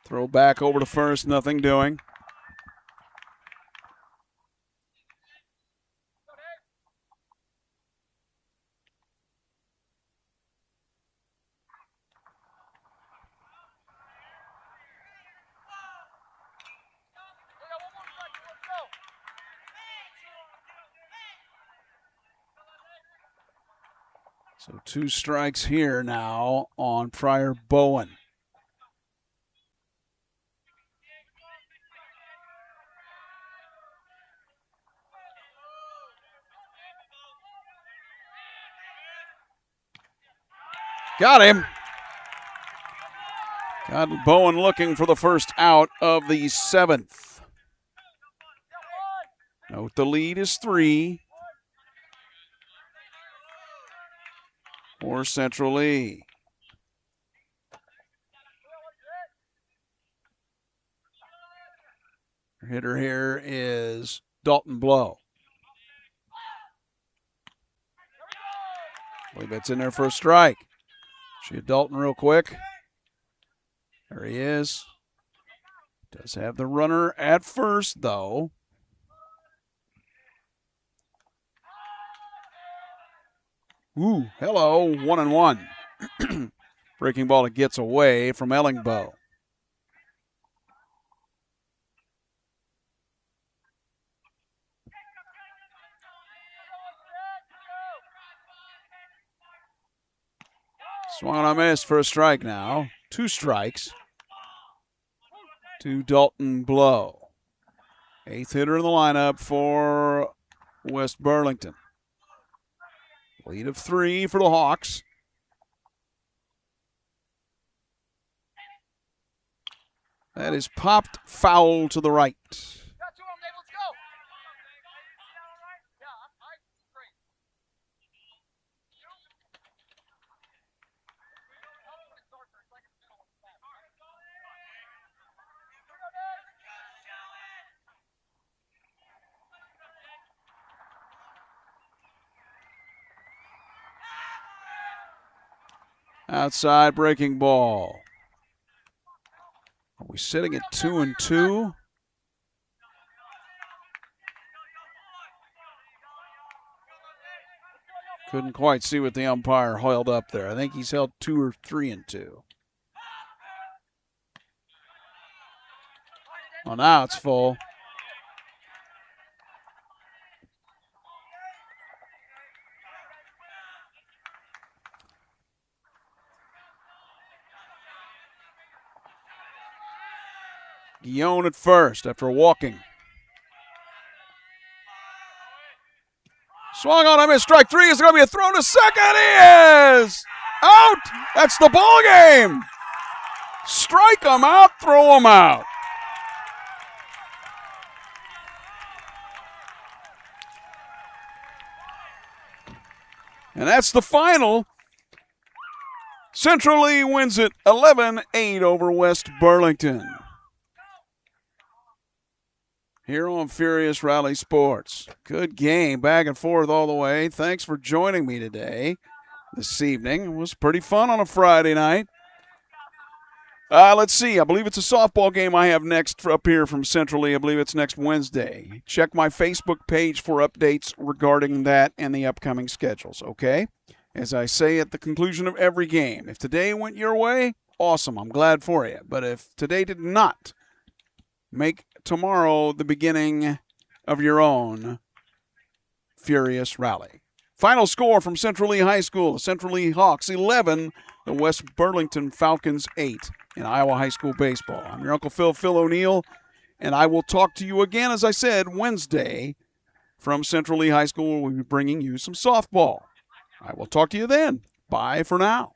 Throw back over to first, nothing doing. So 2 strikes here now on Pryor Bowen. Got him. Got Bowen looking for the first out of the 7th. Note the lead is 3. For Central Lee. Hitter here is Dalton Blow. I believe that's in there for a strike. See Dalton real quick. There he is. Does have the runner at first, though. Ooh, hello, 1-1. Breaking ball that gets away from Ellingbo. Swung on a miss for a strike now. 2 strikes to Dalton Blow. 8th hitter in the lineup for West Burlington. Lead of 3 for the Hawks. That is popped foul to the right. Outside breaking ball. Are we sitting at 2-2? Couldn't quite see what the umpire held up there. I think he's held 2 or 3-2. Well, now it's full. Guillon at first after walking. Swung on him, strike 3. Is there going to be a throw to second? He is out. That's the ball game. Strike him out, throw him out. And that's the final. Central Lee wins it 11-8 over West Burlington. Here on Furious Rally Sports. Good game, back and forth all the way. Thanks for joining me today, this evening. It was pretty fun on a Friday night. Let's see. I believe it's a softball game I have next up here from Central Lee. I believe it's next Wednesday. Check my Facebook page for updates regarding that and the upcoming schedules, okay? As I say at the conclusion of every game, if today went your way, awesome. I'm glad for you. But if today did not, make tomorrow the beginning of your own Furious Rally. Final score from Central Lee High School. The Central Lee Hawks 11, the West Burlington Falcons 8 in Iowa High School baseball. I'm your Uncle Phil O'Neill, and I will talk to you again, as I said, Wednesday from Central Lee High School. We'll be bringing you some softball. I will talk to you then. Bye for now.